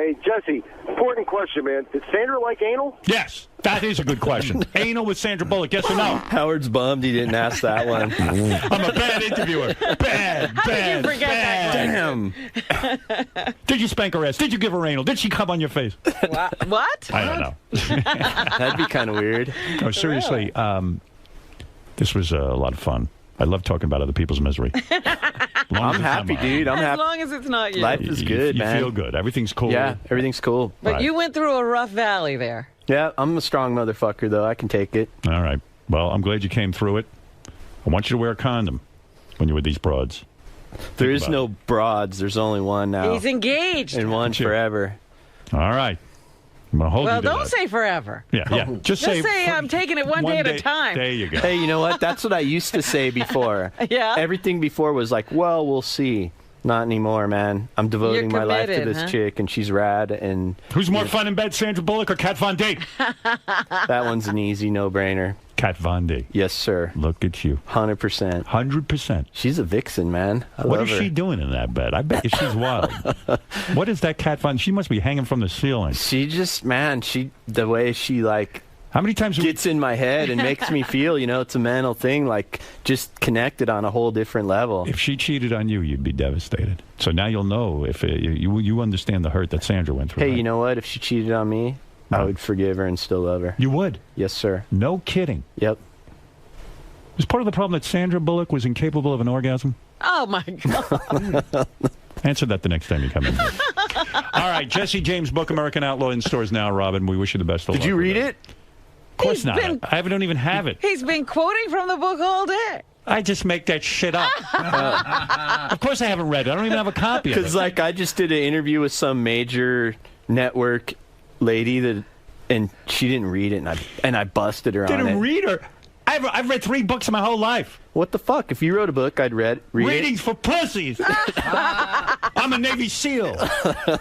Hey, Jesse, important question, man. Did Sandra like anal? Yes, that is a good question. Anal with Sandra Bullock, yes or no? Howard's bummed he didn't ask that one. I'm a bad interviewer. Bad. Damn. Did you spank her ass? Did you give her anal? Did she come on your face? What? I don't know. That'd be kind of weird. No, seriously, this was a lot of fun. I love talking about other people's misery. I'm happy, dude. I'm happy. As long as it's not you. Life is good, you man. You feel good. Everything's cool. Yeah, everything's cool. But Right. you went through a rough valley there. Yeah, I'm a strong motherfucker, though. I can take it. All right. Well, I'm glad you came through it. I want you to wear a condom when you're with these broads. There is no broads. There's only one now. He's engaged. And one forever. All right. I'm going to hold you to Well, don't that. say forever. Yeah. Just say I'm taking it one day at a time. There you go. Hey, you know what? That's what I used to say before. Yeah? Everything before was like, well, we'll see. Not anymore, man. I'm devoting my life to this chick, and she's rad. And who's more fun in bed, Sandra Bullock or Kat Von D? That one's an easy no-brainer. Kat Von D. Yes, sir. Look at you. 100%. 100%. She's a vixen, man. What is she doing in that bed? I bet you she's wild. What is that Kat Von? She must be hanging from the ceiling. She just, man, the way she, like, how many times gets in my head and makes me feel, it's a mental thing, like, just connected on a whole different level. If she cheated on you, you'd be devastated. So now you'll know if you understand the hurt that Sandra went through. Hey, right? you know what? If she cheated on me, I would forgive her and still love her. You would? Yes, sir. No kidding. Yep. Was part of the problem that Sandra Bullock was incapable of an orgasm? Oh, my God. Answer that the next time you come in. All right, Jesse James' book, American Outlaw, in stores now, Robin. We wish you the best of luck. Did you read it? Of course not. I don't even have it. He's been quoting from the book all day. I just make that shit up. Of course I haven't read it. I don't even have a copy of it. Because, like, I just did an interview with some major network lady and she didn't read it, and I busted her on it. Didn't read her? I've read 3 books in my whole life. What the fuck? If you wrote a book, I'd read Readings it. for pussies. I'm a Navy SEAL.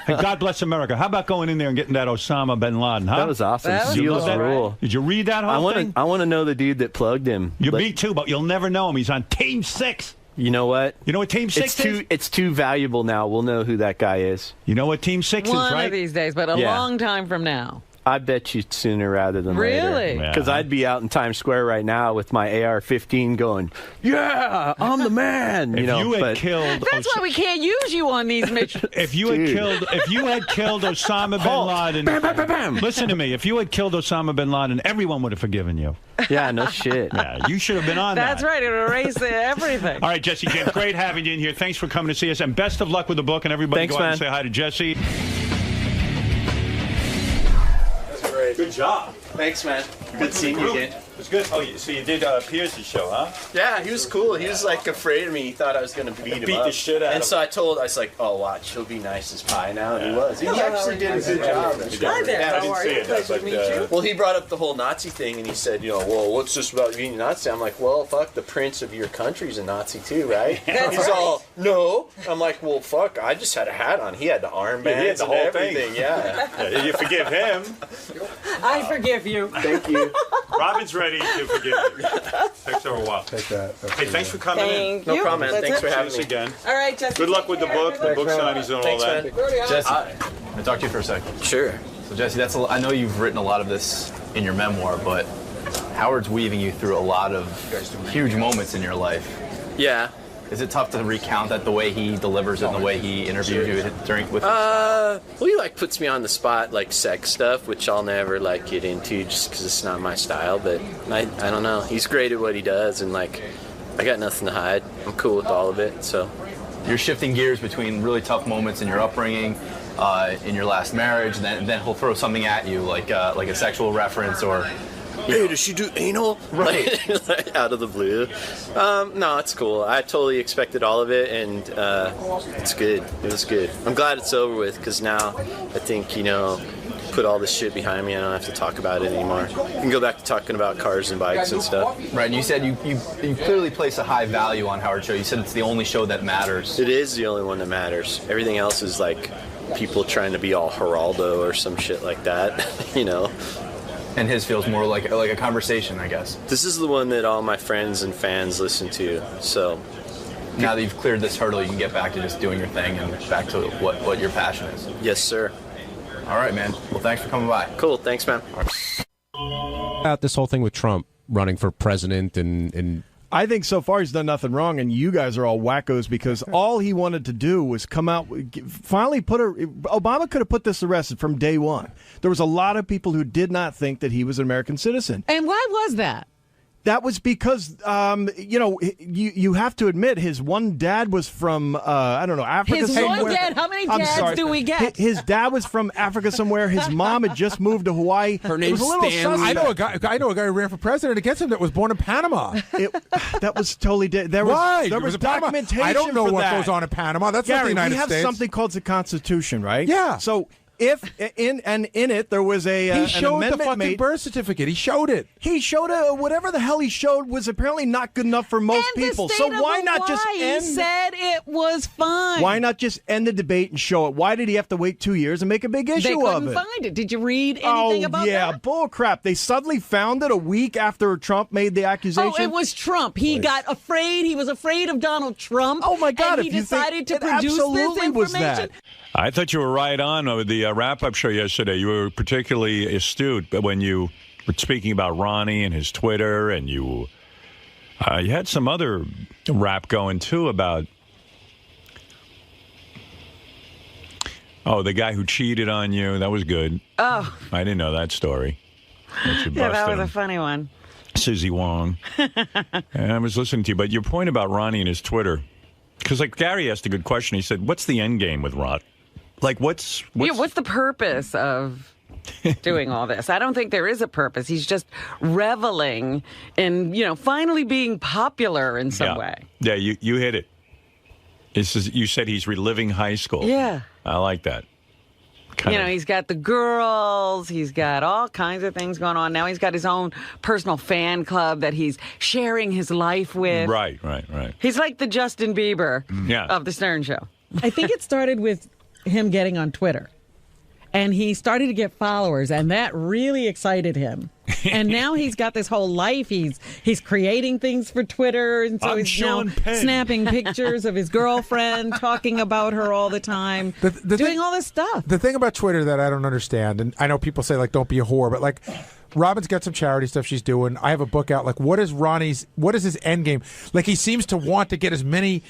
And God bless America. How about going in there and getting that Osama bin Laden, huh? That was awesome. SEALs rule. Did you read that whole thing? I want to know the dude that plugged him. Me too, but you'll never know him. He's on Team 6. You know what? You know what Team 6 is? It's too valuable now. We'll know who that guy is. You know what Team 6 is, right? One of these days, but a long time from now. I bet you sooner rather than later. Really? Because I'd be out in Times Square right now with my AR-15 going, yeah, I'm the man. If you had killed... That's why we can't use you on these missions. If you had killed Osama bin Laden... Bam, bam, bam, bam. Listen to me. If you had killed Osama bin Laden, everyone would have forgiven you. Yeah, no shit. Yeah, you should have been on That's right. It would erase everything. All right, Jesse James, great having you in here. Thanks for coming to see us, and best of luck with the book, and everybody Thanks, go out man. and say hi to Jesse. Good job. Thanks, man. Good seeing you again. It was good. Oh, so you did Pierce's show, huh? Yeah, he was cool. He was like afraid of me. He thought I was going to beat him up. Beat the shit out of him. And so I was like, oh, watch, he'll be nice as pie now. And he was. He actually did a good job. Hi there. How are you? Pleasure to meet you. Well, he brought up the whole Nazi thing, and he said, well, what's this about being a Nazi? I'm like, well, fuck, the prince of your country's a Nazi too, right? He's all, no. I'm like, well, fuck, I just had a hat on. He had the armbands he had the and whole everything. thing. Yeah. You forgive him. I forgive you. Thank you. Robin's ready to forgive you. Takes her a while. Take that. Hey, thanks for coming in. Thank No you. problem, man. Thanks for having me. Again. All right, Jesse. Good luck with the book, the book signings and all Thanks, that. man. Jesse, can I talk to you for a second? Sure. So Jesse, I know you've written a lot of this in your memoir, but Howard's weaving you through a lot of huge moments in your life. Yeah. Is it tough to recount that the way he delivers it and the way he interviews you with Well, he puts me on the spot, like sex stuff, which I'll never get into just because it's not my style. But I don't know. He's great at what he does, and I got nothing to hide. I'm cool with all of it. So you're shifting gears between really tough moments in your upbringing, in your last marriage, and then he'll throw something at you like a sexual reference or. Hey, does she do anal? Right. Out of the blue. No, it's cool. I totally expected all of it, and it's good. It was good. I'm glad it's over with, because now I think, put all this shit behind me. I don't have to talk about it anymore. I can go back to talking about cars and bikes and stuff. Right, and you said you clearly place a high value on Howard's show. You said it's the only show that matters. It is the only one that matters. Everything else is people trying to be all Geraldo or some shit like that, And his feels more like a conversation, I guess. This is the one that all my friends and fans listen to, so. Now that you've cleared this hurdle, you can get back to just doing your thing and back to what your passion is. Yes, sir. All right, man. Well, thanks for coming by. Cool. Thanks, man. About this whole thing with Trump running for president and I think so far he's done nothing wrong, and you guys are all wackos because all he wanted to do was come out, finally Obama could have put this arrest from day one. There was a lot of people who did not think that he was an American citizen. And why was that? That was because, you have to admit his one dad was from, Africa His somewhere. one dad? How many dads do we get? His dad was from Africa somewhere. His mom had just moved to Hawaii. Her name's Stanley. I know a guy who ran for president against him that was born in Panama. That was totally there was documentation. I don't know for what that. goes on in Panama. That's Gary, not the United we have States. something called the Constitution, right? Yeah. So if in it there was he an showed the amendment fucking made, birth certificate. He showed it. he showed whatever the hell he showed was apparently not good enough for most And people. the So state of why not just Hawaii end? said it was fine. Why not just end the debate and show it? Why did he have to wait 2 years and make a big They issue of couldn't it? find it. Did you read anything about yeah, that? bull crap. They suddenly found it a week after Trump made the accusation. Oh, it was Trump. He got afraid. He was afraid of Donald Trump. Oh, my God, And he if you think decided to it produce this absolutely was information. that. I thought you were right on with the wrap-up show yesterday. You were particularly astute when you were speaking about Ronnie and his Twitter, and you had some other rap going, too, about, the guy who cheated on you. That was good. Oh. I didn't know that story. Yeah, that was a funny one. Susie Wong. And I was listening to you, but your point about Ronnie and his Twitter, because like Gary asked a good question. He said, "What's the end game with Ron? Like, what's the purpose of doing all this? I don't think there is a purpose. He's just reveling in, finally being popular in some way. Yeah, you hit it. You said he's reliving high school. Yeah. I like that. He's got the girls. He's got all kinds of things going on. Now he's got his own personal fan club that he's sharing his life with. Right. He's like the Justin Bieber of the Stern Show. I think it started with him getting on Twitter. And he started to get followers, and that really excited him. And now he's got this whole life. He's creating things for Twitter, and so he's now snapping pictures of his girlfriend, talking about her all the time, doing all this stuff. The thing about Twitter that I don't understand, and I know people say, like, don't be a whore, but, like, Robin's got some charity stuff she's doing. I have a book out. Like, what is his end game? Like, he seems to want to get as many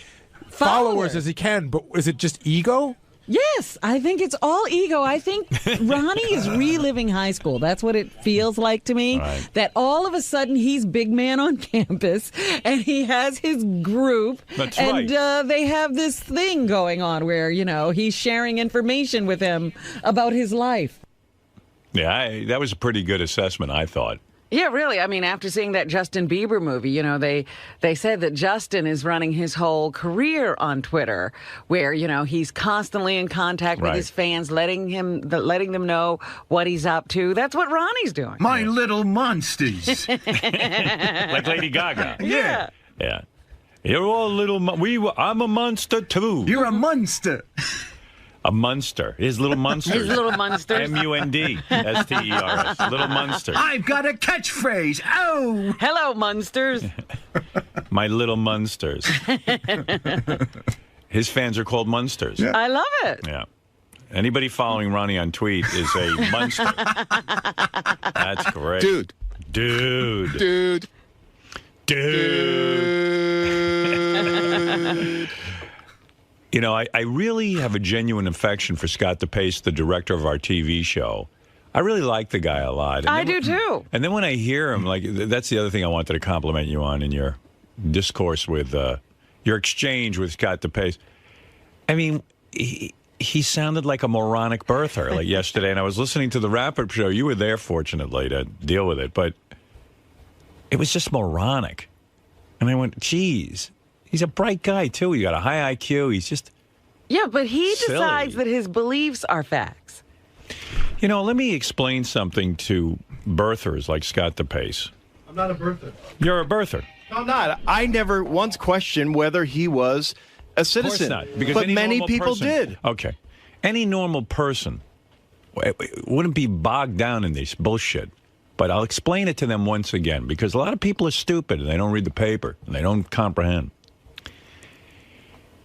followers as he can, but is it just ego? Yes, I think it's all ego. I think Ronnie is reliving high school. That's what it feels like to me. Right. That all of a sudden he's big man on campus and he has his group. That's and right. They have this thing going on where, he's sharing information with him about his life. Yeah, that was a pretty good assessment, I thought. Yeah, really. I mean, after seeing that Justin Bieber movie, they said that Justin is running his whole career on Twitter, where, he's constantly in contact with his fans, letting them know what he's up to. That's what Ronnie's doing. My little monsters. Like Lady Gaga. Yeah. Yeah. You're all little... I'm a monster, too. You're a monster. A monster. His little monsters. His little monsters. M-U-N-D-S-T-E-R-S. Little monsters. I've got a catchphrase. Oh! Hello, monsters. My little monsters. His fans are called monsters. Yeah. I love it. Yeah. Anybody following Ronnie on tweet is a monster. That's great. dude. I really have a genuine affection for Scott DePace, the director of our TV show. I really like the guy a lot. And I do, too. And then when I hear him, like, that's the other thing I wanted to compliment you on in your discourse with, your exchange with Scott DePace. I mean, he sounded like a moronic birther, like yesterday, and I was listening to the wrap-up show. You were there, fortunately, to deal with it, but it was just moronic. And I went, geez. He's a bright guy, too. He got a high IQ. He's just but he silly. decides that his beliefs are facts. Let me explain something to birthers like Scott DePace. I'm not a birther. You're a birther. No, I'm not. I never once questioned whether he was a citizen. Of course not. Because but any many normal people person, did. Okay. Any normal person wouldn't be bogged down in this bullshit. But I'll explain it to them once again, because a lot of people are stupid and they don't read the paper and they don't comprehend.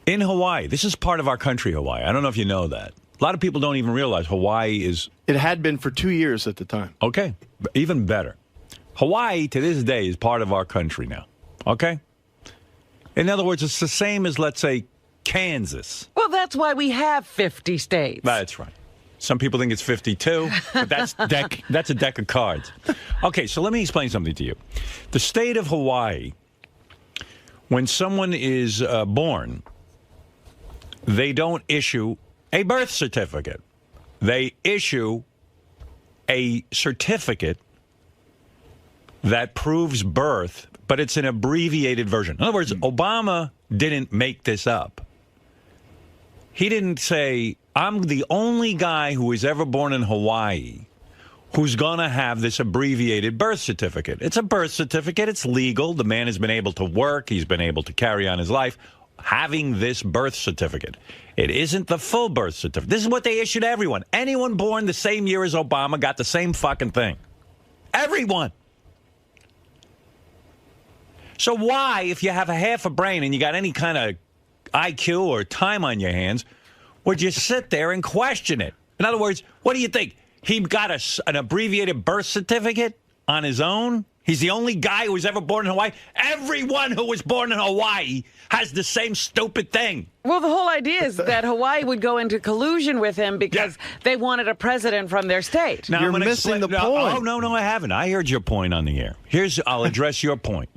In Hawaii, this is part of our country, Hawaii. I don't know if you know that. A lot of people don't even realize Hawaii is... It had been for 2 years at the time. Okay, even better. Hawaii, to this day, is part of our country now. Okay? In other words, it's the same as, let's say, Kansas. Well, that's why we have 50 states. That's right. Some people think it's 52, but that's a deck of cards. Okay, so let me explain something to you. The state of Hawaii, when someone is born, they don't issue a birth certificate. They issue a certificate that proves birth, but it's an abbreviated version. In other words, Obama didn't make this up. He didn't say, I'm the only guy who was ever born in Hawaii who's going to have this abbreviated birth certificate. It's a birth certificate. It's legal. The man has been able to work. He's been able to carry on his life having this birth certificate. It isn't the full birth certificate. This is what they issue to everyone. Anyone born the same year as Obama got the same fucking thing. Everyone. So why, if you have a half a brain and you got any kind of IQ or time on your hands, would you sit there and question it? In other words, what do you think? He got an abbreviated birth certificate on his own? He's the only guy who was ever born in Hawaii? Everyone who was born in Hawaii has the same stupid thing. Well, the whole idea is that Hawaii would go into collusion with him because they wanted a president from their state. Now, You're missing the point. Oh, no, I haven't. I heard your point on the air. I'll address your point.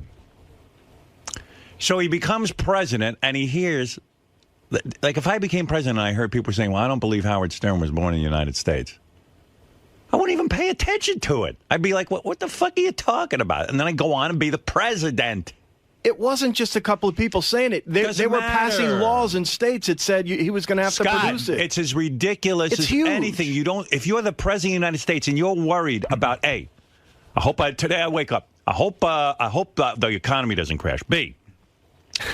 So he becomes president, and he hears, like, if I became president and I heard people saying, well, I don't believe Howard Stern was born in the United States, I wouldn't even pay attention to it. I'd be like, what the fuck are you talking about? And then I'd go on and be the president. It wasn't just a couple of people saying it. They were passing laws in states that said he was going to have to produce it. It's as ridiculous as huge. anything. If you're the president of the United States and you're worried about, A, today I wake up, I hope the economy doesn't crash. B,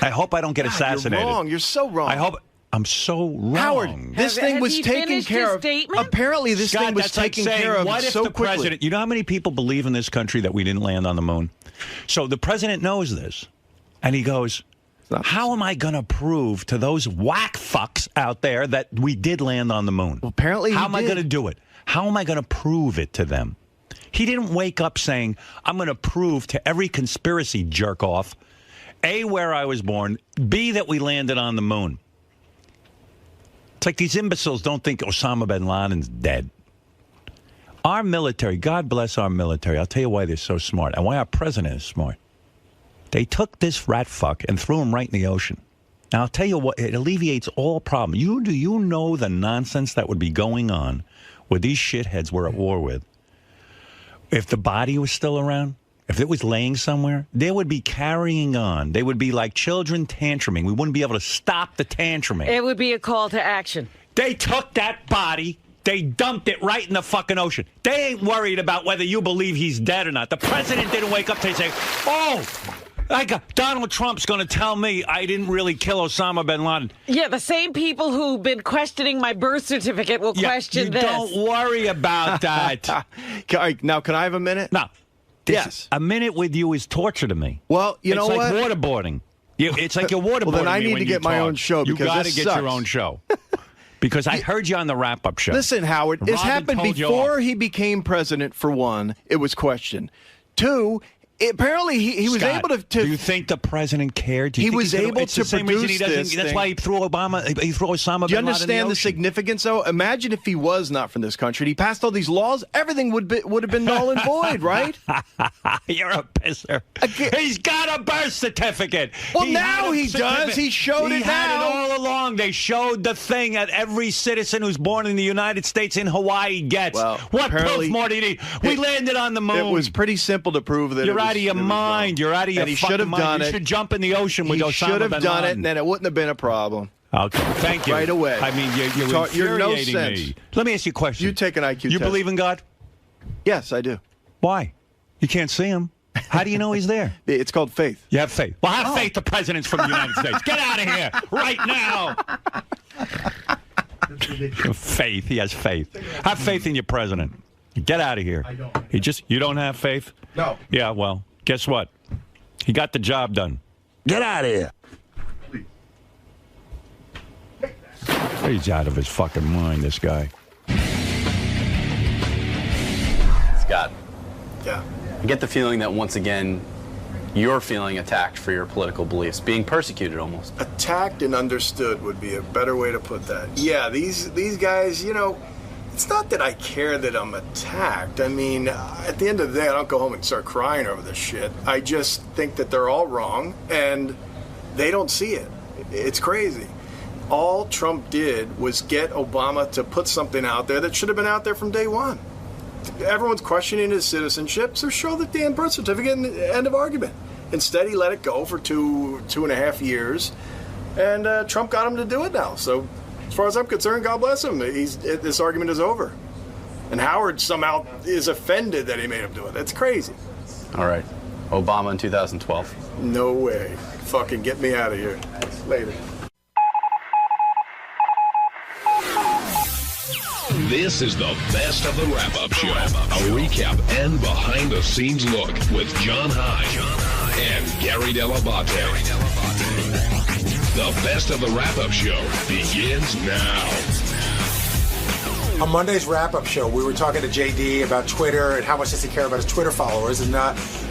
I hope I don't get assassinated. You're wrong. You're so wrong. I'm so wrong. Howard, this thing was taken care of. Statement? Apparently, this Scott, thing was that's like taken saying, care of what if so the quickly. president? You know how many people believe in this country that we didn't land on the moon? So the president knows this, and he goes, how am I going to prove to those whack fucks out there that we did land on the moon? Well, apparently, how am I going to do it? How am I going to prove it to them? He didn't wake up saying, I'm going to prove to every conspiracy jerk off, A, where I was born, B, that we landed on the moon. It's like these imbeciles don't think Osama bin Laden's dead. Our military, God bless our military. I'll tell you why they're so smart and why our president is smart. They took this rat fuck and threw him right in the ocean. Now, I'll tell you what, it alleviates all problems. Do you know the nonsense that would be going on with these shitheads we're at war with? If the body was still around, if it was laying somewhere, they would be carrying on. They would be like children tantruming. We wouldn't be able to stop the tantruming. It would be a call to action. They took that body, they dumped it right in the fucking ocean. They ain't worried about whether you believe he's dead or not. The president didn't wake up today and say, Donald Trump's going to tell me I didn't really kill Osama bin Laden. Yeah, the same people who've been questioning my birth certificate will question this. Don't worry about that. Now, can I have a minute? No. Yes. A minute with you is torture to me. Well, you know what? It's like waterboarding. It's like you're waterboarding. Well, then I me need when to you get my talk. own show because you got to this get sucks. your own show. Because I heard you on the wrap-up show. Listen, Howard, this Robin happened told you before off. he became president, for one. It was questioned. Two, apparently he was Scott, able to... Do you think the president cared? He was able to produce this That's thing. why he threw Osama bin Do you Laden in the understand the ocean. significance, though? Imagine if he was not from this country and he passed all these laws, everything would have been null and void, right? You're a pisser. He's got a birth certificate. Well, now he does. He showed it He had now. it all along. They showed the thing that every citizen who's born in the United States in Hawaii gets. Well, what proof apparently- more do you need? We landed on the moon. It was pretty simple to prove that You're it was, out of your it was mind. wrong. You're out of your And he fucking should have mind. done You it. should jump in the ocean with He Osama should have bin done it, Laden. and then it wouldn't have been a problem. Okay, thank you. Right away. I mean, you're You're no infuriating sense. me. Let me ask you a question. You take an IQ You test. believe in God? Yes, I do. Why? You can't see him. How do you know he's there? It's called faith. You have faith. Well, have faith the president's from the United States. Get out of here right now. Faith. He has faith. Have faith in your president. Get out of here. I don't. You don't have faith? No. Yeah, well, guess what? He got the job done. Get out of here. Please. He's out of his fucking mind, this guy. Scott, Yeah. I get the feeling that once again, you're feeling attacked for your political beliefs, being persecuted almost. Attacked and understood would be a better way to put that. Yeah, these guys, it's not that I care that I'm attacked. I mean, at the end of the day, I don't go home and start crying over this shit. I just think that they're all wrong, and they don't see it. It's crazy. All Trump did was get Obama to put something out there that should have been out there from day one. Everyone's questioning his citizenship, so show the damn birth certificate and end of argument. Instead, he let it go for two and a half years, and Trump got him to do it now. So, as far as I'm concerned, God bless him. This argument is over. And Howard somehow is offended that he made him do it. That's crazy. All right. Obama in 2012. No way. Fucking get me out of here. Later. This is the best of the wrap-up show. A recap and behind-the-scenes look with John High and Gary Dell'Abate. The best of the wrap-up show begins now. On Monday's wrap-up show, we were talking to JD about Twitter and how much does he care about his Twitter followers, and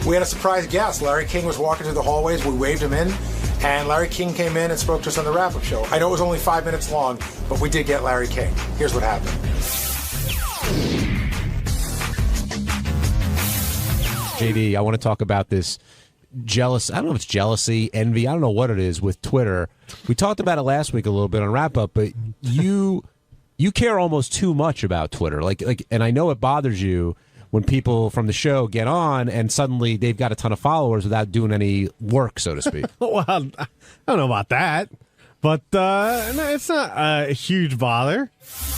we had a surprise guest. Larry King was walking through the hallways. We waved him in, and Larry King came in and spoke to us on the wrap-up show. I know it was only 5 minutes long, but we did get Larry King. Here's what happened. JD, I want to talk about this I don't know if it's jealousy, envy, I don't know what it is with Twitter. We talked about it last week a little bit on Wrap Up, but you care almost too much about Twitter. Like, and I know it bothers you when people from the show get on and suddenly they've got a ton of followers without doing any work, so to speak. Well, I don't know about that, but no, it's not a huge bother.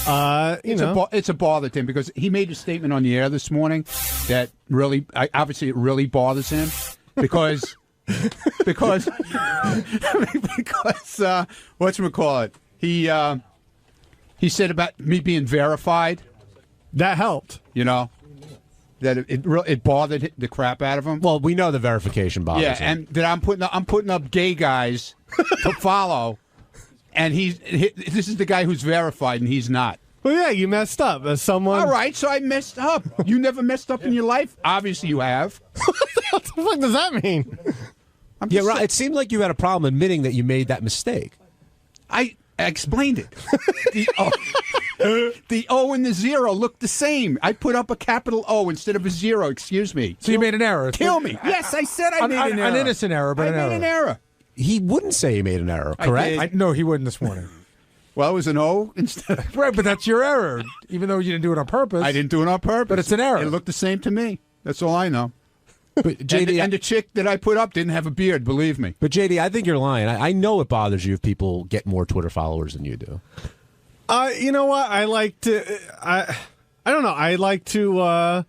It's a bother to him because he made a statement on the air this morning that really, obviously, it really bothers him because whatchamacallit, he said about me being verified. That helped, that it bothered the crap out of him. Well, we know the verification bothers him. And that I'm putting up gay guys to follow, and this is the guy who's verified, and he's not. Well, yeah, you messed up as someone. All right, so I messed up. You never messed up in your life? Obviously, you have. What the fuck does that mean? Yeah, right. It seemed like you had a problem admitting that you made that mistake. I explained it. The O and the 0 look the same. I put up a capital O instead of a 0. Excuse me. So you made an error. Kill me. Yes, I said I made an error. An innocent error, but I made an error. He wouldn't say he made an error, correct? No, he wouldn't this morning. Well, it was an O instead. Right, but that's your error, even though you didn't do it on purpose. I didn't do it on purpose. But it's an error. It looked the same to me. That's all I know. But JD, and the chick that I put up didn't have a beard, believe me. But JD, I think you're lying. I know it bothers you if people get more Twitter followers than you do. You know what? I like to. I don't know. I like to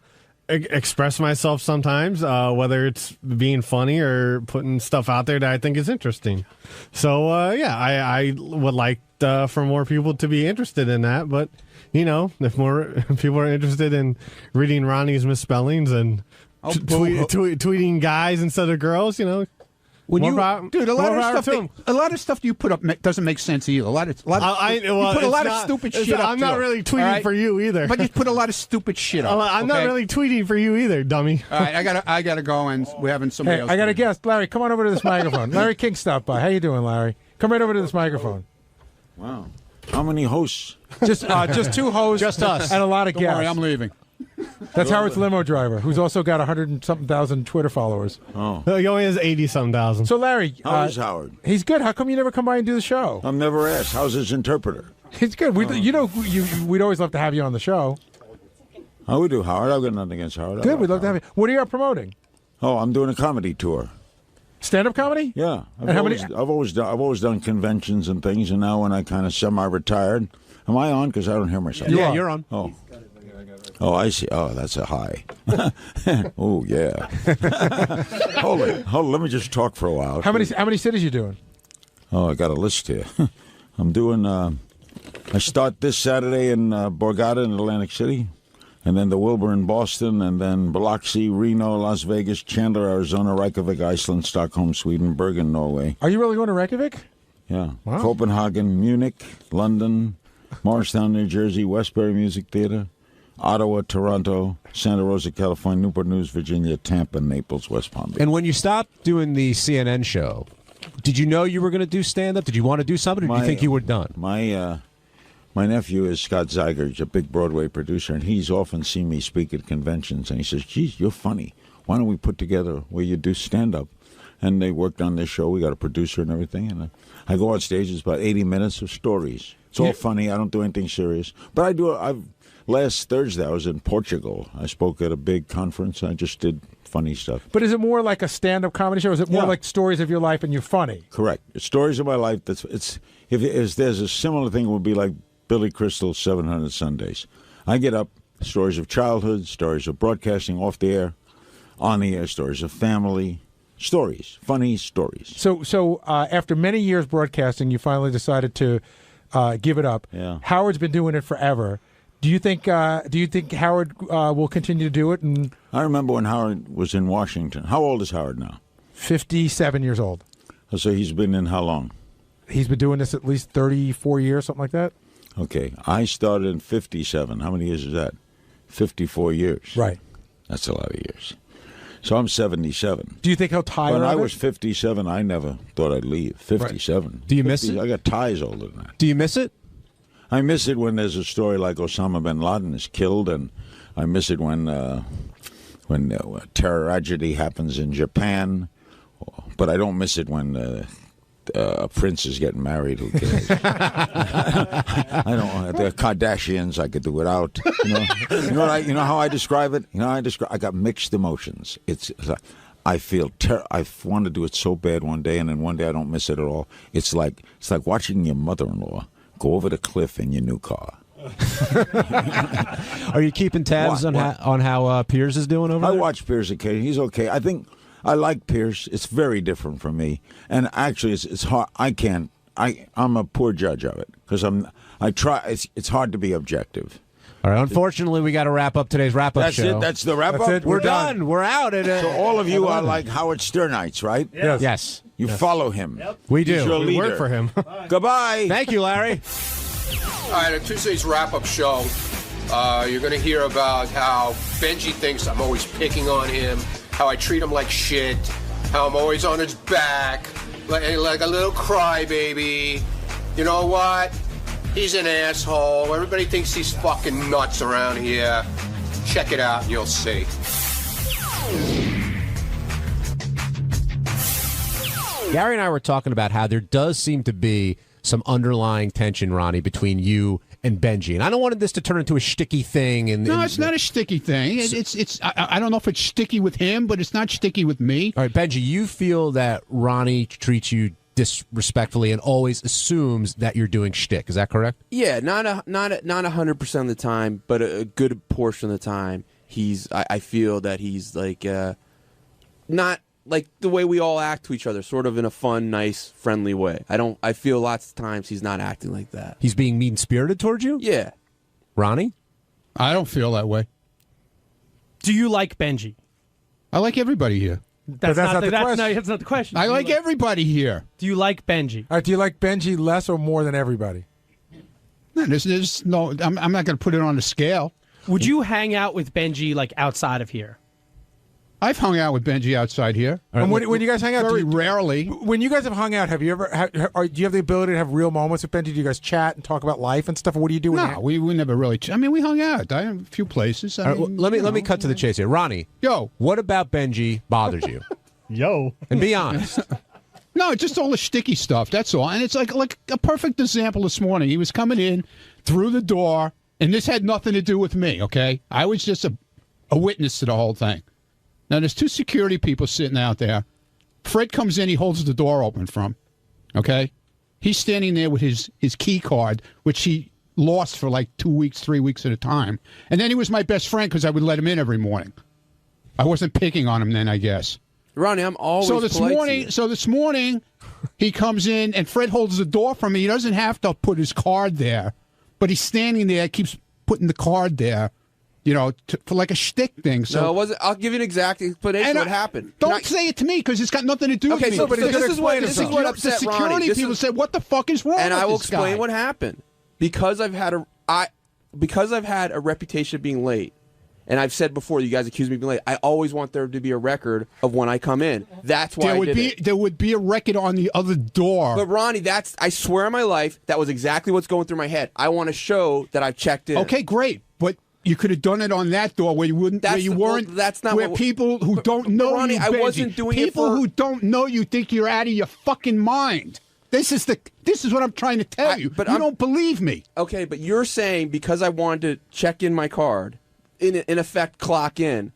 express myself sometimes, whether it's being funny or putting stuff out there that I think is interesting. So I would like for more people to be interested in that. But if more people are interested in reading Ronnie's misspellings and tweeting guys instead of girls, Dude, a lot of stuff you put up doesn't make sense either. You put a lot of stupid shit up. I'm not really tweeting for you either. But you put a lot of stupid shit up. I'm not really tweeting for you either, dummy. All right, I gotta go, and we're having somebody else. I got a guest. Larry, come on over to this microphone. Larry King stopped by. How you doing, Larry? Come right over to this microphone. Wow. How many hosts? Just two hosts. Just us. And a lot of Don't guests. worry, I'm leaving. That's Howard's limo driver, who's also got 100-something thousand Twitter followers. Oh. He only has 80-some thousand. So, Larry. How's Howard? He's good. How come you never come by and do the show? I'm never asked. How's his interpreter? He's good. We'd always love to have you on the show. How we do, Howard? I've got nothing against Howard. Good. We'd love to have you. What are you promoting? Oh, I'm doing a comedy tour. Stand-up comedy? Yeah. I've always done conventions and things, and now when I kind of semi-retired, am I on? Because I don't hear myself. Yeah, you're on. Oh, I see. Oh, that's a high. Oh, yeah. Hold it. Let me just talk for a while. How many cities you doing? Oh, I got a list here. I'm doing. I start this Saturday in Borgata in Atlantic City, and then the Wilbur in Boston, and then Biloxi, Reno, Las Vegas, Chandler, Arizona, Reykjavik, Iceland, Stockholm, Sweden, Bergen, Norway. Are you really going to Reykjavik? Yeah. Wow. Copenhagen, Munich, London, Morristown, New Jersey, Westbury Music Theater, Ottawa, Toronto, Santa Rosa, California, Newport News, Virginia, Tampa, Naples, West Palm Beach. And when you stopped doing the CNN show, did you know you were going to do stand-up? Did you want to do something, or did you think you were done? My nephew is Scott Zeiger. He's a big Broadway producer, and he's often seen me speak at conventions, and he says, geez, you're funny. Why don't we put together where you do stand-up? And they worked on this show. We got a producer and everything, and I go on stage. It's about 80 minutes of stories. It's all funny. I don't do anything serious. But last Thursday, I was in Portugal. I spoke at a big conference. I just did funny stuff. But is it more like a stand-up comedy show? Or is it more like stories of your life and you're funny? Correct. It's stories of my life. If there's a similar thing, it would be like Billy Crystal's 700 Sundays. I get up, stories of childhood, stories of broadcasting off the air, on the air, stories of family, stories, funny stories. So after many years broadcasting, you finally decided to give it up. Yeah. Howard's been doing it forever. Do you think Howard will continue to do it? And I remember when Howard was in Washington. How old is Howard now? 57 years old. So he's been in how long? He's been doing this at least 34 years, something like that. Okay. I started in 57. How many years is that? 54 years. Right. That's a lot of years. So I'm 77. Do you think he'll tire When of I it? was 57, I never thought I'd leave. 57. Right. Do you miss it? I got ties older than that. Do you miss it? I miss it when there's a story like Osama bin Laden is killed, and I miss it when terror tragedy happens in Japan. But I don't miss it when a prince is getting married. Who cares? I don't. The Kardashians, I could do without. You know how I describe it. I got mixed emotions. It's I feel I want to do it so bad one day, and then one day I don't miss it at all. It's like watching your mother-in-law go over the cliff in your new car. Are you keeping tabs on how Piers is doing over there? I watch Piers occasionally. He's okay. I think I like Piers. It's very different from me, and actually, it's hard. I'm a poor judge of it because I try. It's hard to be objective. All right. Unfortunately, we got to wrap up today's wrap-up show. That's the wrap-up? That's it. We're done. We're out. So all of you are like Howard Sternites, right? Yes. You follow him. Yep. We do. He's your We leader. work for him. Goodbye. Thank you, Larry. All right, on Tuesday's wrap-up show, you're going to hear about how Benji thinks I'm always picking on him, how I treat him like shit, how I'm always on his back, like a little crybaby. You know what? He's an asshole. Everybody thinks he's fucking nuts around here. Check it out and you'll see. Gary and I were talking about how there does seem to be some underlying tension, Ronnie, between you and Benji. And I don't want this to turn into a sticky thing. No, it's not a sticky thing. I don't know if it's sticky with him, but it's not sticky with me. All right, Benji, you feel that Ronnie treats you disrespectfully and always assumes that you're doing shtick. Is that correct? Yeah, not 100% of the time, but a good portion of the time. I feel that he's like not like the way we all act to each other, sort of in a fun, nice, friendly way. I feel lots of times he's not acting like that. He's being mean-spirited towards you? Yeah. Ronnie? I don't feel that way. Do you like Benji? I like everybody here. That's not the question. I like everybody here. Do you like Benji? All right, do you like Benji less or more than everybody? No, there's no. I'm not going to put it on a scale. Would you hang out with Benji like outside of here? I've hung out with Benji outside here. And when you guys hang out, very rarely. When you guys have hung out, have you ever? Do you have the ability to have real moments with Benji? Do you guys chat and talk about life and stuff? Or what do you do? No, we never really. I mean, we hung out. I a few places. All right, let me cut to the chase here, Ronnie. Yo, what about Benji bothers you? Yo, and be honest. No, it's just all the sticky stuff. That's all. And it's like a perfect example this morning. He was coming in through the door, and this had nothing to do with me. Okay, I was just a witness to the whole thing. Now, there's two security people sitting out there. Fred comes in. He holds the door open for him. Okay? He's standing there with his key card, which he lost for like 2 weeks, 3 weeks at a time. And then he was my best friend because I would let him in every morning. I wasn't picking on him then, I guess. Ronnie, I'm always this morning, he comes in, and Fred holds the door for me. He doesn't have to put his card there. But he's standing there, keeps putting the card there. for like a shtick thing. So No, it wasn't. I'll give you an exact explanation of what happened. Don't say it to me because it's got nothing to do with me. Okay, so this is what upset the Ronnie. security people said, "What the fuck is wrong?" And with I will this guy? explain what happened. Because I've had a reputation of being late, and I've said before, you guys accuse me of being late. I always want there to be a record of when I come in. That's why there would be a record on the other door. But Ronnie, I swear on my life, that was exactly what's going through my head. I want to show that I've checked in. Okay, great, but you could have done it on that door where you wouldn't. That's not where people who don't know Ronnie, you. I Benji, wasn't doing people it for who don't know you think you're out of your fucking mind. This is what I'm trying to tell you. But you don't believe me. Okay, but you're saying because I wanted to check in my card, in effect, clock in.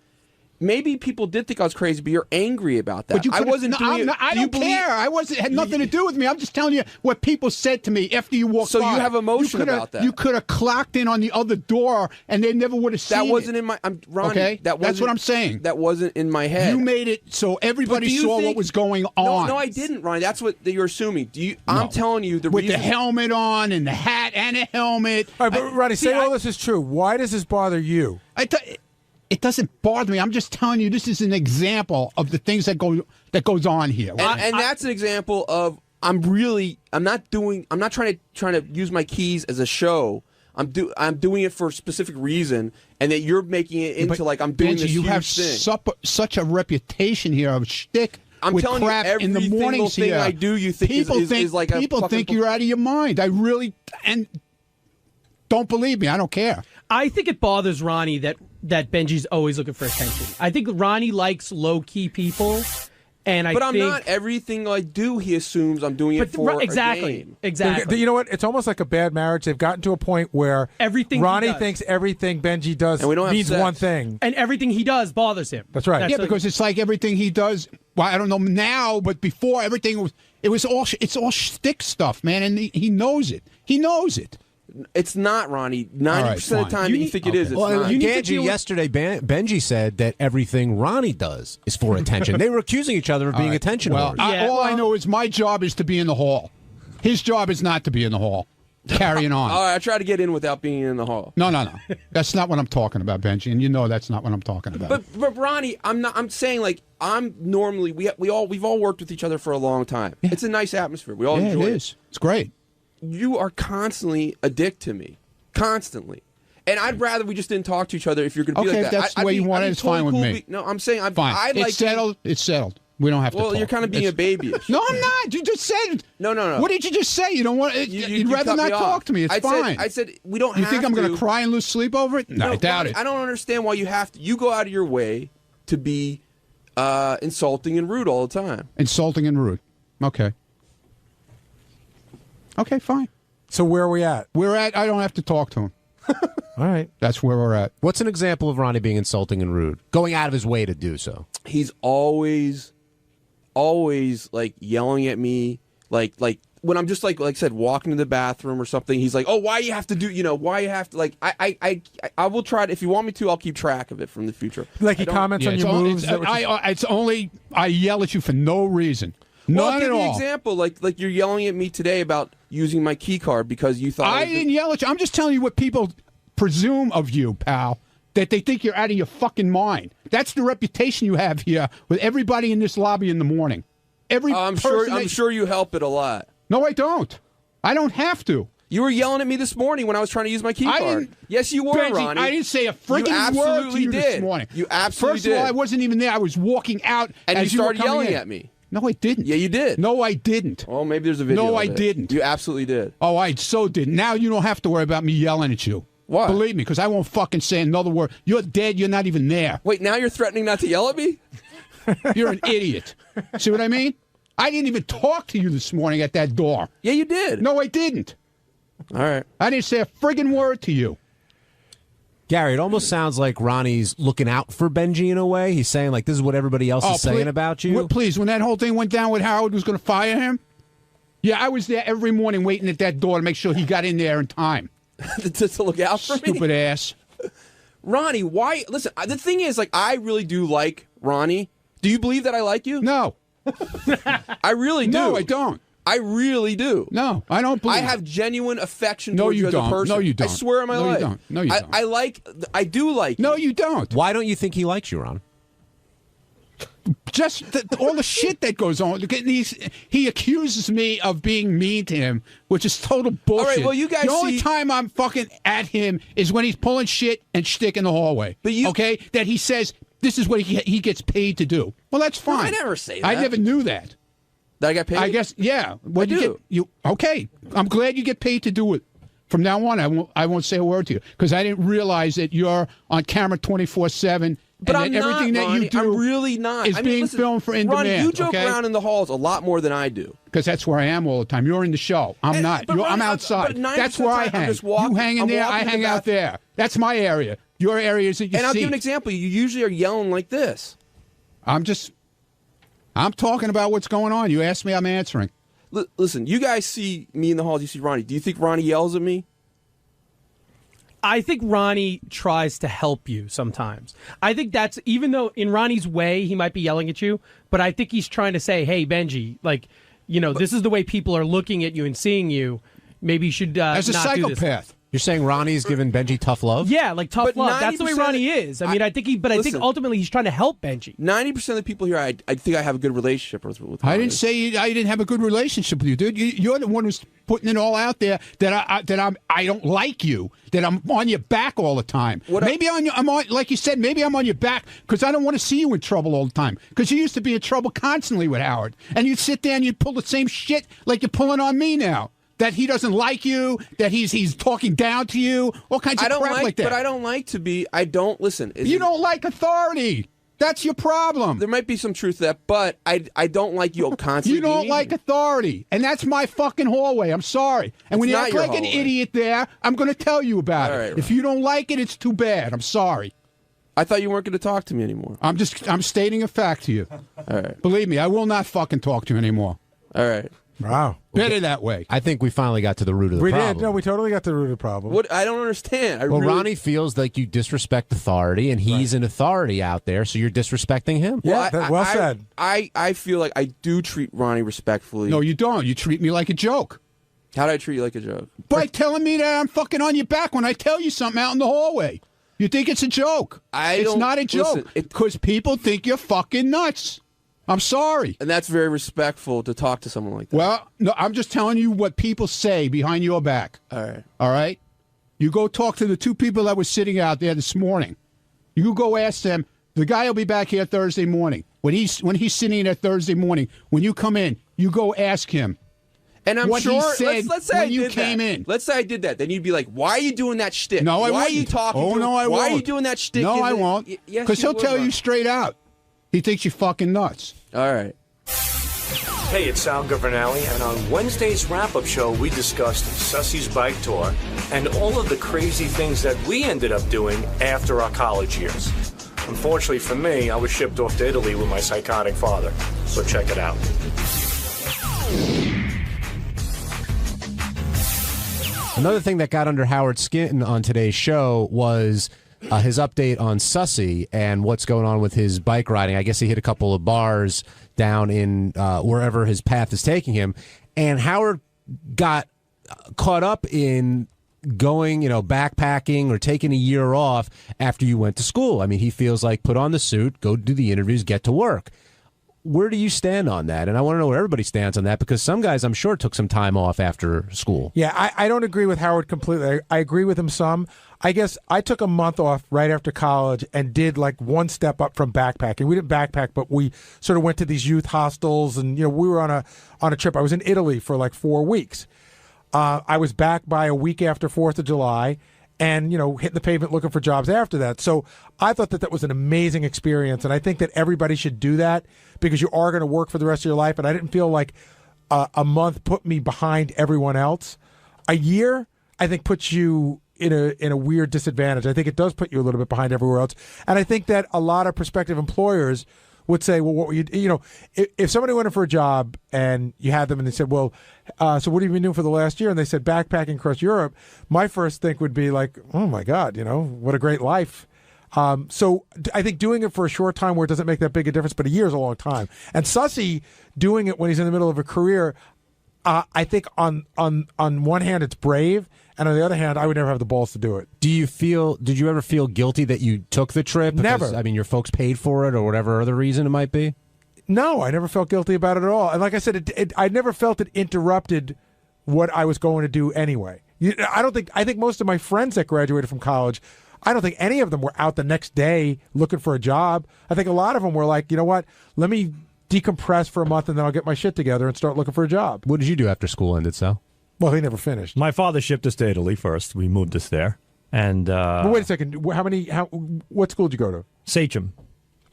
Maybe people did think I was crazy, but you're angry about that. But you I wasn't doing it. I don't care. It had nothing to do with me. I'm just telling you what people said to me after you walked by. So you have emotion about that. You could have clocked in on the other door, and they never would have seen it. That wasn't in my. Ronnie, okay, that's what I'm saying. That wasn't in my head. You made it so everybody saw what was going on. No, I didn't, Ronnie. That's what you're assuming. I'm telling you the with reason. the helmet on and the hat and a helmet. All right, but Ronnie, say all this is true. Why does this bother you? It doesn't bother me. I'm just telling you this is an example of the things that goes on here. And that's an example of I'm not trying to use my keys as a show. I'm doing it for a specific reason, and that you're making it into like I'm doing Benji, this you huge have thing. such a reputation here of shtick. I'm with telling you, crap every in the single mornings thing here. I do, you think is like a people fucking think you're out of your mind. I really and don't believe me. I don't care. I think it bothers Ronnie that Benji's always looking for attention. I think Ronnie likes low-key people, and But I'm not. Everything I do, he assumes I'm doing it for exactly, a game. exactly. You know what? It's almost like a bad marriage. They've gotten to a point where Ronnie thinks everything Benji does means one thing, and everything he does bothers him. That's right. Because it's like everything he does. Well, I don't know now, but before everything it's all shtick stuff, man, and he knows it. He knows it. It's not, Ronnie. 90% of the time you think it is. It's well, not. Ganji, yesterday, Benji said that everything Ronnie does is for attention. They were accusing each other of being attention Well, whores. all I know is my job is to be in the hall. His job is not to be in the hall. Carrying on. All right, I try to get in without being in the hall. No. That's not what I'm talking about, Benji, and you know that's not what I'm talking about. But Ronnie, I'm saying like I'm normally we've all worked with each other for a long time. Yeah. It's a nice atmosphere. We all enjoy it. Is. It's great. You are constantly a dick to me. Constantly. And I'd rather we just didn't talk to each other if you're going to be like that. Okay, if that's the way you want it, it's fine with me. No, I'm saying fine. It's settled. It's settled. We don't have to talk. Well, you're kind of being a babyish. No, I'm not. You just said... No. What did you just say? You don't want... You'd rather not talk to me. It's fine. I said we don't You have to... think I'm going to cry and lose sleep over it? No, I doubt it. I don't understand why you have to... You go out of your way to be insulting and rude all the time. Insulting and rude. Okay. Okay, fine. So where are we at? I don't have to talk to him. All right. That's where we're at. What's an example of Ronnie being insulting and rude? Going out of his way to do so. He's always like yelling at me, like when I'm just like I said, walking to the bathroom or something. He's like, "Oh, why you have to do? Why you have to like?" I will try to. If you want me to, I'll keep track of it from the future. Like he comments on your moves. It's only I yell at you for no reason. I'll give you an example. Like you're yelling at me today about using my key card because you thought I didn't yell at you. I'm just telling you what people presume of you, pal. That they think you're out of your fucking mind. That's the reputation you have here with everybody in this lobby in the morning. I'm sure you help it a lot. No, I don't. I don't have to. You were yelling at me this morning when I was trying to use my key card. Yes, you were, Benji, Ronnie. I didn't say a freaking word to you this morning. You absolutely did. First of all, I wasn't even there. I was walking out and as you started yelling at me. No, I didn't. Yeah, you did. No, I didn't. Oh, maybe there's a video. No, of I it. didn't. You absolutely did. Oh, I so did. Now you don't have to worry about me yelling at you. Why? Believe me, because I won't fucking say another word. You're dead. You're not even there. Wait, now you're threatening not to yell at me? You're an idiot. See what I mean? I didn't even talk to you this morning at that door. Yeah, you did. No, I didn't. All right. I didn't say a friggin' word to you. Gary, it almost sounds like Ronnie's looking out for Benji in a way. He's saying, like, this is what everybody else is saying about you. Please, when that whole thing went down with Howard was going to fire him, yeah, I was there every morning waiting at that door to make sure he got in there in time. to look out for me? Stupid ass. Ronnie, why? Listen, the thing is, like, I really do like Ronnie. Do you believe that I like you? No. I really do. No, I don't. I really do. No, I don't believe I have genuine affection No, towards you you as don't. a person. No, you don't. I swear on my No, you life. don't. No, you don't. I do like No, you. you don't. Why don't you think he likes you, Ron? Just all the shit that goes on. He accuses me of being mean to him, which is total bullshit. All right, well, you guys the only see- time I'm fucking at him is when he's pulling shit and shtick in the hallway. But you- okay, that he says this is what he gets paid to do. Well, that's fine. I never say I that. never knew that. That I got paid? I guess, yeah. What I you do. Get, you okay? I'm glad you get paid to do it. From now on, I won't say a word to you because I didn't realize that you're on camera 24/7. But and I'm that everything not, that Ronnie. you do I'm really not. is being listen, filmed for in Ronnie, demand. you joke okay? around in the halls a lot more than I do. Because that's where I am all the time. You're in the show. I'm not. but I'm Ronnie, outside. but 90% That's where I of the time, I'm hang. just walking- You hang in I'm there. I walking to hang the out there. That's my area. Your area is that you And I'll see. give an example. You usually are yelling like this. I'm talking about what's going on. You asked me, I'm answering. Listen, you guys see me in the halls. You see Ronnie. Do you think Ronnie yells at me? I think Ronnie tries to help you sometimes. I think that's, even though in Ronnie's way he might be yelling at you, but I think he's trying to say, hey, Benji, like, this is the way people are looking at you and seeing you. Maybe you should As a not do this. psychopath. You're saying Ronnie's giving Benji tough love? Yeah, like tough But love. That's the way 90% Ronnie is. I mean, I think I think ultimately he's trying to help Benji. 90% of the people here, I think I have a good relationship with Ronnie. I didn't say I didn't have a good relationship with you, dude. You're the one who's putting it all out there that I don't like you, that I'm on your back all the time. Maybe I'm on, like you said, maybe I'm on your back because I don't want to see you in trouble all the time. Because you used to be in trouble constantly with Howard, and you'd sit there and you'd pull the same shit like you're pulling on me now. That he doesn't like you, that he's talking down to you, all kinds of crap like that. But I don't like to be. I don't listen. You don't like authority. That's your problem. There might be some truth to that, but I don't like you constantly. You don't being like authority, and that's my fucking hallway. I'm sorry. And when It's you not act your like an hallway. idiot there, I'm going to tell you about All it. right, If you don't like it, it's too bad. I'm sorry. I thought you weren't going to talk to me anymore. I'm stating a fact to you. All right. Believe me, I will not fucking talk to you anymore. All right. Wow. Better that way. I think we finally got to the root of the We problem. did. No, we totally got to the root of the problem. What? I don't understand. Well, Ronnie feels like you disrespect authority, and he's an authority out there, so you're disrespecting him. Well said. I feel like I do treat Ronnie respectfully. No, you don't. You treat me like a joke. How do I treat you like a joke? By telling me that I'm fucking on your back when I tell you something out in the hallway. You think it's a joke. It's don't- not a joke. listen, Because people think you're fucking nuts. I'm sorry. And that's very respectful to talk to someone like that. Well, no, I'm just telling you what people say behind your back. All right. All right? You go talk to the two people that were sitting out there this morning. You go ask them. The guy will be back here Thursday morning. When he's sitting there Thursday morning, when you come in, you go ask him. And I'm what sure. he said let's say when I you did came that. in. Let's say I did that. Then you'd be like, "Why are you doing that shtick? No, I Why won't. are you talking? Oh to no, him? I won't. Why are you doing that shtick? No, I won't. Yes, Because you he'll would, tell you Ron. straight out. He thinks you're fucking nuts. All right. Hey, it's Sal Governale, and on Wednesday's wrap-up show, we discussed Sussie's bike tour and all of the crazy things that we ended up doing after our college years. Unfortunately for me, I was shipped off to Italy with my psychotic father, so check it out. Another thing that got under Howard's skin on today's show was his update on Sussie and what's going on with his bike riding. I guess he hit a couple of bars down in wherever his path is taking him. And Howard got caught up in going, backpacking or taking a year off after you went to school. I mean, he feels like put on the suit, go do the interviews, get to work. Where do you stand on that? And I want to know where everybody stands on that because some guys, I'm sure, took some time off after school. Yeah, I don't agree with Howard completely. I agree with him some. I guess I took a month off right after college and did like one step up from backpacking. We didn't backpack, but we sort of went to these youth hostels, and we were on a trip. I was in Italy for like 4 weeks. I was back by a week after 4th of July. And, hit the pavement looking for jobs after that. So I thought that was an amazing experience. And I think that everybody should do that because you are going to work for the rest of your life. And I didn't feel like a month put me behind everyone else. A year, I think, puts you in a weird disadvantage. I think it does put you a little bit behind everywhere else. And I think that a lot of prospective employers would say, well, what were you, if somebody went in for a job and you had them and they said, well, so what have you been doing for the last year? And they said backpacking across Europe. My first think would be like, oh my God, what a great life. So I think doing it for a short time where it doesn't make that big a difference, but a year is a long time. And Sussie doing it when he's in the middle of a career, I think on one hand it's brave, and on the other hand, I would never have the balls to do it. Did you ever feel guilty that you took the trip? Never. I mean, your folks paid for it or whatever other reason it might be? No, I never felt guilty about it at all. And like I said, I never felt it interrupted what I was going to do anyway. I think most of my friends that graduated from college, I don't think any of them were out the next day looking for a job. I think a lot of them were like, you know what, let me decompress for a month and then I'll get my shit together and start looking for a job. What did you do after school ended, Sal? Well, he never finished. My father shipped us to Italy first. We moved us there. And well, wait a second. What school did you go to? Sachem.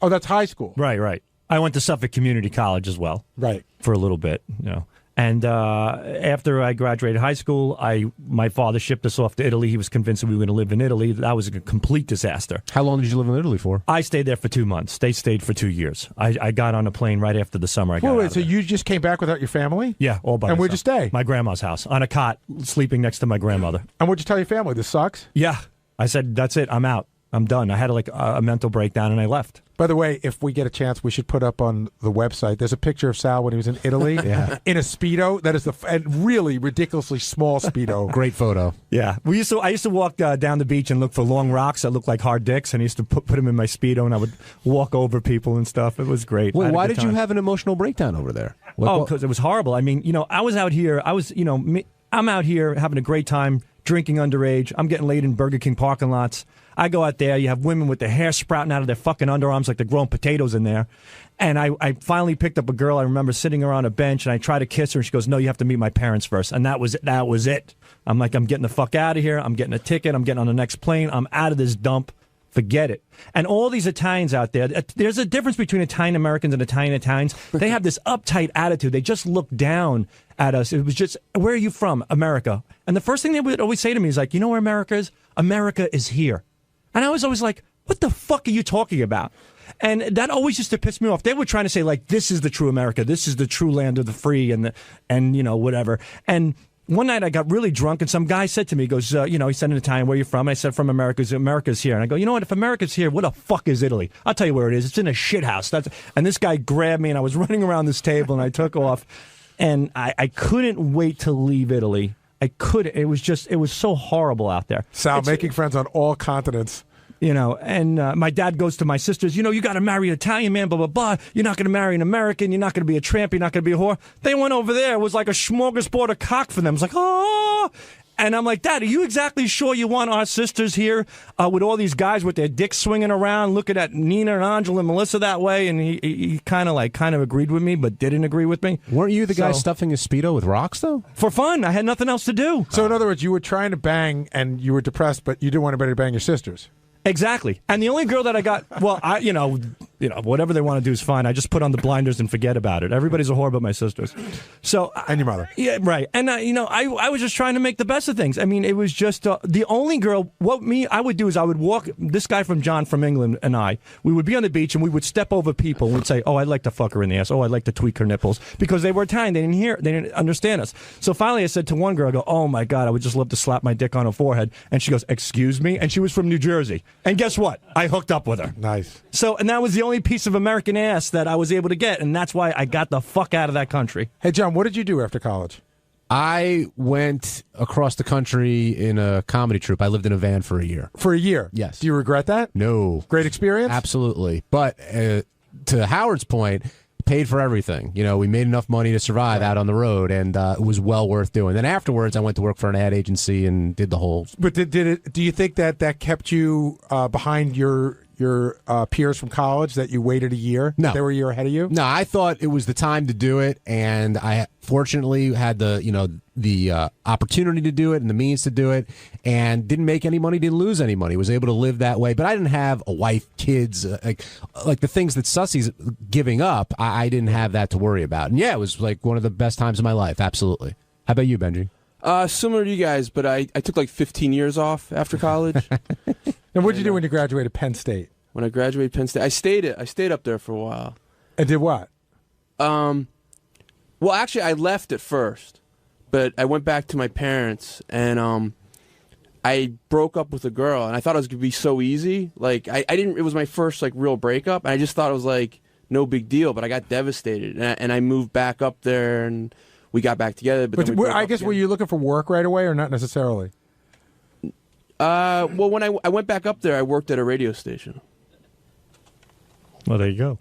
Oh, that's high school. Right. I went to Suffolk Community College as well. Right. For a little bit, And after I graduated high school, my father shipped us off to Italy. He was convinced that we were going to live in Italy. That was a complete disaster. How long did you live in Italy for? I stayed there for 2 months. They stayed for 2 years. I got on a plane right after the summer. Wait, so you just came back without your family? Yeah, all by myself. And where'd you stay? My grandma's house, on a cot, sleeping next to my grandmother. And what'd you tell your family? This sucks? Yeah. I said, that's it. I'm out. I'm done. I had a mental breakdown and I left. By the way, if we get a chance, we should put up on the website. There's a picture of Sal when he was in Italy in a Speedo. That is and really ridiculously small Speedo. Great photo. Yeah. I used to walk down the beach and look for long rocks that looked like hard dicks, and I used to put them in my Speedo, and I would walk over people and stuff. It was great. Wait, why did you have an emotional breakdown over there? Because it was horrible. I mean, I was out here. I'm out here having a great time, drinking underage. I'm getting laid in Burger King parking lots. I go out there, you have women with their hair sprouting out of their fucking underarms like they're growing potatoes in there. And I finally picked up a girl. I remember sitting her on a bench, and I tried to kiss her, and she goes, no, you have to meet my parents first. And that was it. I'm like, I'm getting the fuck out of here. I'm getting a ticket. I'm getting on the next plane. I'm out of this dump. Forget it. And all these Italians out there, there's a difference between Italian Americans and Italian Italians. They have this uptight attitude. They just look down at us. It was just, where are you from? America. And the first thing they would always say to me is like, you know where America is? America is here. And I was always like, what the fuck are you talking about? And that always used to piss me off. They were trying to say, like, this is the true America. This is the true land of the free and whatever. And one night I got really drunk, and some guy said to me, he goes, he said in Italian, where are you from? And I said, from America. America's here. And I go, you know what? If America's here, what the fuck is Italy? I'll tell you where it is. It's in a shit house. And this guy grabbed me, and I was running around this table, and I took off. And I couldn't wait to leave Italy. I couldn't. It was so horrible out there. Sal, making friends on all continents. And my dad goes to my sisters, you got to marry an Italian man, blah, blah, blah. You're not going to marry an American. You're not going to be a tramp. You're not going to be a whore. They went over there. It was like a smorgasbord of cock for them. It was like, oh. And I'm like, Dad, are you exactly sure you want our sisters here with all these guys with their dicks swinging around, looking at Nina and Angela and Melissa that way? And he kind of agreed with me, but didn't agree with me. Weren't you the guy stuffing his Speedo with rocks, though? For fun. I had nothing else to do. So in other words, you were trying to bang and you were depressed, but you didn't want anybody to bang your sisters. Exactly. And the only girl that I got, well, whatever they want to do is fine. I just put on the blinders and forget about it. Everybody's a whore but my sisters. So and your mother. Yeah, right. And I was just trying to make the best of things. I mean, it was just the only girl. I would do is I would walk. This guy from John from England and we would be on the beach and we would step over people and we'd say, "Oh, I'd like to fuck her in the ass. Oh, I'd like to tweak her nipples," because they were Italian. They didn't understand us. So finally, I said to one girl, "I go, oh my God, I would just love to slap my dick on her forehead." And she goes, "Excuse me," and she was from New Jersey. And guess what? I hooked up with her. Nice. So, and that was the only piece of American ass that I was able to get, and that's why I got the fuck out of that country. Hey, John, what did you do after college? I went across the country in a comedy troupe. I lived in a van for a year. For a year? Yes. Do you regret that? No. Great experience? Absolutely. But to Howard's point, paid for everything. We made enough money to survive out on the road, and it was well worth doing. Then afterwards, I went to work for an ad agency and did the whole. But do you think that kept you behind your peers from college, that you waited a year? No. They were a year ahead of you? No, I thought it was the time to do it, and I fortunately had the opportunity to do it and the means to do it, and didn't make any money, didn't lose any money, was able to live that way. But I didn't have a wife, kids, like the things that Sussy's giving up, I didn't have that to worry about. And yeah, it was like one of the best times of my life, absolutely. How about you, Benji? Similar to you guys, but I took like 15 years off after college. And what did you do when you graduated Penn State? When I graduated Penn State, I stayed up there for a while. And did what? Well, actually, I left at first, but I went back to my parents, and I broke up with a girl, and I thought it was gonna be so easy. Like I didn't. It was my first like real breakup, and I just thought it was like no big deal. But I got devastated, and I moved back up there, and we got back together. But then we broke I up guess again. were you looking for work right away or not necessarily? Well, when I went back up there, I worked at a radio station. Well, there you go.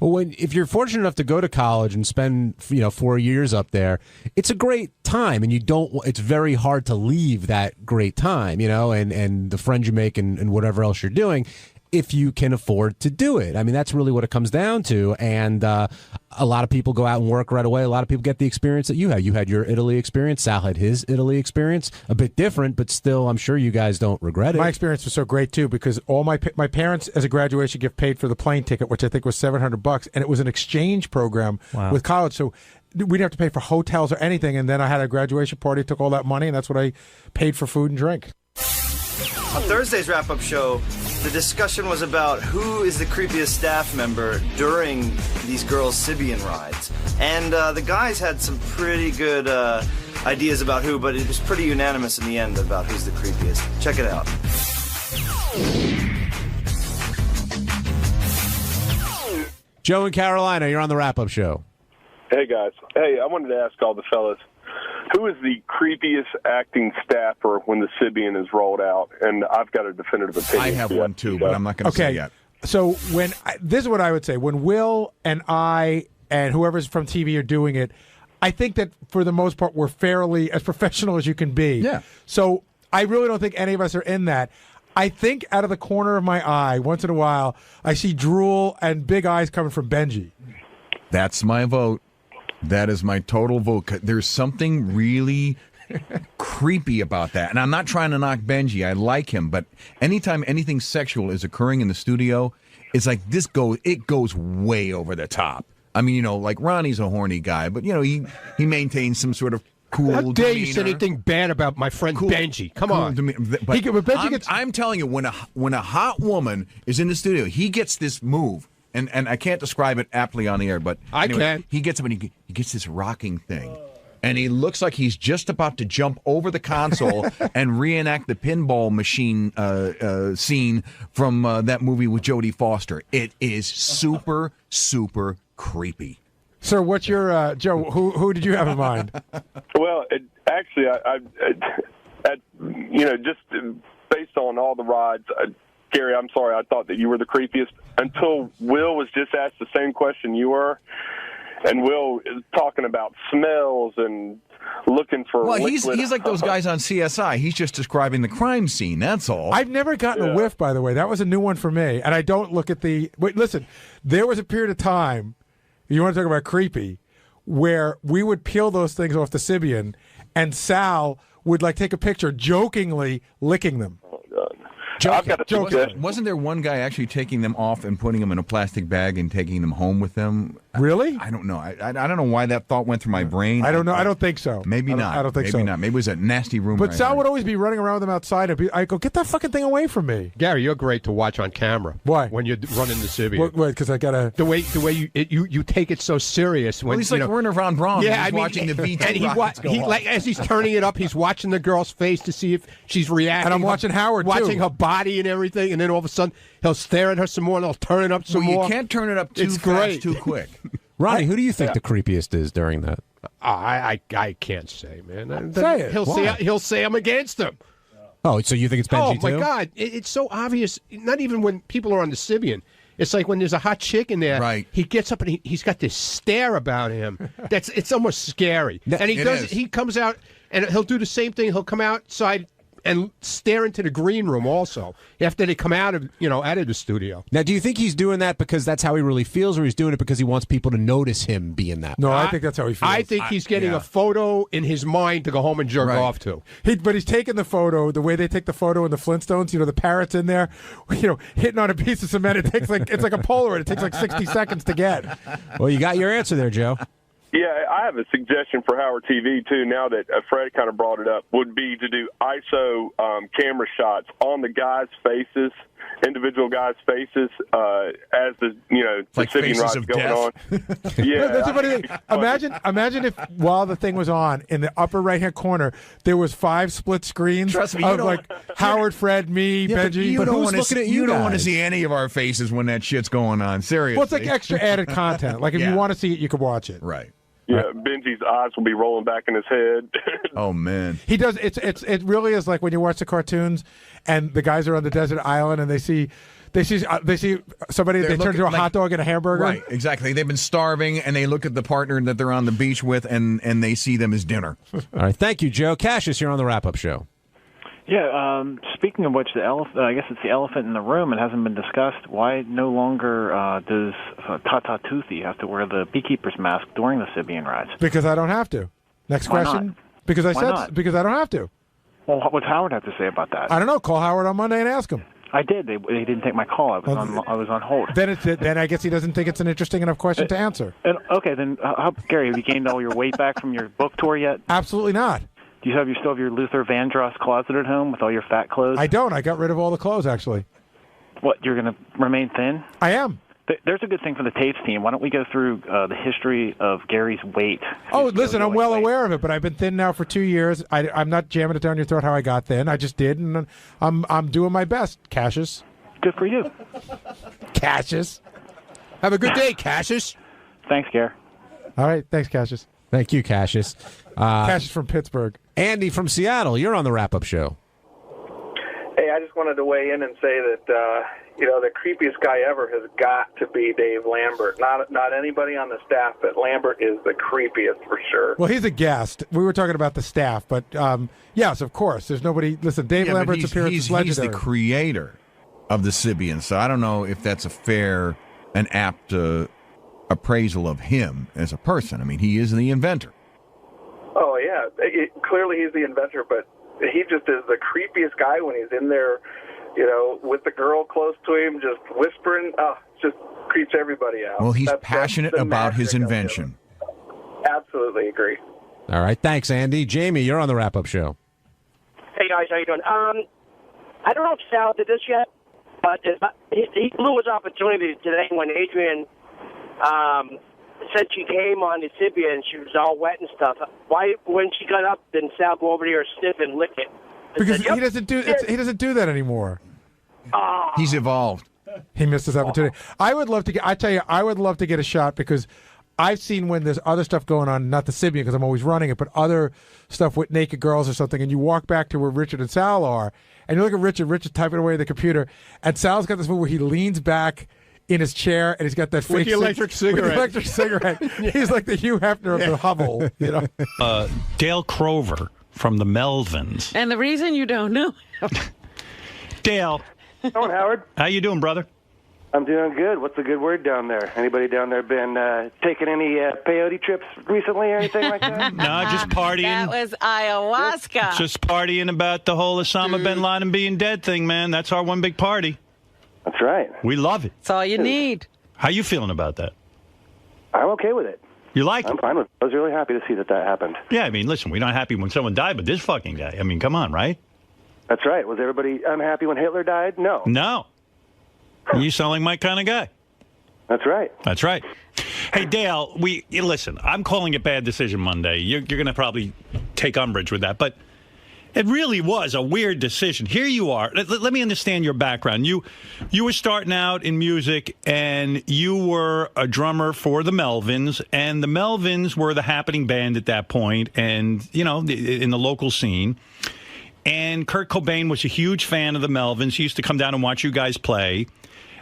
Well, if you're fortunate enough to go to college and spend 4 years up there, it's a great time, and it's very hard to leave that great time, and the friends you make and whatever else you're doing, if you can afford to do it. I mean, that's really what it comes down to. And a lot of people go out and work right away. A lot of people get the experience that you had. You had your Italy experience. Sal had his Italy experience. A bit different, but still, I'm sure you guys don't regret it. My experience was so great too because all my parents, as a graduation gift, paid for the plane ticket, which I think was $700, and it was an exchange program with college. So we didn't have to pay for hotels or anything. And then I had a graduation party, took all that money, and that's what I paid for food and drink. On Thursday's wrap-up show, the discussion was about who is the creepiest staff member during these girls' Sibian rides. And the guys had some pretty good ideas about who, but it was pretty unanimous in the end about who's the creepiest. Check it out. Joe in Carolina, you're on the wrap-up show. Hey, guys. Hey, I wanted to ask all the fellas, who is the creepiest acting staffer when the Sibian is rolled out? And I've got a definitive opinion. I have one, too, but I'm not going to say yet. So this is what I would say. When Will and I and whoever's from TV are doing it, I think that for the most part, we're fairly as professional as you can be. Yeah. So I really don't think any of us are in that. I think out of the corner of my eye, once in a while, I see drool and big eyes coming from Benji. That's my vote. That is my total vote. There's something really creepy about that. And I'm not trying to knock Benji. I like him. But anytime anything sexual is occurring in the studio, it's like it goes way over the top. I mean, like Ronnie's a horny guy, but, he maintains some sort of cool How dare you demeanor. say anything bad about my friend Benji? Come on. But I'm telling you, when a hot woman is in the studio, he gets this move. And I can't describe it aptly on the air, but anyway, can. He gets up and he gets this rocking thing. And he looks like he's just about to jump over the console and reenact the pinball machine scene from that movie with Jodie Foster. It is super, super creepy. Sir, what's your Joe? Who did you have in mind? Well, actually, just based on all the rides, Gary, I'm sorry, I thought that you were the creepiest until Will was just asked the same question you were. And Will is talking about smells and looking for he's like those guys on CSI. He's just describing the crime scene, that's all. I've never gotten a whiff, by the way. That was a new one for me. And I don't look at the... Wait, listen. There was a period of time, you want to talk about creepy, where we would peel those things off the Sibian, and Sal would take a picture jokingly licking them. Wasn't there one guy actually taking them off and putting them in a plastic bag and taking them home with them? Really? I don't know. I don't know why that thought went through my brain. I don't know. I don't think so. Maybe not. I don't think Maybe so. Maybe not. Maybe it was a nasty rumor. But Sal would always be running around with them outside. I go, get that fucking thing away from me. Gary, you're great to watch on camera. Why? When you're running the Sibian. What? Because I gotta the way you take it so serious. When he's like Werner von Braun. Yeah, he's watching the V2 and rockets go off. as he's turning it up, he's watching the girl's face to see if she's reacting. And I'm watching Howard watching too. her body and everything, and then all of a sudden he'll stare at her some more, and he'll turn it up some more. You can't turn it up too it's fast, great. too quick. Ronnie, who do you think the creepiest is during that? I can't say, man. Say it. He'll say I'm against him. Oh, so you think it's Benji Oh my too? God, it's so obvious. Not even when people are on the Sibian. It's like when there's a hot chick in there. Right. He gets up and he's got this stare about him. It's almost scary. And he comes out and he'll do the same thing. He'll come outside and stare into the green room also after they come out of the studio. Now, do you think he's doing that because that's how he really feels, or he's doing it because he wants people to notice him being that? No, I think that's how he feels. I think he's getting a photo in his mind to go home and jerk off to. But he's taking the photo the way they take the photo in the Flintstones. The parrot's in there, hitting on a piece of cement. It's like a Polaroid. It takes 60 seconds to get. Well, you got your answer there, Joe. Yeah, I have a suggestion for Howard TV, too, now that Fred kind of brought it up, would be to do ISO camera shots on the guys' faces, individual guys' faces, as the Sibian ride's going on. Yeah. That's a funny thing. Imagine if while the thing was on, in the upper right-hand corner, there was 5 split screens Trust me, of Howard, Fred, me, Benji. But who's looking at you? Don't want to see any of our faces when that shit's going on. Seriously. Well, it's like extra added content. Like if you want to see it, you can watch it. Right. Yeah, Benji's eyes will be rolling back in his head. Oh man, He does. It really is like when you watch the cartoons, and the guys are on the desert island, and they see somebody. They're They turn looking into a like- hot dog and a hamburger. Right, exactly. They've been starving, and they look at the partner that they're on the beach with, and they see them as dinner. All right, thank you, Joe. Cassius, you're on the wrap-up show. Yeah, speaking of which, I guess it's the elephant in the room. It hasn't been discussed. Why no longer does Tata Toothy have to wear the beekeeper's mask during the Sibian rides? Because I don't have to. Next Why question. not? Because I Why said not? because I don't have to. Well, what's Howard have to say about that? I don't know. Call Howard on Monday and ask him. I did. They didn't take my call. I was on hold. Then I guess he doesn't think it's an interesting enough question to answer. And, okay, then Gary, have you gained all your weight back from your book tour yet? Absolutely not. Do you still have your Luther Vandross closet at home with all your fat clothes? I don't. I got rid of all the clothes actually. What, you're going to remain thin? I am. There's a good thing for the tapes team. Why don't we go through the history of Gary's weight? Oh, listen, I'm well aware of it, but I've been thin now for 2 years. I'm not jamming it down your throat how I got thin. I just did, and I'm doing my best, Cassius. Good for you. Cassius. Have a good day, Cassius. Thanks, Gary. All right, thanks, Cassius. Thank you, Cassius. Cassius from Pittsburgh. Andy from Seattle, you're on the wrap-up show. Hey, I just wanted to weigh in and say that the creepiest guy ever has got to be Dave Lambert. Not anybody on the staff, but Lambert is the creepiest for sure. Well, he's a guest. We were talking about the staff, but yes, of course. There's nobody. Listen, Dave Yeah, but Lambert's appearance is legendary. He's the creator of the Sibian, so I don't know if that's a fair and apt appraisal of him as a person. I mean, he is the inventor. Oh yeah, clearly he's the inventor, but he just is the creepiest guy when he's in there, with the girl close to him, just whispering. Just creeps everybody out. Well, he's That's passionate the about his magic of him. invention. Absolutely agree. All right, thanks, Andy. Jamie, you're on the wrap-up show. Hey guys, how you doing? I don't know if Sal did this yet, but he blew his opportunity today when Adrian said she came on the Sibia and she was all wet and stuff. Why, when she got up, didn't Sal go over to her sniff and lick it? Because he doesn't do that anymore. He's evolved. He missed his opportunity. I would love to get. I tell you, I would love to get a shot because I've seen when there's other stuff going on, not the Sibian because I'm always running it, but other stuff with naked girls or something, and you walk back to where Richard and Sal are, and you look at Richard's typing away at the computer, and Sal's got this move where he leans back in his chair and he's got that fake With the electric cigarette. With the electric cigarette. He's like the Hugh Hefner of the hovel, Dale Crover from the Melvins. And the reason you don't know Dale. Hello, Howard. How you doing, brother? I'm doing good. What's the good word down there? Anybody down there been taking any peyote trips recently or anything like that? No, just partying. That was ayahuasca. Just partying about the whole Osama bin Laden being dead thing, man. That's our one big party. That's right. We love it. That's all you need. How you feeling about that? I'm okay with it. You like it? I'm fine with it. I was really happy to see that happened. Yeah, I mean, listen, we're not happy when someone died, but this fucking guy. I mean, come on, right? That's right. Was everybody unhappy when Hitler died? No. No. You sound like my kind of guy. That's right. That's right. Hey, Dale, listen, I'm calling it Bad Decision Monday. You're going to probably take umbrage with that, but it really was a weird decision. Here you are. Let me understand your background. You were starting out in music, and you were a drummer for the Melvins, and the Melvins were the happening band at that point, and, in the local scene. And Kurt Cobain was a huge fan of the Melvins. He used to come down and watch you guys play.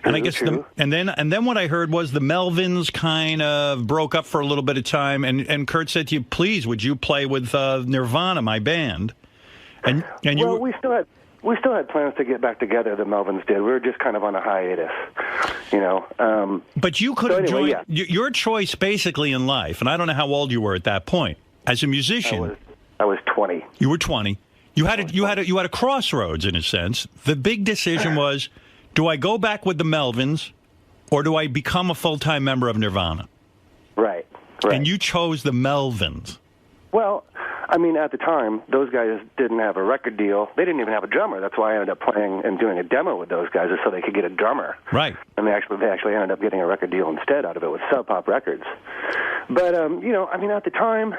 And I guess and then what I heard was the Melvins kind of broke up for a little bit of time, and Kurt said to you, "Please, would you play with Nirvana, my band?" And we still had plans to get back together. The Melvins did. We were just kind of on a hiatus, But you could have joined your choice basically in life, and I don't know how old you were at that point as a musician. I was 20. You were 20. You had a crossroads in a sense. The big decision was, do I go back with the Melvins, or do I become a full-time member of Nirvana? Right. And you chose the Melvins. Well, I mean, at the time, those guys didn't have a record deal. They didn't even have a drummer. That's why I ended up playing and doing a demo with those guys, is so they could get a drummer. Right. And they actually ended up getting a record deal instead out of it with Sub Pop Records. But, at the time,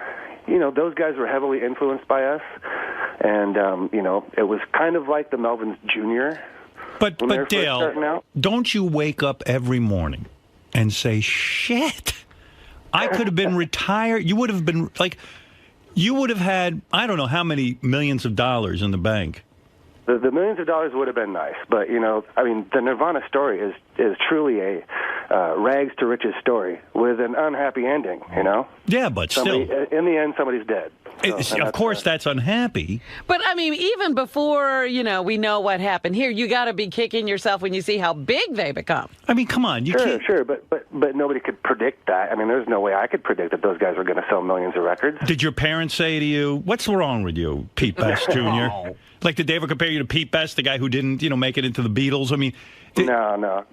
those guys were heavily influenced by us. And, it was kind of like the Melvins Jr. But Dale, don't you wake up every morning and say, shit, I could have been retired. You would have been like, you would have had, I don't know how many millions of dollars in the bank. The millions of dollars would have been nice, but I mean, the Nirvana story is truly a rags to riches story with an unhappy ending. Yeah, but Somebody, still, in the end, somebody's dead. So, of course, that's unhappy. But I mean, even before we know what happened here, you got to be kicking yourself when you see how big they become. I mean, come on, you can't. Sure, but nobody could predict that. I mean, there's no way I could predict that those guys were going to sell millions of records. Did your parents say to you, "What's wrong with you, Pete Best Jr.?" Like, did they ever compare you to Pete Best, the guy who didn't, make it into the Beatles? I mean, no.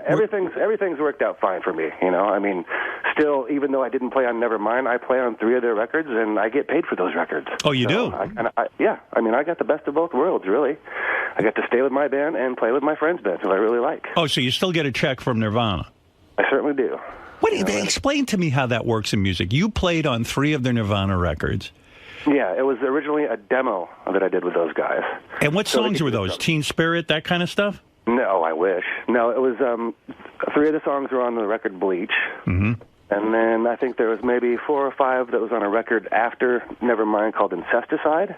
Everything's worked out fine for me. I mean, still, even though I didn't play on Nevermind, I play on 3 of their records, and I get paid for those records. Oh, you do? Yeah. I mean, I got the best of both worlds, really. I got to stay with my band and play with my friends' bands, who I really like. Oh, so you still get a check from Nirvana? I certainly do. Explain to me how that works in music. You played on 3 of their Nirvana records. Yeah, it was originally a demo that I did with those guys. And what songs were those? Teen Spirit, that kind of stuff? No, I wish. No, it was 3 of the songs were on the record Bleach. Mm-hmm. And then I think there was maybe 4 or 5 that was on a record after Nevermind called Incesticide,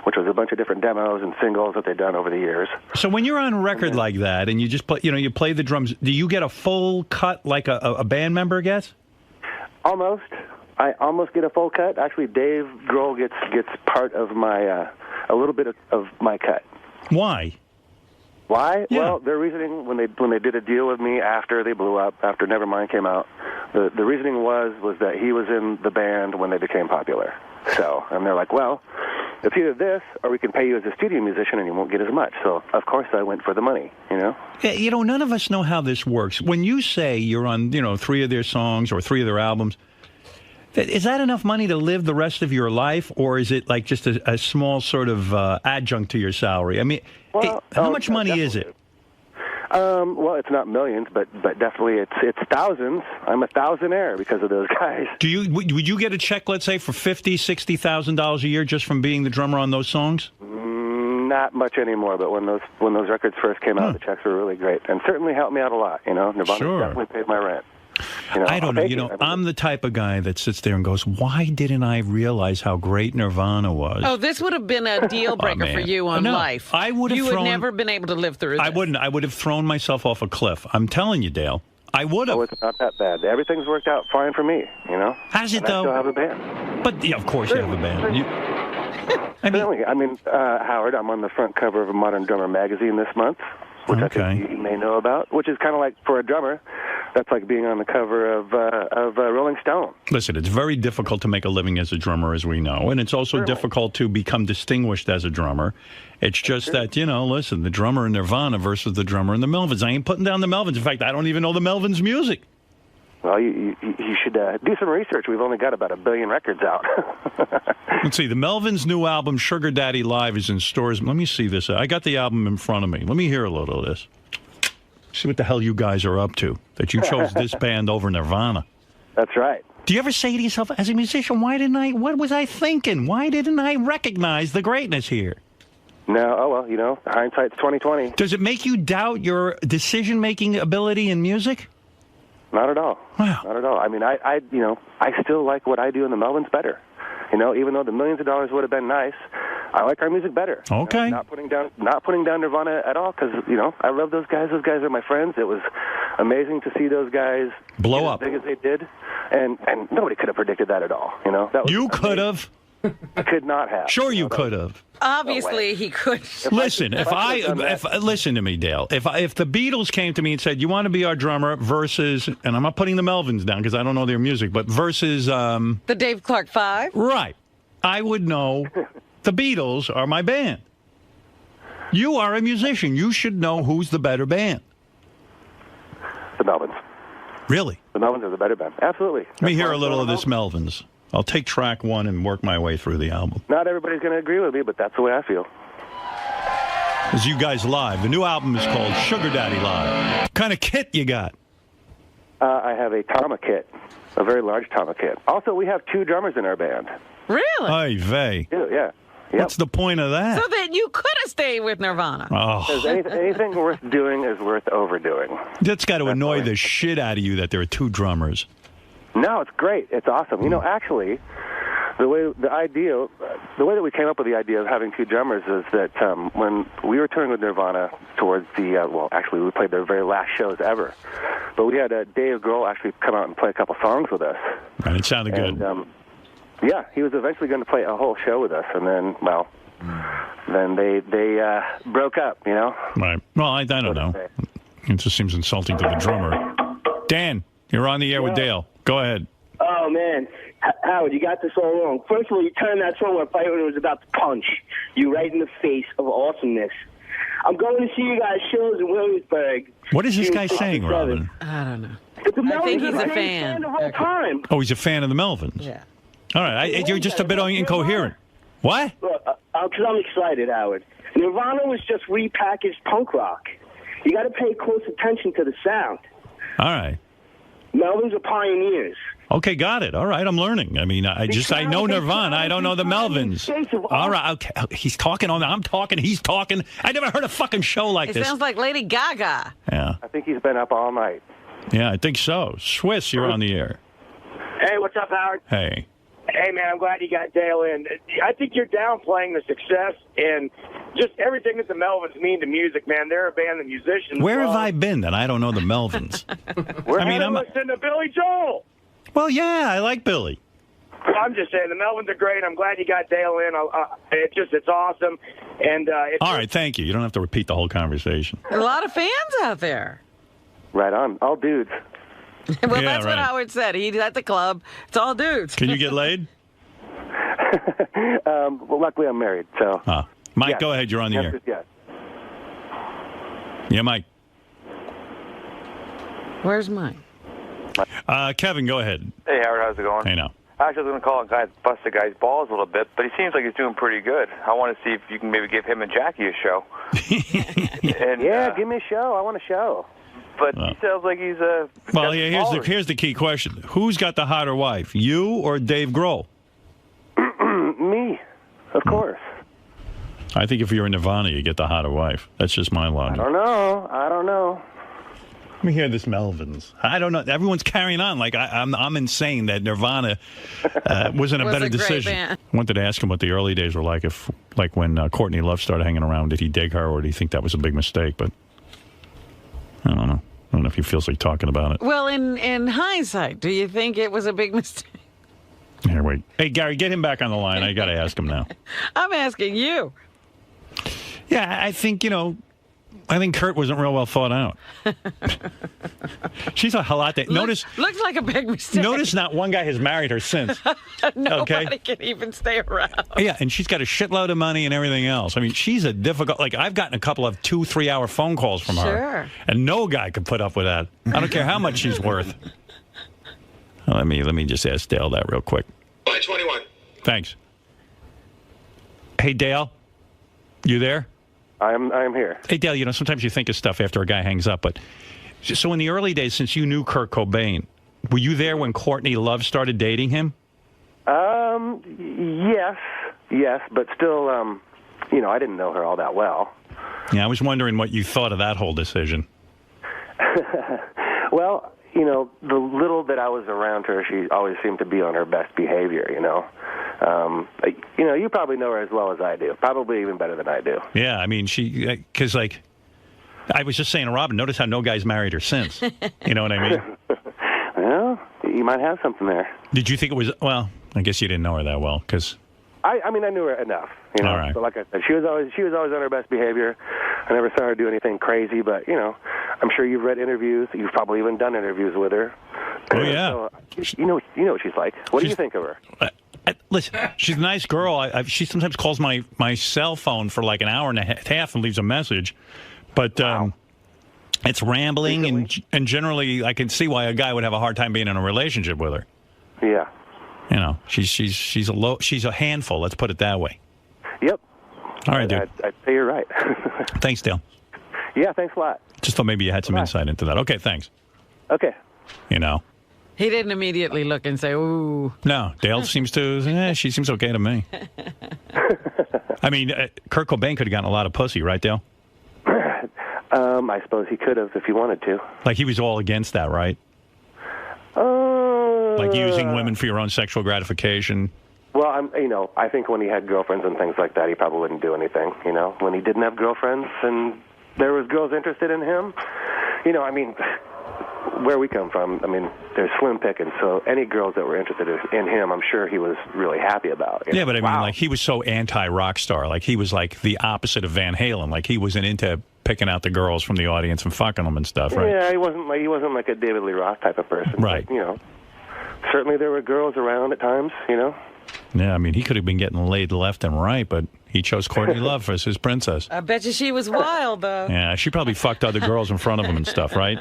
which was a bunch of different demos and singles that they'd done over the years. So when you're on a record like that and you just play, you play the drums, do you get a full cut like a band member gets? Almost. I almost get a full cut. Actually, Dave Grohl gets part of my a little bit of my cut. Why? Why? Yeah. Well, their reasoning when they did a deal with me after they blew up, after Nevermind came out, the reasoning was that he was in the band when they became popular. So, and they're like, well, it's either this or we can pay you as a studio musician and you won't get as much. So, of course, I went for the money. Yeah, none of us know how this works. When you say you're on 3 of their songs or 3 of their albums. Is that enough money to live the rest of your life, or is it like just a small sort of adjunct to your salary? I mean, how much money is it? Well, it's not millions, but definitely it's thousands. I'm a thousandaire because of those guys. Would you get a check, let's say, for $50,000-$60,000 a year just from being the drummer on those songs? Not much anymore, but when those records first came out, the checks were really great and certainly helped me out a lot. Nirvana definitely paid my rent. I don't know. I'm the type of guy that sits there and goes, why didn't I realize how great Nirvana was? Oh, this would have been a deal breaker for you on life. I would have You would never been able to live through this. I wouldn't. I would have thrown myself off a cliff. I'm telling you, Dale. I would have. Oh, it's not that bad. Everything's worked out fine for me, Has it, though? I still have a band. But, of course you have a band. Certainly. I mean, Howard, I'm on the front cover of a Modern Drummer magazine this month, which I think you may know about, which is kind of like, for a drummer, that's like being on the cover of Rolling Stone. Listen, it's very difficult to make a living as a drummer, as we know, and it's also difficult to become distinguished as a drummer. It's just that, listen, the drummer in Nirvana versus the drummer in the Melvins. I ain't putting down the Melvins. In fact, I don't even know the Melvins' music. Well, you should do some research. We've only got about 1 billion records out. Let's see. The Melvins' new album, Sugar Daddy Live, is in stores. Let me see this. I got the album in front of me. Let me hear a little of this. See what the hell you guys are up to, that you chose this band over Nirvana. That's right. Do you ever say to yourself, as a musician, what was I thinking? Why didn't I recognize the greatness here? No, well, hindsight's 20/20. Does it make you doubt your decision-making ability in music? Not at all. Wow. Not at all. I mean, I still like what I do in the Melvins better. Even though the millions of dollars would have been nice, I like our music better. Okay. Not putting down Nirvana at all, because I love those guys. Those guys are my friends. It was amazing to see those guys blow up as big as they did, and nobody could have predicted that at all. That was you could have. I could not have. Sure, you could have. Obviously, he could. Listen, listen to me, Dale. If the Beatles came to me and said, "You want to be our drummer?" versus, and I'm not putting the Melvins down because I don't know their music, but versus the Dave Clark Five, right? I would know. The Beatles are my band. You are a musician. You should know who's the better band. The Melvins. Really? The Melvins are the better band. Absolutely. Let me hear a little of this Melvins. I'll take track 1 and work my way through the album. Not everybody's going to agree with me, but that's the way I feel. As you guys live. The new album is called Sugar Daddy Live. What kind of kit you got? I have a Tama kit, a very large Tama kit. Also, we have 2 drummers in our band. Really? Ay vey. Yeah. What's the point of that? So that you could have stayed with Nirvana. Oh. Because anything worth doing is worth overdoing. That's got to annoy the shit out of you that there are 2 drummers. No, it's great. It's awesome. You know, actually, the way that we came up with the idea of having two drummers is that when we were touring with Nirvana towards the actually we played their very last shows ever, but we had Dave Grohl actually come out and play a couple songs with us. And it sounded good. Yeah, he was eventually going to play a whole show with us, and then then they broke up. You know. Right. Well, I don't know. It just seems insulting to the drummer. Dan, you're on the air with Dale. Go ahead. Oh, man. Howard, you got this all wrong. First of all, you turned that song on fire when it was about to punch you right in the face of awesomeness. I'm going to see you guys shows in Williamsburg. What is this guy saying, Robin? I don't know. I think he's a fan. The whole time. Oh, he's a fan of the Melvins. Yeah. All right. You're just a bit incoherent. What? Because I'm excited, Howard. Nirvana was just repackaged punk rock. You got to pay close attention to the sound. All right. Melvins are pioneers. Okay, got it. All right, I'm learning. I mean, I know Nirvana. I don't know the Melvins. All right, okay. He's talking on. I'm talking. He's talking. I never heard a fucking show like It this. sounds like Lady Gaga. Yeah. I think he's been up all night. Yeah, I think so. Swiss, you're on the air. Hey, what's up, Howard? Hey. Hey, man, I'm glad you got Dale in. I think you're downplaying the success and just everything that the Melvins mean to music, man. They're a band of musicians. Where have I been that I don't know the Melvins? I'm listening to Billy Joel. Well, yeah, I like Billy. Well, I'm just saying, the Melvins are great. I'm glad you got Dale in. It's awesome. And all right, thank you. You don't have to repeat the whole conversation. A lot of fans out there. Right on. All dudes. Well, Yeah, that's what right. Howard said. He's at the club. It's all dudes. Can you get laid? Well, luckily I'm married, so. Mike, Yes. go ahead. You're on the air. Yes. Yeah, Mike. Where's mine? Kevin, go ahead. Hey, Howard, how's it going? Hey, now. Actually, I was going to call and kind of bust the guy's balls a little bit, but he seems like he's doing pretty good. I want to see if you can maybe give him and Jackie a show. Give me a show. I want a show. But he sounds like he's a... Well, yeah, here's the key question. Who's got the hotter wife, you or Dave Grohl? Me, of course. I think if you're in Nirvana, you get the hotter wife. That's just my logic. I don't know. Let me hear this Melvins. I don't know. Everyone's carrying on like I'm insane that Nirvana wasn't a Was better a great decision. band. I wanted to ask him what the early days were like. If like when Courtney Love started hanging around, did he dig her, or did he think that was a big mistake? But I don't know. I don't know if he feels like talking about it. Well, in hindsight, do you think it was a big mistake? Here, wait. Hey, Gary, get him back on the line. I got to ask him now. I'm asking you. Yeah, I think, I think Kurt wasn't real well thought out. She's a halate. Notice. Looks like a big mistake. Notice not one guy has married her since. Nobody can even stay around. Yeah, and she's got a shitload of money and everything else. I mean, she's a difficult. Like, I've gotten a couple of 2-3 hour phone calls from her. Sure. And no guy could put up with that. I don't care how much she's worth. Let me just ask Dale that real quick. Line 21. Thanks. Hey, Dale, you there? I am here. Hey, Dale, sometimes you think of stuff after a guy hangs up, but so in the early days, since you knew Kurt Cobain, were you there when Courtney Love started dating him? Yes, but still, I didn't know her all that well. Yeah, I was wondering what you thought of that whole decision. Well, the little that I was around her, she always seemed to be on her best behavior, you probably know her as well as I do. Probably even better than I do. Yeah, I mean, because, I was just saying to Robin, notice how no guy's married her since. You know what I mean? Well, you might have something there. Did you think it was, well, I guess you didn't know her that well, because... I knew her enough, All right. But like I said, she was always on her best behavior. I never saw her do anything crazy, but, I'm sure you've read interviews. You've probably even done interviews with her. Oh, yeah. So, you know what she's like. What do you think of her? Listen, she's a nice girl. She sometimes calls my cell phone for like an hour and a half and leaves a message. But it's rambling, and generally I can see why a guy would have a hard time being in a relationship with her. Yeah. She's a handful. Let's put it that way. Yep. All right, dude. I'd say you're right. Thanks, Dale. Yeah, thanks a lot. Just thought maybe you had some insight into that. Okay, thanks. Okay. He didn't immediately look and say, ooh. No, Dale seems to, she seems okay to me. I mean, Kurt Cobain could have gotten a lot of pussy, right, Dale? I suppose he could have if he wanted to. Like, he was all against that, right? Like using women for your own sexual gratification? Well, I think when he had girlfriends and things like that, he probably wouldn't do anything. When he didn't have girlfriends and there was girls interested in him, where we come from, there's slim pickings. So any girls that were interested in him, I'm sure he was really happy about. Yeah, but like he was so anti-rock star. Like he was like the opposite of Van Halen. Like he wasn't into picking out the girls from the audience and fucking them and stuff, right? Yeah, he wasn't like a David Lee Roth type of person. Right. But, certainly there were girls around at times. Yeah, he could have been getting laid left and right, but he chose Courtney Love as his princess. I bet you she was wild, though. Yeah, she probably fucked other girls in front of him and stuff, right?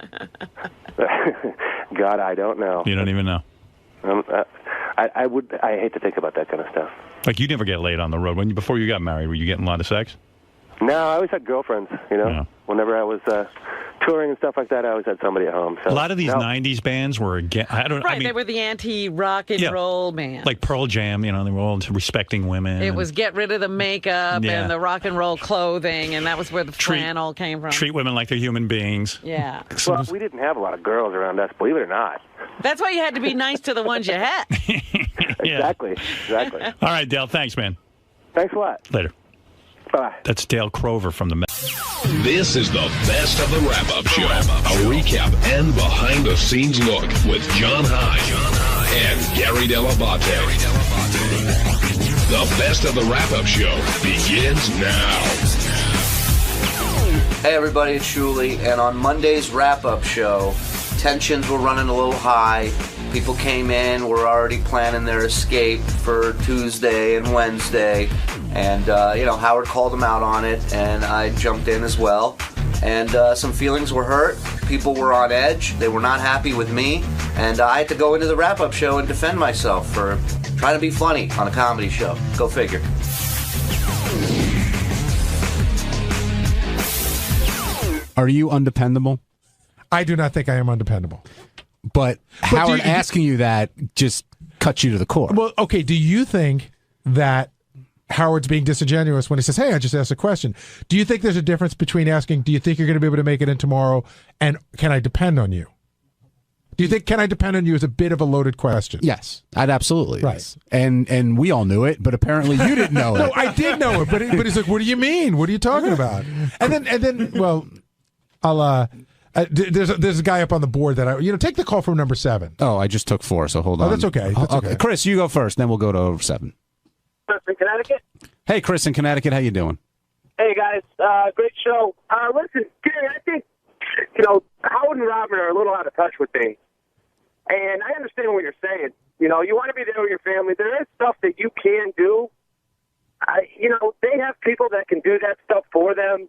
God, I don't know. You don't even know. I hate to think about that kind of stuff. Like you never get laid on the road. Before you got married, were you getting a lot of sex? No, I always had girlfriends. Yeah. Whenever I was touring and stuff like that, I always had somebody at home. So, a lot of these '90s bands were They were the anti-rock and roll band. Like Pearl Jam. They were all into respecting women. It was get rid of the makeup and the rock and roll clothing, and that was where the flannel came from. Treat women like they're human beings. Yeah. Well, we didn't have a lot of girls around us, believe it or not. That's why you had to be nice to the ones you had. Exactly. All right, Dale. Thanks, man. Thanks a lot. Later. Bye. That's Dale Crover from the. This is the best of the wrap-up show. A recap and behind-the-scenes look with John High and Gary Dell'Abate. The best of the wrap-up show begins now. Hey everybody, it's Shuli, and on Monday's wrap-up show, tensions were running a little high. People came in, were already planning their escape for Tuesday and Wednesday, and Howard called them out on it, and I jumped in as well. And some feelings were hurt. People were on edge. They were not happy with me, and I had to go into the wrap-up show and defend myself for trying to be funny on a comedy show. Go figure. Are you undependable? I do not think I am undependable. But Howard asking you that just cuts you to the core. Well, okay, do you think that Howard's being disingenuous when he says, hey, I just asked a question? Do you think there's a difference between asking, do you think you're going to be able to make it in tomorrow, and can I depend on you? Do you think can I depend on you is a bit of a loaded question? Yes, I'd absolutely. Right. Yes. And we all knew it, but apparently you didn't know it. No, I did know it, but he's like, what do you mean? What are you talking about? And then well, I'll there's a guy up on the board that take the call from number 7. Oh, I just took 4, so hold on. Oh, that's okay. That's okay. Chris, you go first, then we'll go to 7. Chris in Connecticut. Hey, Chris in Connecticut, how you doing? Hey guys, great show. Listen, Gary, I think Howard and Robin are a little out of touch with me, and I understand what you're saying. You want to be there with your family. There is stuff that you can do. They have people that can do that stuff for them.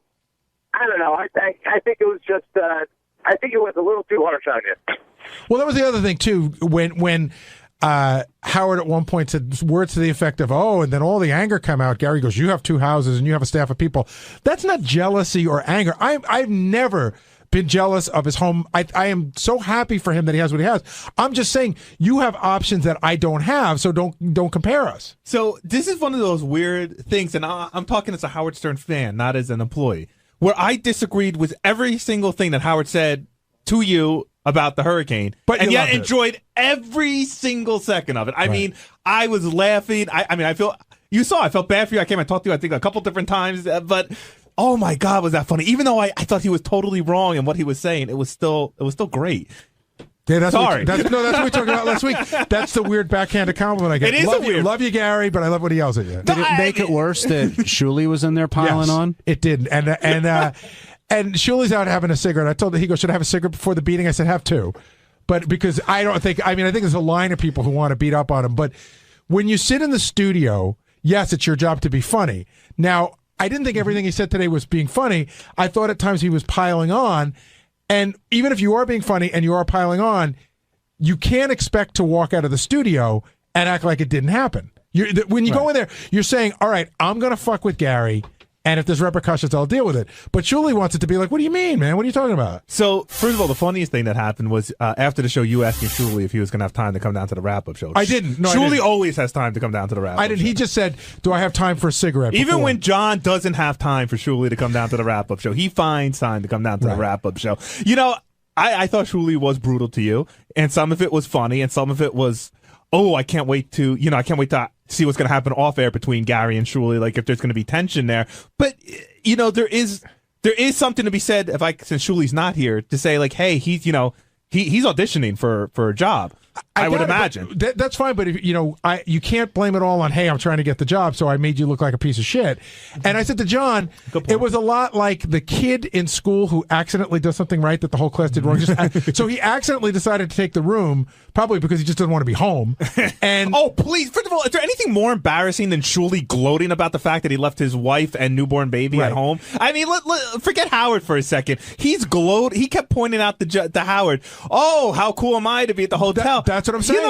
I don't know. I think it was just. I think it was a little too harsh on you. Well, that was the other thing too. When Howard at one point said words to the effect of, "Oh," and then all the anger come out. Gary goes, "You have 2 houses and you have a staff of people." That's not jealousy or anger. I've never been jealous of his home. I am so happy for him that he has what he has. I'm just saying you have options that I don't have, so don't compare us. So this is one of those weird things, and I'm talking as a Howard Stern fan, not as an employee, where I disagreed with every single thing that Howard said to you about the hurricane, and yet enjoyed every single second of it. I mean, I was laughing. I felt bad for you. I came and talked to you, I think, a couple different times, but oh my God, was that funny? Even though I thought he was totally wrong in what he was saying, it was still great. Yeah, that's Sorry. What we talked about last week. That's the weird backhanded compliment I get. It is weird. Love you, Gary, but I love when he yells at you. Did it make it worse that Shuli was in there piling on? It did. And Shuli's out having a cigarette. I told him, he goes, should I have a cigarette before the beating? I said, have 2. But because I think there's a line of people who want to beat up on him. But when you sit in the studio, yes, it's your job to be funny. Now, I didn't think everything he said today was being funny. I thought at times he was piling on. And even if you are being funny and you are piling on, you can't expect to walk out of the studio and act like it didn't happen. When you go in there, you're saying, all right, I'm going to fuck with Gary, and if there's repercussions, I'll deal with it. But Shuli wants it to be like, what do you mean, man? What are you talking about? So, first of all, the funniest thing that happened was after the show, you asking Shuli if he was going to have time to come down to the wrap-up show. I didn't. No, Shuli always has time to come down to the wrap-up I didn't. show. He just said, do I have time for a cigarette? Even when John doesn't have time for Shuli to come down to the wrap-up show, he finds time to come down to the wrap-up show. I thought Shuli was brutal to you, and some of it was funny, and some of it was, oh, I can't wait to see what's going to happen off air between Gary and Shuli, like if there's going to be tension there. But there is something to be said since Shuli's not here, to say like, hey, he's auditioning for a job. I would imagine that's fine, but if, you can't blame it all on, hey, I'm trying to get the job, so I made you look like a piece of shit. And I said to John, it was a lot like the kid in school who accidentally does something right that the whole class did wrong. So he accidentally decided to take the room, probably because he just doesn't want to be home. And oh, please! First of all, is there anything more embarrassing than Shuli gloating about the fact that he left his wife and newborn baby at home? I mean, forget Howard for a second. He kept pointing out to Howard, oh, how cool am I to be at the hotel? That's what I'm saying.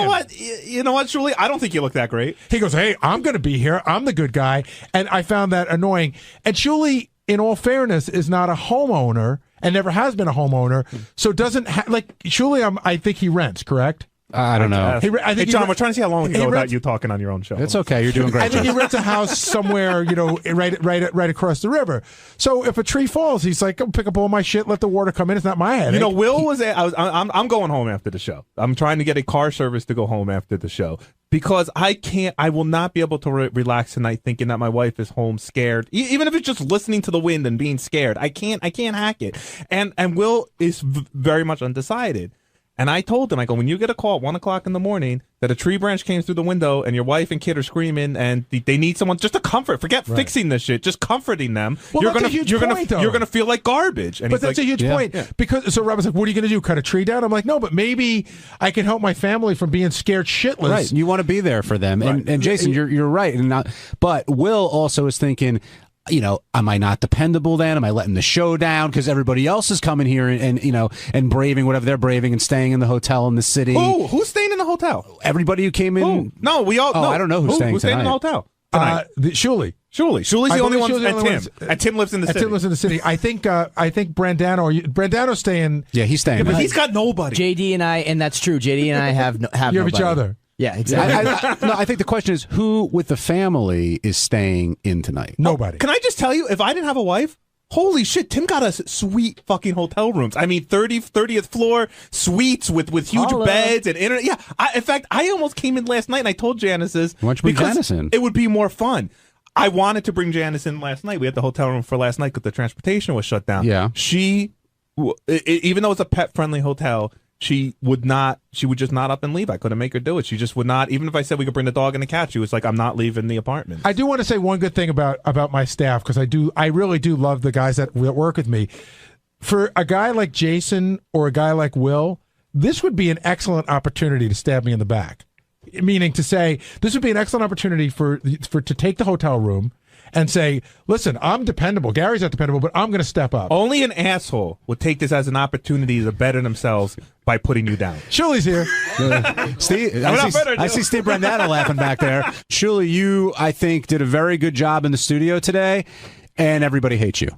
You know what, Shuli? I don't think you look that great. He goes, hey, I'm going to be here. I'm the good guy. And I found that annoying. And Shuli, in all fairness, is not a homeowner and never has been a homeowner. So doesn't Shuli, I think he rents, correct? I don't know. Hey, John, we're trying to see how long we can go without you talking on your own show. It's okay. You're doing great. I think he rents a house somewhere, right across the river. So if a tree falls, he's like, "Go pick up all my shit, let the water come in. It's not my headache." Will was. I'm going home after the show. I'm trying to get a car service to go home after the show because I will not be able to relax tonight thinking that my wife is home scared. Even if it's just listening to the wind and being scared, I can't hack it. And Will is very much undecided. And I told him, I go, when you get a call at 1 o'clock in the morning that a tree branch came through the window and your wife and kid are screaming and they need someone just to comfort, forget fixing this shit, just comforting them. Well, you're gonna feel like garbage. And but that's a huge point. Yeah. Because so Robin's like, what are you gonna do? Cut a tree down? I'm like, no, but maybe I can help my family from being scared shitless. Right. You want to be there for them. Right. And Jason, you're right. But Will also is thinking, am I not dependable then? Am I letting the show down because everybody else is coming here and braving whatever they're braving and staying in the hotel in the city? Who's staying in the hotel? Everybody who came in. No, we all. Oh, no. I don't know who's staying in the hotel. Shuli. Shuli's the only one. And Tim lives in the city. Tim lives in the city. I think Brandano's staying. Yeah, he's staying. But he's got nobody. JD and I, and that's true. JD and I have you have nobody. each other. Yeah, exactly. I think the question is who with the family is staying in tonight? Nobody. Can I just tell you, if I didn't have a wife, holy shit, Tim got us sweet fucking hotel rooms. I mean, 30th floor suites with huge beds and internet. Yeah, in fact, I almost came in last night and I told Janice why don't you bring Janice in? It would be more fun. I wanted to bring Janice in last night. We had the hotel room for last night because the transportation was shut down. Yeah. Even though it's a pet-friendly hotel, she would just not up and leave. I couldn't make her do it. She just would not. Even if I said we could bring the dog and the cat, she was like, I'm not leaving the apartment. I do want to say one good thing about my staff, because I really do love the guys that work with me. For a guy like Jason or a guy like Will, this would be an excellent opportunity to stab me in the back. Meaning to say, this would be an excellent opportunity to take the hotel room and say, listen, I'm dependable. Gary's not dependable, but I'm going to step up. Only an asshole would take this as an opportunity to better themselves by putting you down. Shuli's here. Steve, I see Steve Brandano laughing back there. Shuli, you, I think, did a very good job in the studio today, and everybody hates you.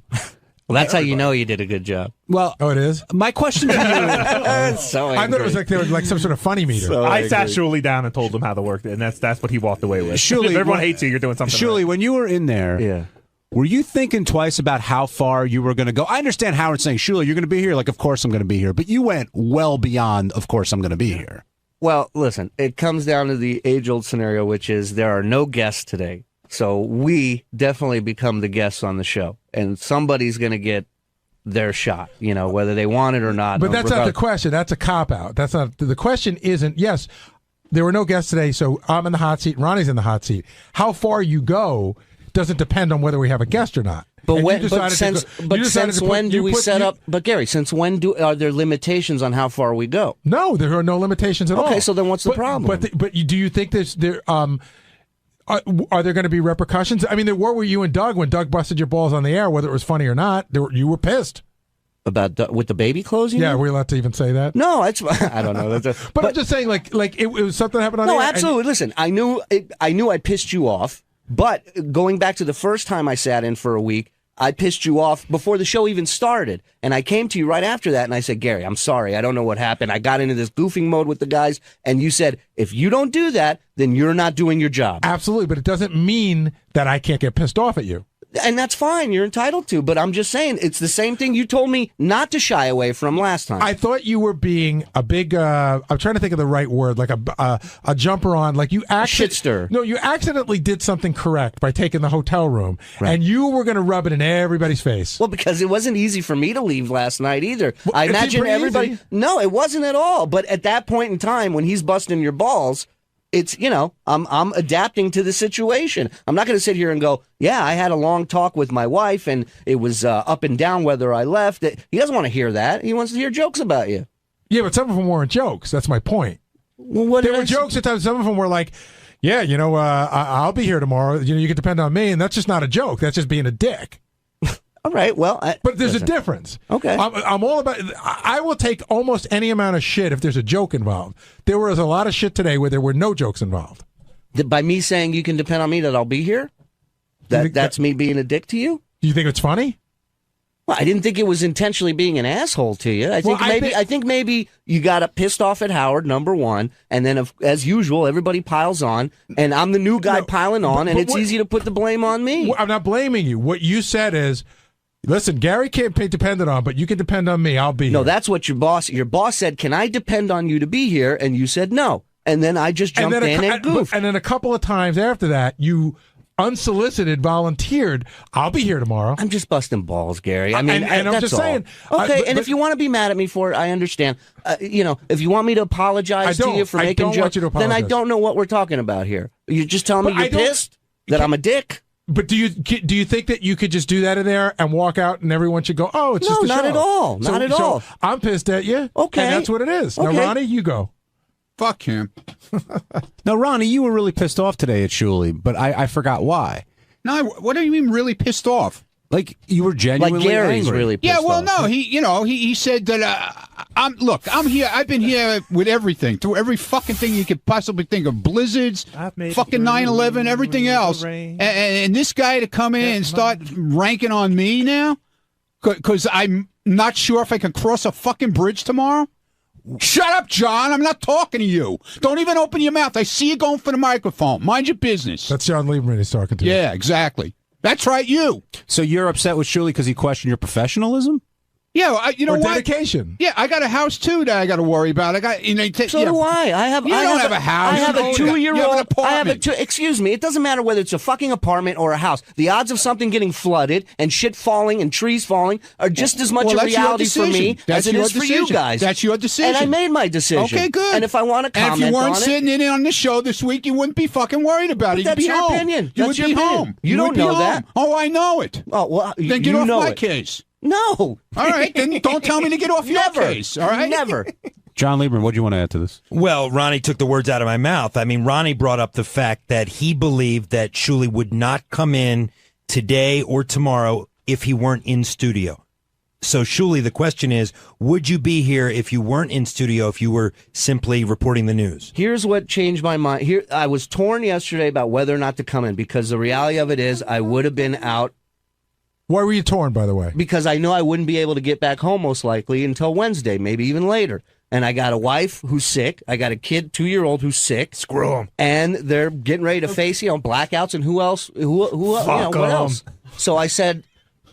Well, that's how you know you did a good job. Well, it is? My question to you... so I thought it was like they were like some sort of funny meter. So I sat Shuli down and told him how to work, and that's what he walked away with. Shuli, everyone hates you. You're doing something Shuli, right. When you were in there, were you thinking twice about how far you were going to go? I understand Howard saying, Shuli, you're going to be here. Like, of course I'm going to be here. But you went well beyond, of course I'm going to be here. Well, listen, it comes down to the age-old scenario, which is there are no guests today. So we definitely become the guests on the show. And somebody's going to get their shot, whether they want it or not. But that's not the question. That's a cop-out. That's not the question. Isn't, yes, there were no guests today, so I'm in the hot seat, Ronnie's in the hot seat. How far you go doesn't depend on whether we have a guest or not. But since when do we set up? But Gary, since when are there limitations on how far we go? No, there are no limitations at all. Okay, so then what's the problem? But do you think there are there going to be repercussions? I mean, there were with you and Doug when Doug busted your balls on the air, whether it was funny or not. You were pissed. About with the baby clothes? Yeah, were we allowed to even say that? No, I don't know. But I'm just saying, like it was something that happened on the air. No, absolutely. Listen, I knew I pissed you off, but going back to the first time I sat in for a week, I pissed you off before the show even started. And I came to you right after that and I said, Gary, I'm sorry. I don't know what happened. I got into this goofing mode with the guys. And you said, if you don't do that, then you're not doing your job. Absolutely. But it doesn't mean that I can't get pissed off at you. And that's fine. You're entitled to. But I'm just saying, it's the same thing you told me not to shy away from last time. I thought you were being a big, I'm trying to think of the right word, like a jumper on, like you shitster. No, you accidentally did something correct by taking the hotel room, and you were going to rub it in everybody's face. Well, because it wasn't easy for me to leave last night either. I imagine everybody. Easy. No, it wasn't at all. But at that point in time, when he's busting your balls, it's, I'm adapting to the situation. I'm not going to sit here and go, yeah, I had a long talk with my wife and it was up and down whether I left. He doesn't want to hear that. He wants to hear jokes about you. Yeah, but some of them weren't jokes. That's my point. Well, there were jokes at times. Some of them were like, yeah, I'll be here tomorrow. You can depend on me. And that's just not a joke. That's just being a dick. All right, well... but there's a difference. Okay. I'm all about... I will take almost any amount of shit if there's a joke involved. There was a lot of shit today where there were no jokes involved. By me saying you can depend on me that I'll be here? That's me being a dick to you? Do you think it's funny? Well, I didn't think it was intentionally being an asshole to you. I think maybe you got pissed off at Howard, number one, and then as usual, everybody piles on, and I'm the new guy piling on, and it's easy to put the blame on me. I'm not blaming you. What you said is, listen, Gary can't be depended on, but you can depend on me. I'll be here. No, that's what your boss said, can I depend on you to be here? And you said no. And then I just jumped in and goofed. And then a couple of times after that, you unsolicited volunteered, I'll be here tomorrow. I'm just busting balls, Gary. I mean, and I'm just saying. Okay, and if you want to be mad at me for it, I understand. If you want me to apologize to you for making jokes, then I don't know what we're talking about here. You're just telling me you're pissed that I'm a dick? But do you think that you could just do that in there and walk out and everyone should go, oh, it's just a show? No, not at all. Not at all. I'm pissed at you. Okay. And that's what it is. Okay. Now, Ronnie, you go. Fuck him. Now, Ronnie, you were really pissed off today at Shuli, but I forgot why. No, what do you mean really pissed off? Like you were genuinely like Gary's angry. really pissed off. No, he said that I'm here. I've been here with everything, through every fucking thing you could possibly think of, blizzards, fucking 9/11, everything else, and this guy to come in and start ranking on me now because I'm not sure if I can cross a fucking bridge tomorrow. Shut up, John. I'm not talking to you. Don't even open your mouth. I see you going for the microphone. Mind your business. That's John Lieberman he's talking to. Yeah, exactly. That's right, you. So you're upset with Shuli because he questioned your professional?ism? Yeah, you know what? Dedication. Yeah, I got a house too that I got to worry about. So do I. You don't have a house. I have a 2-year-old. I have excuse me. It doesn't matter whether it's a fucking apartment or a house. The odds of something getting flooded and shit falling and trees falling are just as much a reality for me as it is for you guys. That's your decision. And I made my decision. Okay, good. And if I want to comment on it, and if you weren't sitting in on the show this week, you wouldn't be fucking worried about it. You'd that's be your home. opinion. You That's would your be opinion. home. You don't know that. Oh, I know it. Oh well, then get off my case. No. All right, then don't tell me to get off your case. All right, never. John Lieberman, what do you want to add to this? Well, Ronnie took the words out of my mouth. I mean, Ronnie brought up the fact that he believed that Shuli would not come in today or tomorrow if he weren't in studio. So, Shuli, the question is, would you be here if you weren't in studio, if you were simply reporting the news? Here's what changed my mind. I was torn yesterday about whether or not to come in because the reality of it is I would have been out. Why were you torn, by the way? Because I know I wouldn't be able to get back home most likely until Wednesday, maybe even later. And I got a wife who's sick. I got a kid, 2-year-old, who's sick. Screw them. And they're getting ready to face, blackouts and who else? What else? So I said,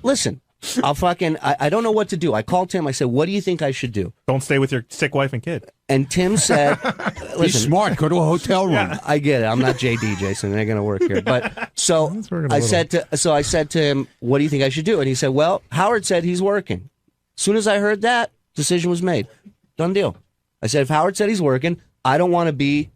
listen, I don't know what to do. I called Tim. I said, what do you think I should do? Don't stay with your sick wife and kid. And Tim said, listen. Be smart. Go to a hotel room. Yeah. I get it. I'm not JD, Jason. It ain't going to work here. But so I said to him, what do you think I should do? And he said, well, Howard said he's working. As soon as I heard that, decision was made. Done deal. I said, if Howard said he's working, I don't want to be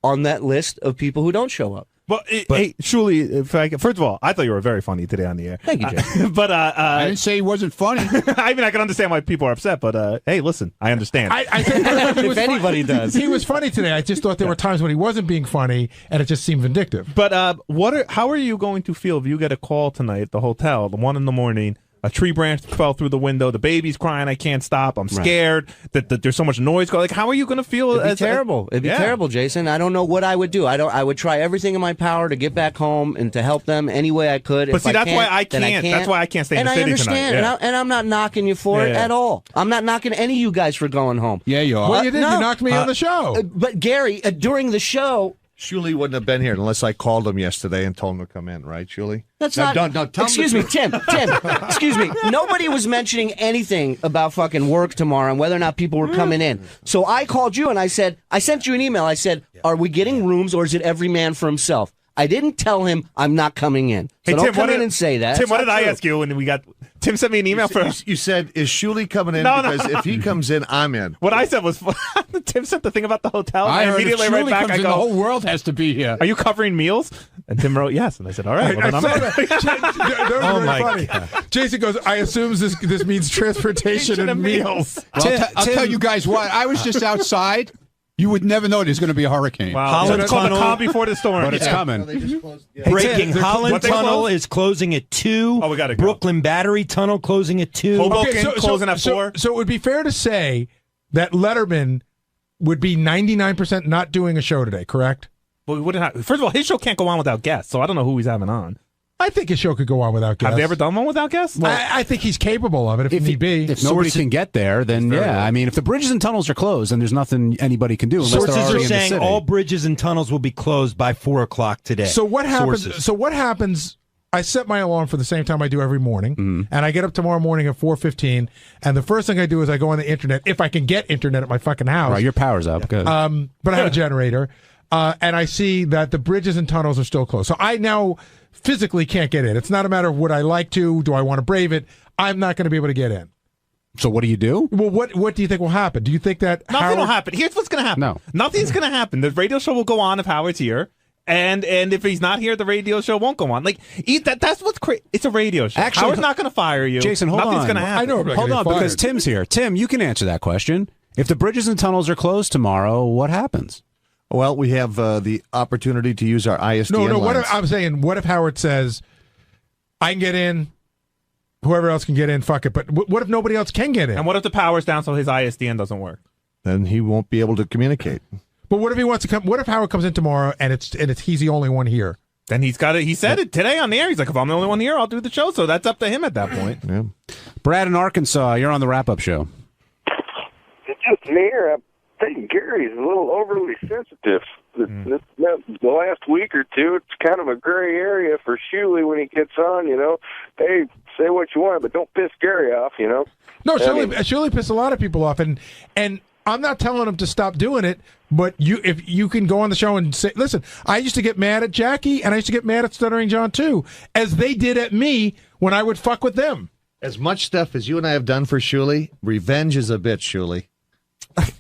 on that list of people who don't show up. But hey, Shuli, first of all, I thought you were very funny today on the air. Thank you, Jay. But I didn't say he wasn't funny. I mean, I can understand why people are upset, but hey, listen, I understand. I think if anybody does. He was funny today. I just thought there were times when he wasn't being funny, and it just seemed vindictive. But how are you going to feel if you get a call tonight at the hotel, 1 a.m, a tree branch fell through the window, the baby's crying, I can't stop, I'm scared that there's so much noise going. Like, how are you going to feel? It'd be terrible. It'd be terrible, Jason. I don't know what I would do. I would try everything in my power to get back home and to help them any way I could. But see, that's why I can't. That's why I can't stay in the city tonight. And I understand, and I'm not knocking you for it at all. I'm not knocking any of you guys for going home. Yeah, you are. Well, you did. You knocked me on the show. But Gary, during the show, Shuli wouldn't have been here unless I called him yesterday and told him to come in, right, Shuli? That's No, not. don't tell him Excuse the me, truth. Tim. Excuse me. Nobody was mentioning anything about fucking work tomorrow and whether or not people were coming in. So I called you and I said, I sent you an email. I said, are we getting rooms or is it every man for himself? I didn't tell him I'm not coming in. So don't come in and say that. Tim, what did I ask you when we got? Tim sent me an email You said, is Shuli coming in? No, because if he comes in, I'm in. What I said was, Tim sent the thing about the hotel. I and heard immediately if right Shuli back, comes I in, go, the whole world has to be here. Are you covering meals? And Tim wrote yes, and I said, all right. Well, then I'm in. That was very funny. Jason goes, I assume this means transportation and meals. Well, I'll tell you guys what. I was just outside. You would never know there's going to be a hurricane. Wow. Holland It's called the Tunnel. calm before the storm. But it's coming. Breaking Tim, Holland what they Tunnel close? is closing at 2. Oh, we got to go. Brooklyn Battery Tunnel closing at 2. Hoboken closing at 4. So it would be fair to say that Letterman would be 99% not doing a show today, correct? Well, we wouldn't have, first of all, his show can't go on without guests, so I don't know who he's having on. I think his show could go on without guests. Have they ever done one without guests? I think he's capable of it if need be. If nobody can get there, then yeah. I mean, if the bridges and tunnels are closed, then there's nothing anybody can do unless Sources they're already are in the saying city. all bridges and tunnels will be closed by 4 o'clock today. So what happens? Sources. So what happens? I set my alarm for the same time I do every morning, and I get up tomorrow morning at 4:15. And the first thing I do is I go on the internet if I can get internet at my fucking house. Right, your power's up. Good. But I have a generator, and I see that the bridges and tunnels are still closed. So I now physically can't get in. It's not a matter of would I like to, do I want to brave it? I'm not going to be able to get in. So what do you do? Well, what do you think will happen? Do you think that Nothing will happen. Here's what's going to happen. No. Nothing's going to happen. The radio show will go on if Howard's here. And if he's not here, the radio show won't go on. Like that's what's crazy. It's a radio show. Actually, Howard's not going to fire you. Jason, hold Nothing's on. going to happen. I know. Hold on, because Tim's here. Tim, you can answer that question. If the bridges and tunnels are closed tomorrow, what happens? Well, we have the opportunity to use our ISDN No. lines. I'm saying, what if Howard says, I can get in, whoever else can get in, fuck it. But what if nobody else can get in? And what if the power's down so his ISDN doesn't work? Then he won't be able to communicate. But what if he wants to come? What if Howard comes in tomorrow and it's he's the only one here? Then he's got it. He said it today on the air. He's like, if I'm the only one here, I'll do the show. So that's up to him at that point. Yeah. Brad in Arkansas, you're on the wrap-up show. It's just me here. I think Gary's a little overly sensitive. The last week or two, it's kind of a gray area for Shuli when he gets on, you know. Hey, say what you want, but don't piss Gary off, you know. No, Shirley pissed a lot of people off, and I'm not telling him to stop doing it, but if you can go on the show and say, listen, I used to get mad at Jackie, and I used to get mad at Stuttering John too, as they did at me when I would fuck with them. As much stuff as you and I have done for Shuli, revenge is a bitch, Shuli.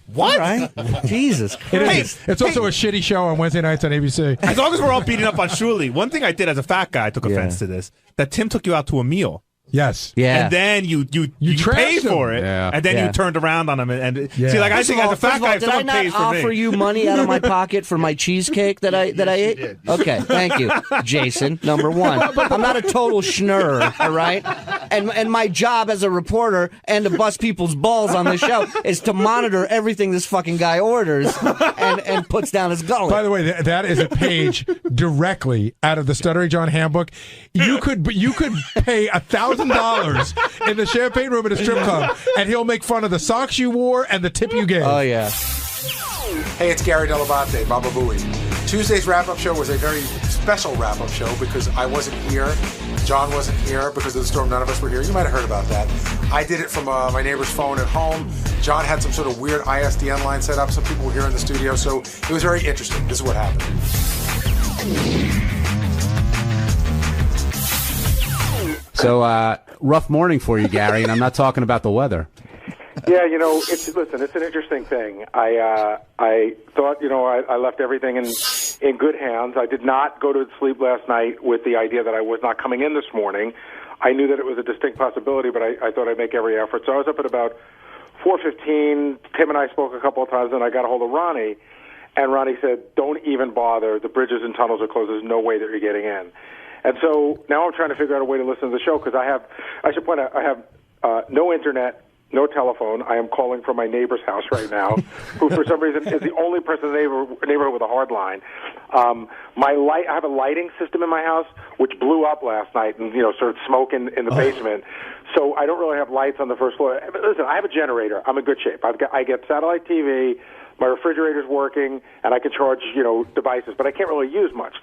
What? Right? Jesus Christ. It's also a shitty show on Wednesday nights on ABC. As long as we're all beating up on Shuli, one thing I did as a fat guy, I took offense to this, that Tim took you out to a meal. Yes. Yeah. And then you trashed paid him. for it, Yeah. and then Yeah. you turned around on him. And Yeah. see, like I First think of all- as a fat first of all, guy, if did I someone not pays for offer me, you money out of my pocket for my cheesecake that I ate? did. Okay, thank you, Jason. Number one, I'm not a total schnurr, all right? And my job as a reporter and to bust people's balls on the show is to monitor everything this fucking guy orders and puts down his gullet. By the way, that is a page directly out of the Stuttering John handbook. You could pay $1,000 in the champagne room at a strip club, and he'll make fun of the socks you wore and the tip you gave. Oh yeah. Hey, it's Gary Dell'Abate, Baba Booey. Tuesday's wrap-up show was a very special wrap-up show because I wasn't here. John wasn't here because of the storm. None of us were here. You might have heard about that. I did it from my neighbor's phone at home. John had some sort of weird ISDN line set up. Some people were here in the studio, so it was very interesting. This is what happened. So, rough morning for you, Gary, and I'm not talking about the weather. Yeah, you know, it's an interesting thing. I thought, you know, I left everything in good hands. I did not go to sleep last night with the idea that I was not coming in this morning. I knew that it was a distinct possibility, but I thought I'd make every effort. So I was up at about 4:15. Tim and I spoke a couple of times, and I got a hold of Ronnie, and Ronnie said, "Don't even bother. The bridges and tunnels are closed. There's no way that you're getting in." And so now I'm trying to figure out a way to listen to the show because I should point out, I have no internet, no telephone. I am calling from my neighbor's house right now, who for some reason is the only person in the neighborhood with a hard line. I have a lighting system in my house which blew up last night and, you know, sort of smoke in the basement. So I don't really have lights on the first floor. But listen, I have a generator. I'm in good shape. I get satellite TV. my refrigerator's working, and I can charge, devices, but I can't really use much.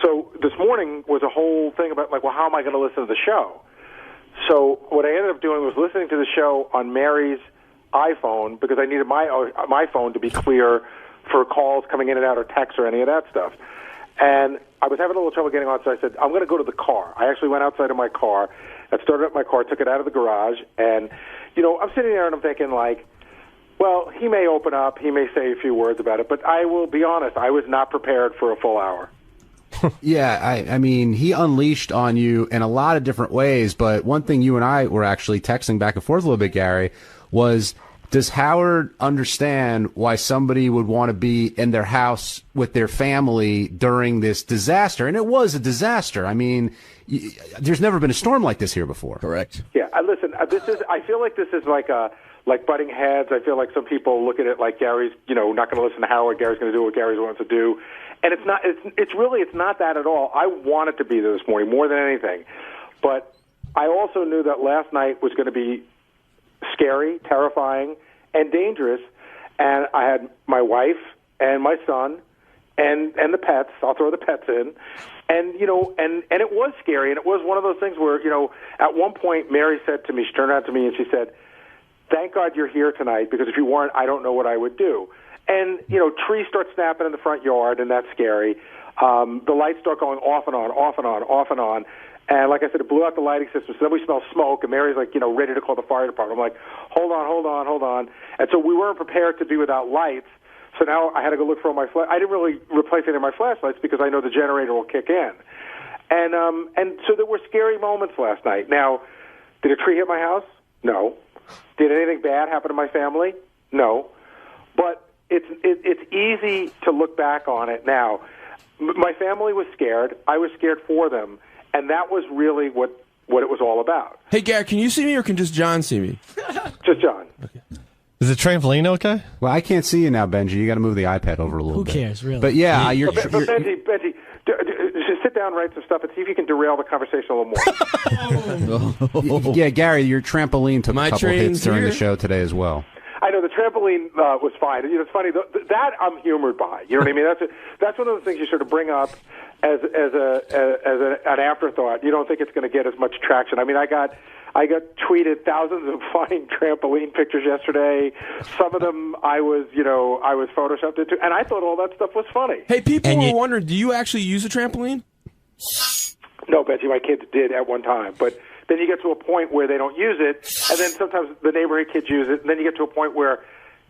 So this morning was a whole thing about, like, well, how am I going to listen to the show? So what I ended up doing was listening to the show on Mary's iPhone because I needed my phone to be clear for calls coming in and out or texts or any of that stuff. And I was having a little trouble getting on, so I said, I'm going to go to the car. I actually went outside of my car, I started up my car, took it out of the garage, and, I'm sitting there and I'm thinking, like, well, he may open up, he may say a few words about it, but I will be honest, I was not prepared for a full hour. Yeah, I mean, he unleashed on you in a lot of different ways, but one thing you and I were actually texting back and forth a little bit, Gary, was, does Howard understand why somebody would want to be in their house with their family during this disaster? And it was a disaster. I mean, there's never been a storm like this here before. Correct. Yeah, listen, I feel like this is like butting heads. I feel like some people look at it like Gary's, not going to listen to Howard. Gary's going to do what Gary wants to do. And it's not that at all. I wanted to be there this morning more than anything. But I also knew that last night was going to be scary, terrifying, and dangerous. And I had my wife and my son and the pets. I'll throw the pets in. And, and it was scary. And it was one of those things where, at one point Mary said to me, she turned around to me and she said, thank God you're here tonight, because if you weren't, I don't know what I would do. And, trees start snapping in the front yard, and that's scary. The lights start going off and on, off and on, off and on. And like I said, it blew out the lighting system. So then we smell smoke, and Mary's like, ready to call the fire department. I'm like, hold on. And so we weren't prepared to be without lights. So now I had to go look for all my I didn't really replace any of my flashlights because I know the generator will kick in. And so there were scary moments last night. Now, did a tree hit my house? No. Did anything bad happen to my family? No. But it's easy to look back on it now. My family was scared. I was scared for them. And that was really what it was all about. Hey, Gary, can you see me or can just John see me? Just John. Okay. Is the trampoline okay? Well, I can't see you now, Benji. You got to move the iPad over a little bit. Who cares, really? But yeah, you're. Benji, just sit down, write some stuff, and see if you can derail the conversation a little more. Yeah, Gary, your trampoline took a couple hits during the show today as well. I know the trampoline was fine. It's funny that I'm humored by. You know what I mean? That's one of the things you sort of bring up as an afterthought. You don't think it's going to get as much traction. I mean, I got tweeted thousands of flying trampoline pictures yesterday. Some of them I was photoshopped into, and I thought all that stuff was funny. Hey, people were wondering, do you actually use a trampoline? No, Betsy, my kids did at one time, but then you get to a point where they don't use it, and then sometimes the neighborhood kids use it, and then you get to a point where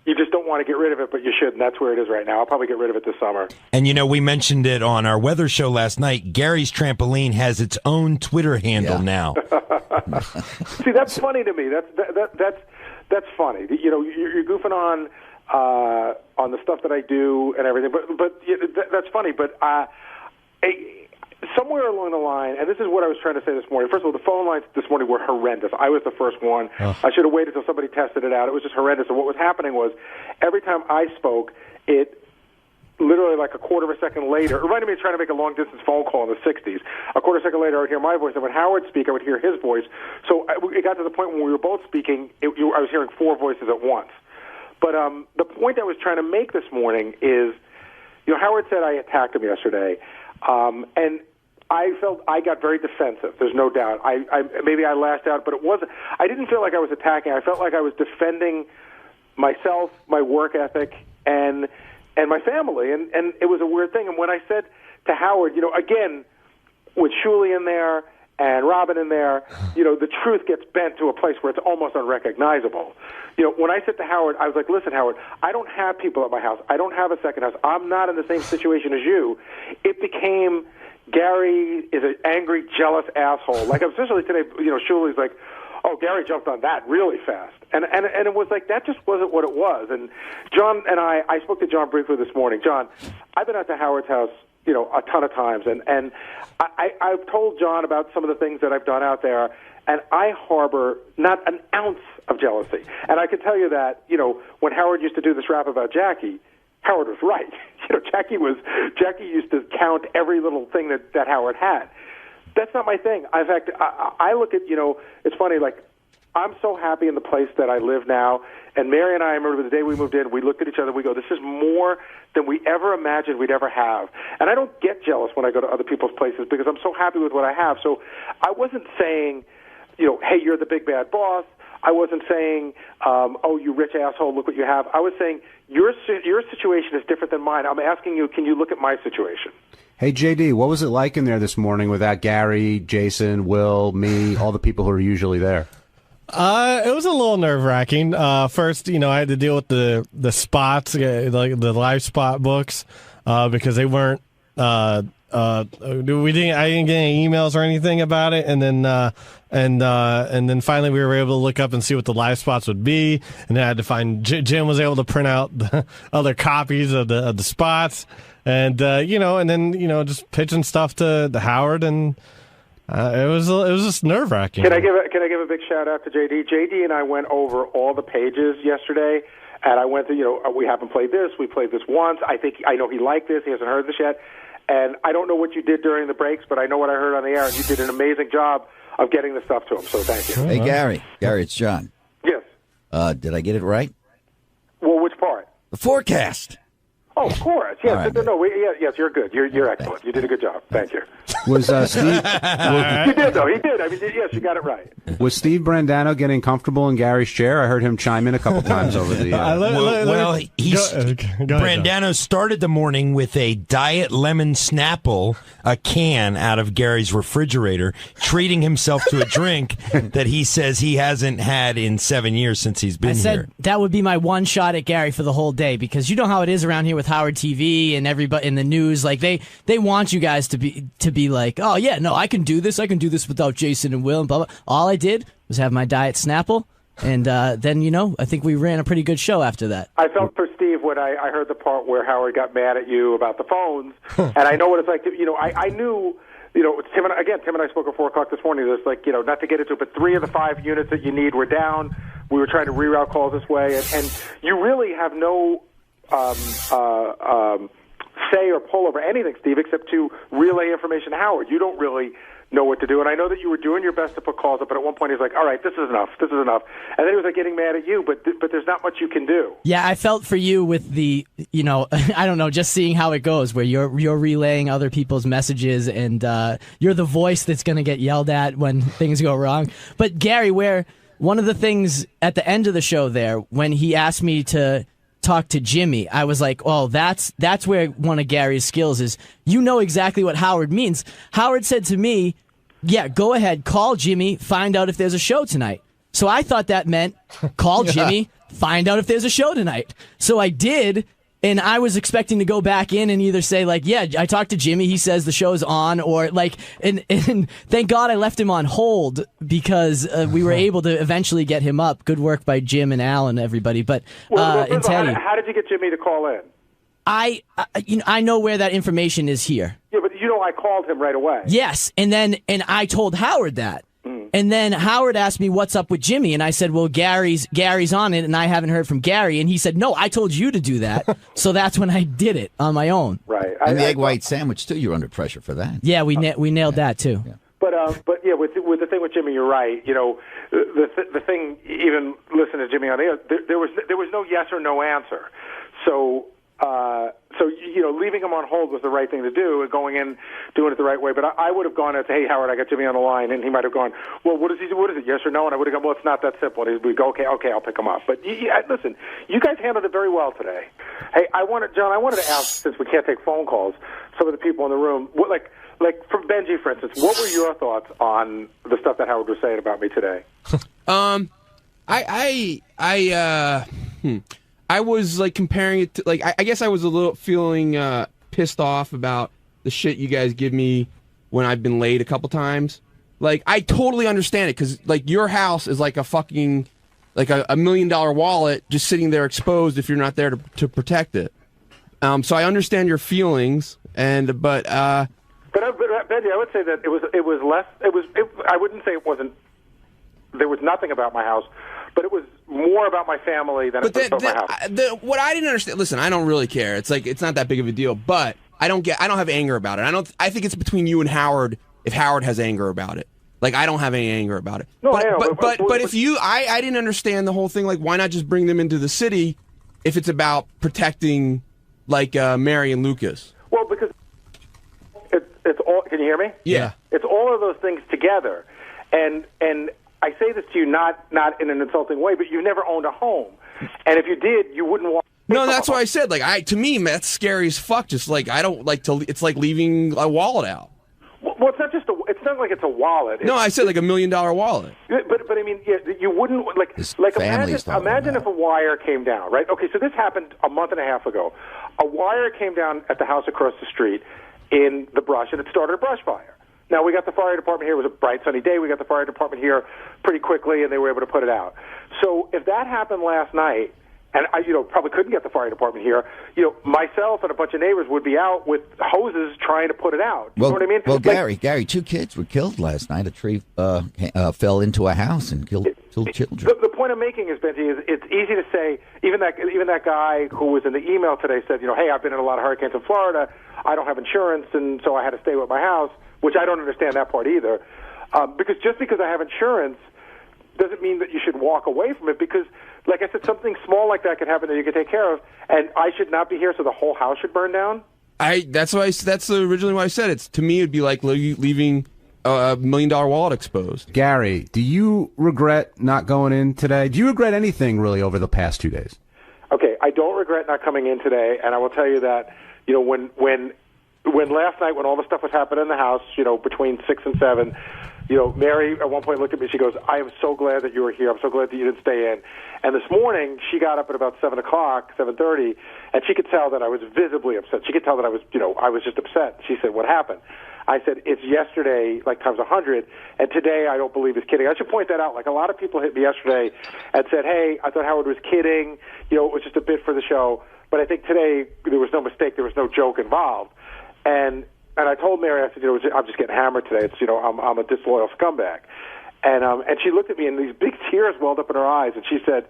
you just don't want to get rid of it, but you should, and that's where it is right now. I'll probably get rid of it this summer. And, we mentioned it on our weather show last night. Gary's Trampoline has its own Twitter handle now. See, that's funny to me. That's funny. You're goofing on the stuff that I do and everything, but that's funny. But somewhere along the line, and this is what I was trying to say this morning. First of all, the phone lines this morning were horrendous. I was the first one. I should have waited until somebody tested it out. It was just horrendous. And what was happening was every time I spoke, it literally like a quarter of a second later, it reminded me of trying to make a long-distance phone call in the 60s. A quarter second later, I would hear my voice, and when Howard would speak, I would hear his voice. So it got to the point when we were both speaking, I was hearing four voices at once. But the point I was trying to make this morning is, Howard said I attacked him yesterday, and I felt I got very defensive. There's no doubt. Maybe I lashed out, but it wasn't. I didn't feel like I was attacking. I felt like I was defending myself, my work ethic, and my family, and it was a weird thing. And when I said to Howard, again, with Shuli in there and Robin in there, the truth gets bent to a place where it's almost unrecognizable. When I said to Howard, I was like, listen, Howard, I don't have people at my house. I don't have a second house. I'm not in the same situation as you. It became Gary is an angry, jealous asshole. Like, especially today, Shuli's like, oh, Gary jumped on that really fast. And it was like, that just wasn't what it was. And John and I spoke to John briefly this morning. John, I've been out to Howard's house, a ton of times. And I've told John about some of the things that I've done out there, and I harbor not an ounce of jealousy. And I can tell you that, when Howard used to do this rap about Jackie, Howard was right. Jackie used to count every little thing that Howard had. That's not my thing. In fact, I look at, it's funny, like, I'm so happy in the place that I live now. And Mary and I remember the day we moved in, we looked at each other, we go, this is more than we ever imagined we'd ever have. And I don't get jealous when I go to other people's places because I'm so happy with what I have. So I wasn't saying, hey, you're the big bad boss. I wasn't saying, oh, you rich asshole, look what you have. I was saying, your situation is different than mine. I'm asking you, can you look at my situation? Hey, JD, what was it like in there this morning without Gary, Jason, Will, me, all the people who are usually there? It was a little nerve-wracking. First, I had to deal with the spots, like the live spot books, because they weren't. I didn't get any emails or anything about it, and then then finally we were able to look up and see what the live spots would be, and then I had to find. Jim was able to print out the other copies of the spots, and and then just pitching stuff to Howard and. It was just nerve-wracking. Can I give a big shout out to JD? JD and I went over all the pages yesterday, and I went through. We haven't played this. We played this once. I know he liked this. He hasn't heard this yet, and I don't know what you did during the breaks, but I know what I heard on the air, and you did an amazing job of getting the stuff to him. So thank you. Hey Gary, it's John. Yes. Did I get it right? Well, which part? The forecast. Oh, of course. Yes. Right, yes, you're good. You're excellent. You did a good job. Thank you. Was Steve? You did, though. He did. I mean, yes, you got it right. Was Steve Brandano getting comfortable in Gary's chair? I heard him chime in a couple times over the. Brandano started the morning with a Diet Lemon Snapple, a can out of Gary's refrigerator, treating himself to a drink that he says he hasn't had in 7 years since he's been I said here. that would be my one shot at Gary for the whole day, because you know how it is around here with Howard TV and everybody in the news. Like they want you guys to be like, oh yeah, no, I can do this without Jason and Will and blah blah. All I did was have my Diet Snapple, and then I think we ran a pretty good show after that. I felt for Steve when I heard the part where Howard got mad at you about the phones, and I know what it's like to, I knew. Tim and I spoke at 4 o'clock this morning. There's not to get into it, but 3 of the 5 units that you need were down. We were trying to reroute calls this way, and you really have no say or pull over anything, Steve, except to relay information to Howard. You don't really know what to do, and I know that you were doing your best to put calls up, but at one point he's like, all right, this is enough, and then he was getting mad at you, but there's not much you can do. Yeah, I felt for you with the, I don't know, just seeing how it goes, where you're relaying other people's messages, and you're the voice that's going to get yelled at when things go wrong. But Gary, where one of the things at the end of the show there, when he asked me to talk to Jimmy, I was like, oh, that's where one of Gary's skills is. You know exactly what Howard means. Howard said to me, yeah, go ahead, call Jimmy, find out if there's a show tonight. So I thought that meant call Jimmy, find out if there's a show tonight. So I did, and I was expecting to go back in and either say, yeah, I talked to Jimmy, he says the show's on, or and thank God I left him on hold, because we were able to eventually get him up. Good work by Jim and Al and everybody. But and Teddy. How did you get Jimmy to call in? I know where that information is here. Yeah, but I called him right away. Yes, and I told Howard that. And then Howard asked me what's up with Jimmy, and I said, well, Gary's on it, and I haven't heard from Gary. And he said, no, I told you to do that. So that's when I did it on my own. Right. And the egg white sandwich, too. You're under pressure for that. Yeah, we nailed that, too. Yeah. But yeah, with the thing with Jimmy, you're right. The thing, even listening to Jimmy on the air, there was no yes or no answer. So leaving him on hold was the right thing to do, and going in, doing it the right way. But I would have gone and said, hey, Howard, I got Jimmy on the line, and he might have gone, well, what is it, yes or no? And I would have gone, well, it's not that simple. And he'd go, okay, I'll pick him up. But listen, you guys handled it very well today. Hey, John, I wanted to ask, since we can't take phone calls, some of the people in the room, like from Benji, for instance, what were your thoughts on the stuff that Howard was saying about me today? I was comparing it to I guess I was a little feeling pissed off about the shit you guys give me when I've been late a couple times. I totally understand it, because your house is like a fucking $1 million wallet just sitting there exposed if you're not there to protect it. So I understand your feelings, but Benji, I would say that it was less. I wouldn't say it wasn't. There was nothing about my house, but it was more about my family than it was about my house. What I didn't understand. Listen, I don't really care. It's it's not that big of a deal. But I don't have anger about it. I think it's between you and Howard if Howard has anger about it. Like, I don't have any anger about it. No, but, I know, but if you, I didn't understand the whole thing. Like, why not just bring them into the city if it's about protecting, like, Mary and Lucas? Well, because it's all. Can you hear me? Yeah. It's all of those things together, and I say this to you not in an insulting way, but you've never owned a home, and if you did, you wouldn't want. No, that's why I said, like, to me, that's scary as fuck. Just like, I don't like to. It's like leaving a wallet out. Well, it's not just it's not like it's a wallet. No, I said like $1 million wallet. But I mean, yeah, you wouldn't like imagine if a wire came down, right? Okay, so this happened a month and a half ago. A wire came down at the house across the street in the brush, and it started a brush fire. Now, we got the fire department here. It was a bright, sunny day. We got the fire department here pretty quickly, and they were able to put it out. So if that happened last night, and I, probably couldn't get the fire department here, myself and a bunch of neighbors would be out with hoses trying to put it out. You know what I mean? Well, Gary, 2 kids were killed last night. A tree fell into a house and killed 2 children. The point I'm making is, Benji, is it's easy to say. Even that guy who was in the email today said, hey, I've been in a lot of hurricanes in Florida. I don't have insurance, and so I had to stay with my house, which I don't understand that part either. Because just because I have insurance doesn't mean that you should walk away from it, because, like I said, something small like that could happen that you could take care of, and I should not be here, so the whole house should burn down? That's originally why I said it. To me, it'd be like leaving a $1 million wallet exposed. Gary, do you regret not going in today? Do you regret anything really over the past 2 days? Okay, I don't regret not coming in today, and I will tell you that, when last night, when all the stuff was happening in the house, between 6 and 7, Mary at one point looked at me. She goes, "I am so glad that you were here. I'm so glad that you didn't stay in." And this morning, she got up at about 7 o'clock, 7:30, and she could tell that I was visibly upset. She could tell that I was just upset. She said, "What happened?" I said, "It's yesterday, like times 100, and today I don't believe is kidding." I should point that out. Like, a lot of people hit me yesterday and said, "Hey, I thought Howard was kidding. It was just a bit for the show." But I think today there was no mistake. There was no joke involved. And I told Mary, I said, I'm just getting hammered today. It's, I'm a disloyal scumbag. And she looked at me, and these big tears welled up in her eyes, and she said,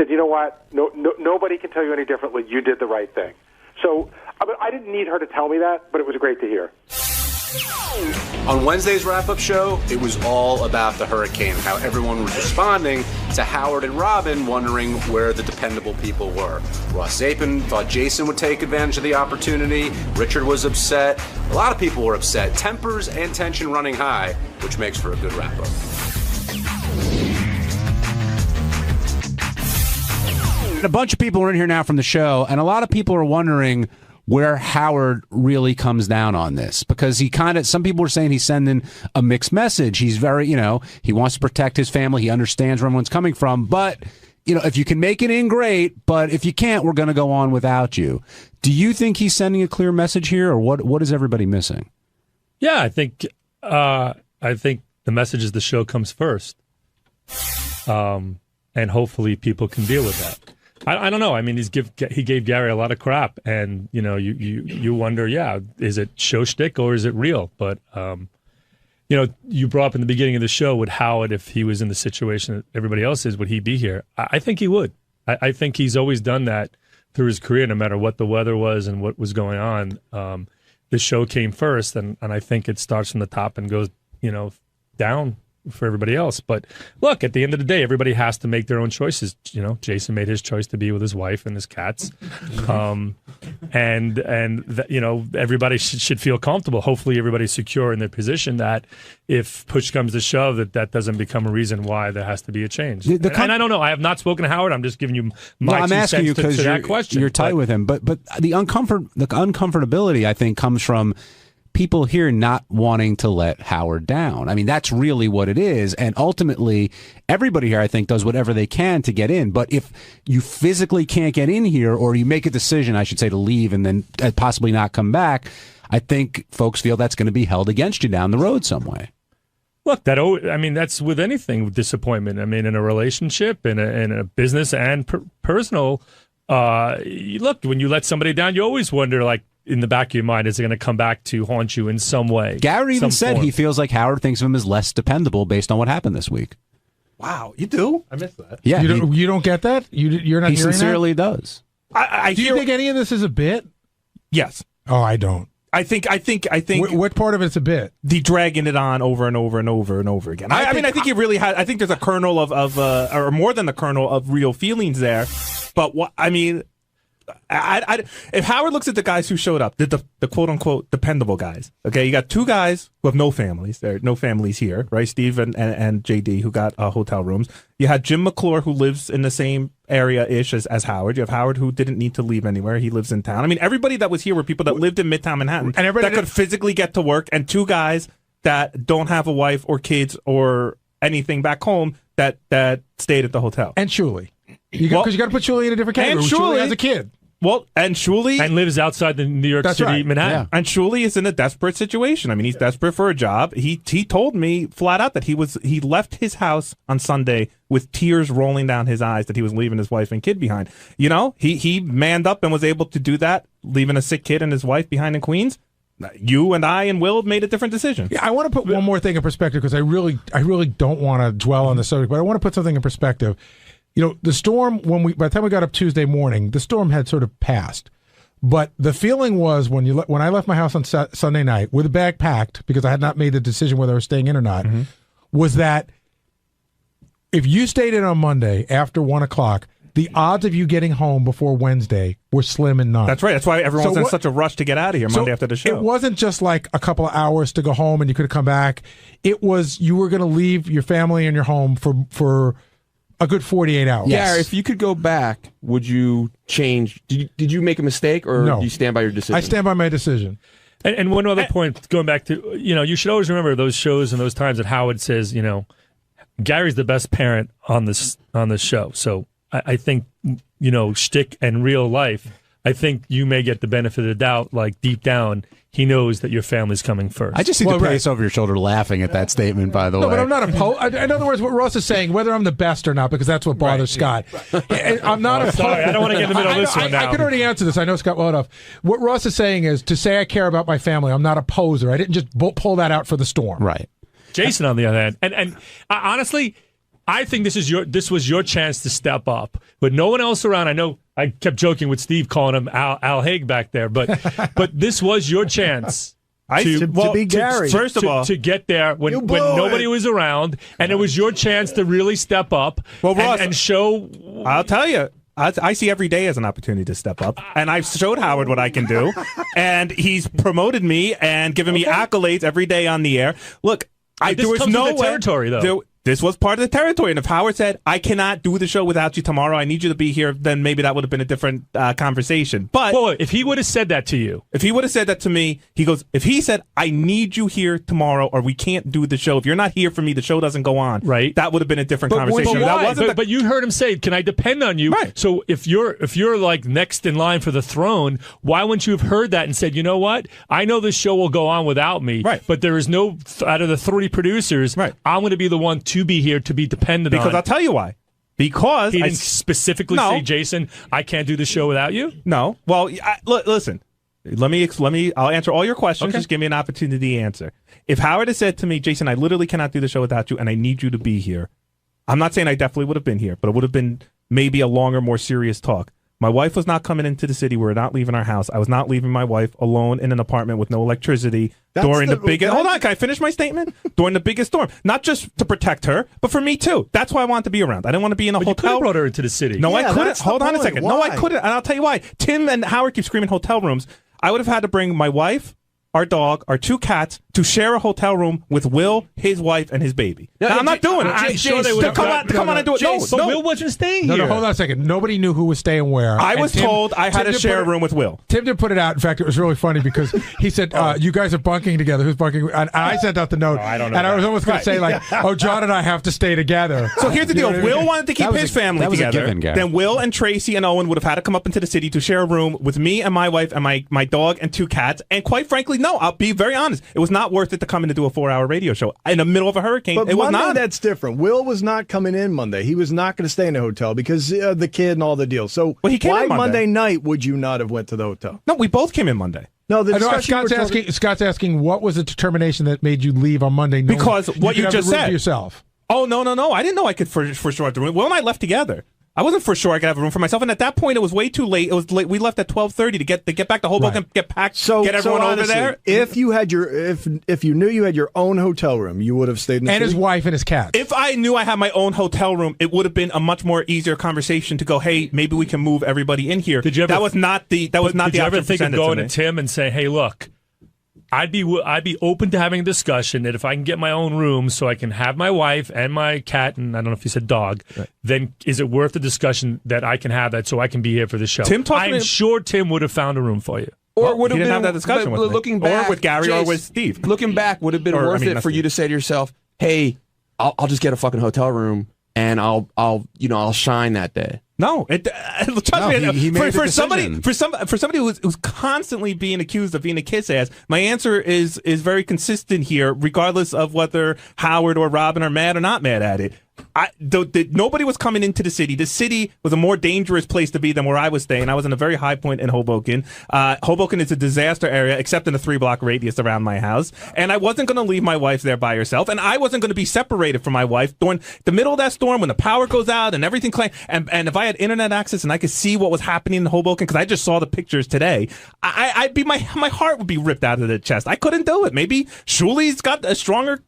"You know what? Nobody can tell you any differently. You did the right thing." So I didn't need her to tell me that, but it was great to hear. On Wednesday's wrap-up show, it was all about the hurricane, how everyone was responding to Howard and Robin wondering where the dependable people were. Ross Zapin thought Jason would take advantage of the opportunity. Richard was upset. A lot of people were upset. Tempers and tension running high, which makes for a good wrap-up. A bunch of people are in here now from the show, and a lot of people are wondering where Howard really comes down on this, because some people are saying he's sending a mixed message. He's very, he wants to protect his family. He understands where everyone's coming from, but if you can make it in, great, but if you can't, we're going to go on without you. Do you think he's sending a clear message here, or what is everybody missing? Yeah, I think the message is the show comes first. And hopefully people can deal with that. I don't know. I mean, he gave Gary a lot of crap, and you wonder, is it show shtick or is it real? But you brought up in the beginning of the show, would Howard, if he was in the situation that everybody else is, would he be here? I think he would. I think he's always done that through his career, no matter what the weather was and what was going on. The show came first, and I think it starts from the top and goes down for everybody else. But look, at the end of the day, everybody has to make their own choices. Jason made his choice to be with his wife and his cats, and everybody should feel comfortable. Hopefully, everybody's secure in their position. That if push comes to shove, that doesn't become a reason why there has to be a change. And I don't know. I have not spoken to Howard. I'm just giving you my I'm two asking cents you because to that question. You're tight with him, but the uncomfortability, I think, comes from people here not wanting to let Howard down. I mean, that's really what it is. And ultimately, everybody here, I think, does whatever they can to get in. But if you physically can't get in here, or you make a decision, I should say, to leave and then possibly not come back, I think folks feel that's going to be held against you down the road some way. Look, that's with anything, with disappointment. I mean, in a relationship, in a business and personal, look, when you let somebody down, you always wonder, like, in the back of your mind, is it going to come back to haunt you in some way? Gary even said he feels like Howard thinks of him as less dependable based on what happened this week. Wow, you do? I missed that. Yeah, you don't get that? You're not. He hearing sincerely that? does. Do you think any of this is a bit? Yes. Oh, I don't. I think. What part of it's a bit? The dragging it on over and over and over and over again. I think he really had. I think there's a kernel of or more than the kernel of real feelings there. But what I mean, if Howard looks at the guys who showed up, the quote unquote dependable guys. Okay, you got two guys who have no families. There are no families here, right? Steve and JD who got hotel rooms. You had Jim McClure who lives in the same area-ish as Howard. You have Howard who didn't need to leave anywhere. He lives in town. I mean, everybody that was here were people that lived in Midtown Manhattan and that could physically get to work, and two guys that don't have a wife or kids or anything back home that stayed at the hotel. And Shuli. Because you got to put Shuli in a different category. And Shuli has a kid. Well, and Shuli... And lives outside the New York City, Manhattan. Yeah. And Shuli is in a desperate situation. I mean, he's desperate for a job. He told me flat out that he left his house on Sunday with tears rolling down his eyes that he was leaving his wife and kid behind. You know, he manned up and was able to do that, leaving a sick kid and his wife behind in Queens. You and I and Will made a different decision. Yeah, I want to put one more thing in perspective because I really don't want to dwell on the subject, but I want to put something in perspective. You know, the storm, by the time we got up Tuesday morning, the storm had sort of passed. But the feeling was when I left my house on Sunday night with a bag packed, because I had not made the decision whether I was staying in or not, was that if you stayed in on Monday after 1 o'clock, the odds of you getting home before Wednesday were slim and none. That's right. That's why everyone's in such a rush to get out of here Monday after the show. It wasn't just like a couple of hours to go home and you could have come back. It was you were going to leave your family and your home for a good 48 hours. Yeah, if you could go back, would you change? Did you make a mistake, or do you stand by your decision? I stand by my decision. And one other point, going back to, you should always remember those shows and those times that Howard says, Gary's the best parent on this show. So I think, shtick and real life, I think you may get the benefit of the doubt, like deep down, he knows that your family's coming first. I just see the face over your shoulder laughing at that statement, by the way. No, but I'm not opposed. In other words, what Ross is saying, whether I'm the best or not, because that's what bothers Scott. I'm not opposed. Sorry, I don't want to get in the middle of this one now. I could already answer this. I know Scott well enough. What Ross is saying is, to say I care about my family, I'm not a poser. I didn't just pull that out for the storm. Right. Jason, on the other hand, and honestly, I think this was your chance to step up, but no one else around. I know I kept joking with Steve calling him Al Haig back there, but this was your chance to be Gary. First of all, to get there when nobody was around, and it was your chance to really step up. Well, Ross, and show. I'll tell you. I see every day as an opportunity to step up, and I've showed Howard what I can do, and he's promoted me and given me accolades every day on the air. Look, there was no way. Territory, though. This was part of the territory, and if Howard said, I cannot do the show without you tomorrow, I need you to be here, then maybe that would have been a different conversation. But if he would have said that to you. If he would have said that to me, if he said, I need you here tomorrow or we can't do the show, if you're not here for me, the show doesn't go on, right? That would have been a different conversation. But you heard him say, can I depend on you? Right. So if you're like next in line for the throne, why wouldn't you have heard that and said, you know what? I know this show will go on without me, but there is no, out of the 3 producers, I'm going to be the one to be here to be dependent on. Because I'll tell you why. Because he didn't specifically say, Jason, I can't do the show without you? No. Well, listen. Let me. I'll answer all your questions. Okay. Just give me an opportunity to answer. If Howard had said to me, Jason, I literally cannot do the show without you, and I need you to be here, I'm not saying I definitely would have been here, but it would have been maybe a longer, more serious talk. My wife was not coming into the city. We were not leaving our house. I was not leaving my wife alone in an apartment with no electricity during the biggest... Hold on, can I finish my statement? During the biggest storm. Not just to protect her, but for me too. That's why I wanted to be around. I didn't want to be in a hotel. You could have brought her into the city. No, I couldn't. Hold on a second. Why? No, I couldn't. And I'll tell you why. Tim and Howard keep screaming hotel rooms. I would have had to bring my wife, our dog, our 2 cats to share a hotel room with Will, his wife, and his baby. Now, I'm not doing it. I'm sure they would come on and do it. But Will wasn't staying here. No, hold on a second. Nobody knew who was staying where. I was told I had to share a room with Will. Tim did put it out. In fact, it was really funny because he said, you guys are bunking together. Who's bunking? And I sent out the note. I don't know. And I was almost going to say, John and I have to stay together. So here's the deal. Will wanted to keep his family together. Then Will and Tracy and Owen would have had to come up into the city to share a room with me and my wife and my dog and 2 cats. And quite frankly, no, I'll be very honest. It was not worth it to come in to do a 4-hour radio show in the middle of a hurricane. But it was Monday, not. That's different. Will was not coming in Monday. He was not going to stay in the hotel because the kid and all the deals. So he came why in Monday night would you not have went to the hotel? No, we both came in Monday. No, Scott's asking what was the determination that made you leave on Monday? Because what you just said yourself. Oh no! I didn't know I could for sure have the room. Will and I left together. I wasn't for sure I could have a room for myself, and at that point, it was way too late. It was late. We left at 12:30 to get back to Hoboken, get packed, get everyone over honestly, there. If you had if you knew you had your own hotel room, you would have stayed in the and city? his wife and his cat. If I knew I had my own hotel room, it would have been a much more easier conversation to go, hey, maybe we can move everybody in here. That was not the Did you ever option think of presented going to to me. Tim and say, hey, look, I'd be open to having a discussion that if I can get my own room so I can have my wife and my cat and I don't know if you said dog, then is it worth the discussion that I can have that so I can be here for the show? I'm sure Tim would have found a room for you. Or would he have didn't been have that discussion with me. looking back, or with Gary, or Jace, with Steve. Looking back, would have been worth it for you to say to yourself, "Hey, I'll just get a fucking hotel room and I'll shine that day." No, trust me. he made For the somebody who's constantly being accused of being a kiss ass, my answer is very consistent here, regardless of whether Howard or Robin are mad or not mad at it. Nobody was coming into the city. The city was a more dangerous place to be than where I was staying. I was in a very high point in Hoboken. Hoboken is a disaster area, except in a 3-block radius around my house. And I wasn't going to leave my wife there by herself. And I wasn't going to be separated from my wife during the middle of that storm when the power goes out and everything. And if I had internet access and I could see what was happening in Hoboken, because I just saw the pictures today, my heart would be ripped out of the chest. I couldn't do it. Maybe Shuli's got a stronger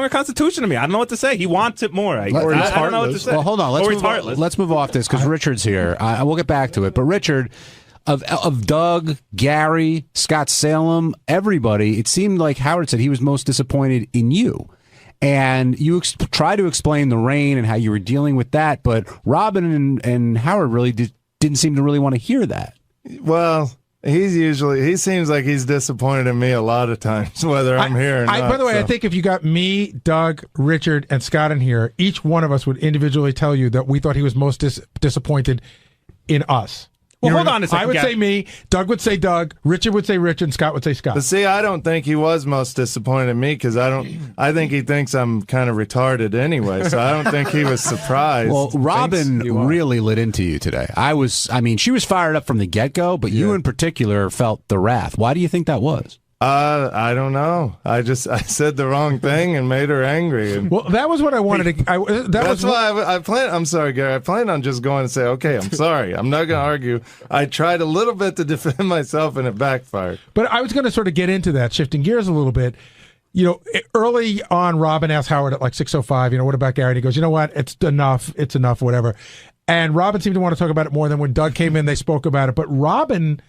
constitution than me. I don't know what to say. He wants it more. I don't know what to say. Well, hold on. Let's move off this because Richard's here. We'll get back to it. But Richard, of Doug, Gary, Scott Salem, everybody, it seemed like Howard said he was most disappointed in you. And you try to explain the rain and how you were dealing with that, but Robin and Howard really didn't seem to really want to hear that. Well, he seems like he's disappointed in me a lot of times, whether I'm here or not. By the way, so. I think if you got me, Doug, Richard, and Scott in here, each one of us would individually tell you that we thought he was most disappointed in us. Well, hold on a second. I would say me, Doug would say Doug, Richard would say Richard, and Scott would say Scott. But see, I don't think he was most disappointed in me because I think he thinks I'm kind of retarded anyway, so I don't think he was surprised. Well, Robin really lit into you today. She was fired up from the get-go, but you in particular felt the wrath. Why do you think that was? I don't know. I said the wrong thing and made her angry. And well, that was what I wanted to. That's why I planned. I'm sorry, Gary. I planned on just going and say, okay, I'm sorry. I'm not going to argue. I tried a little bit to defend myself, and it backfired. But I was going to sort of get into that, shifting gears a little bit. Early on, Robin asked Howard at like 6:05, what about Gary? And he goes, you know what? It's enough, whatever. And Robin seemed to want to talk about it more than when Doug came in, they spoke about it. But Robin,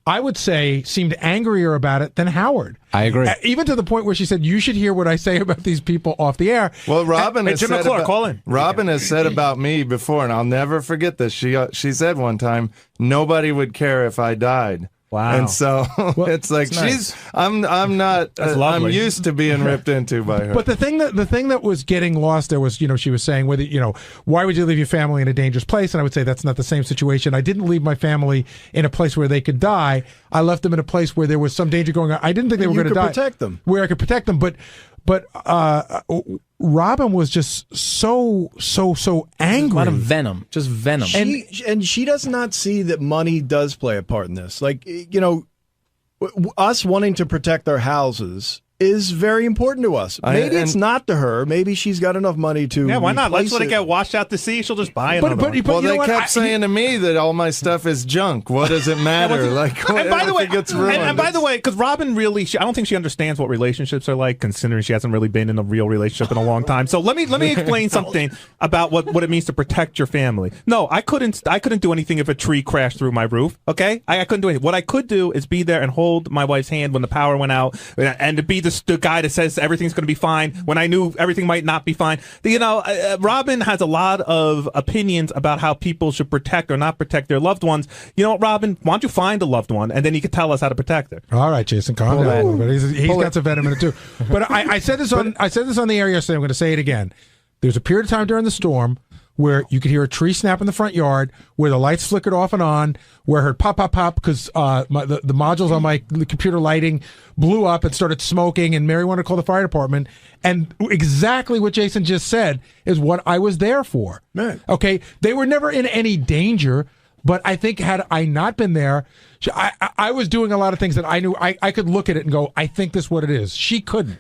I would say, seemed angrier about it than Howard. I agree. Even to the point where she said, you should hear what I say about these people off the air. Well, Robin has Jim said McClure, call in. Robin has said about me before, and I'll never forget this. She said one time, nobody would care if I died. Wow. And so it's like nice. I'm not I'm used to being ripped into by her. But the thing that was getting lost there was, she was saying whether, why would you leave your family in a dangerous place? And I would say that's not the same situation. I didn't leave my family in a place where they could die. I left them in a place where there was some danger going on. I didn't think they were going to die. Protect them. Where I could protect them, but Robin was just so angry. A lot of venom, just venom. And she does not see that money does play a part in this. Like, us wanting to protect our houses is very important to us. Maybe it's not to her. Maybe she's got enough money to. Yeah, why not? Let's let it it get washed out to sea. She'll just buy another one. Well, they kept saying to me that all my stuff is junk. What does it matter? And by the way, because Robin really, I don't think she understands what relationships are like, considering she hasn't really been in a real relationship in a long time. So let me explain something about what it means to protect your family. No, I couldn't do anything if a tree crashed through my roof. Okay, I couldn't do anything. What I could do is be there and hold my wife's hand when the power went out, and to be the guy that says everything's going to be fine when I knew everything might not be fine. Robin has a lot of opinions about how people should protect or not protect their loved ones. You know what, Robin? Why don't you find a loved one and then you can tell us how to protect her? All right, Jason, calm down a little bit. He's got some venom in it too. But I said this on the air yesterday. I'm going to say it again. There's a period of time during the storm where you could hear a tree snap in the front yard, where the lights flickered off and on, where I heard pop, pop, pop, because the modules on my computer lighting blew up and started smoking, and Mary wanted to call the fire department. And exactly what Jason just said is what I was there for. Man. Okay? They were never in any danger. But I think had I not been there, I was doing a lot of things that I knew I could look at it and go, I think this is what it is. She couldn't.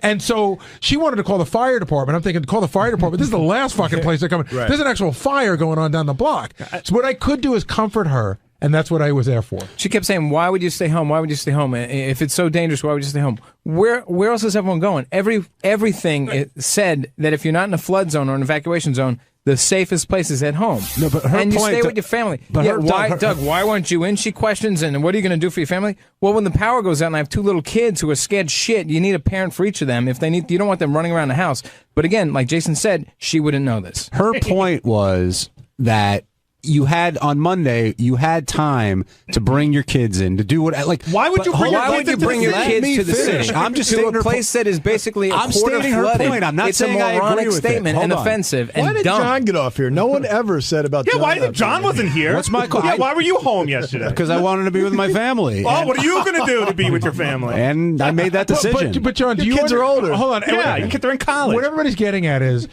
And so she wanted to call the fire department. I'm thinking, call the fire department. This is the last fucking place they're coming. Right. There's an actual fire going on down the block. So what I could do is comfort her. And that's what I was there for. She kept saying, "Why would you stay home? Why would you stay home? If it's so dangerous, why would you stay home?" Where else is everyone going? Everything it said that if you're not in a flood zone or an evacuation zone, the safest place is at home. No, but her and you point, stay with your family. But Doug, why weren't you in? She questions, and what are you going to do for your family? Well, when the power goes out and I have 2 little kids who are scared shit, you need a parent for each of them. If they need, you don't want them running around the house. But again, like Jason said, she wouldn't know this. Her point was that you had on Monday, you had time to bring your kids in to do what like. Why would you bring your kids to the city? I'm just to a place that is basically a I'm quarter stating her flooded. point. I'm not it's saying a I agree moronic with statement it. and Hold on. offensive Why and did dumb. John get off here? No one ever said about John. Why did John wasn't here? What's my call? Yeah, why were you home yesterday? Because I wanted to be with my family. Oh, what are you going to do to be with your family? And I made that decision. But John, do Your you kids are older. Hold on. Yeah, your kids are in college. What everybody's getting at is,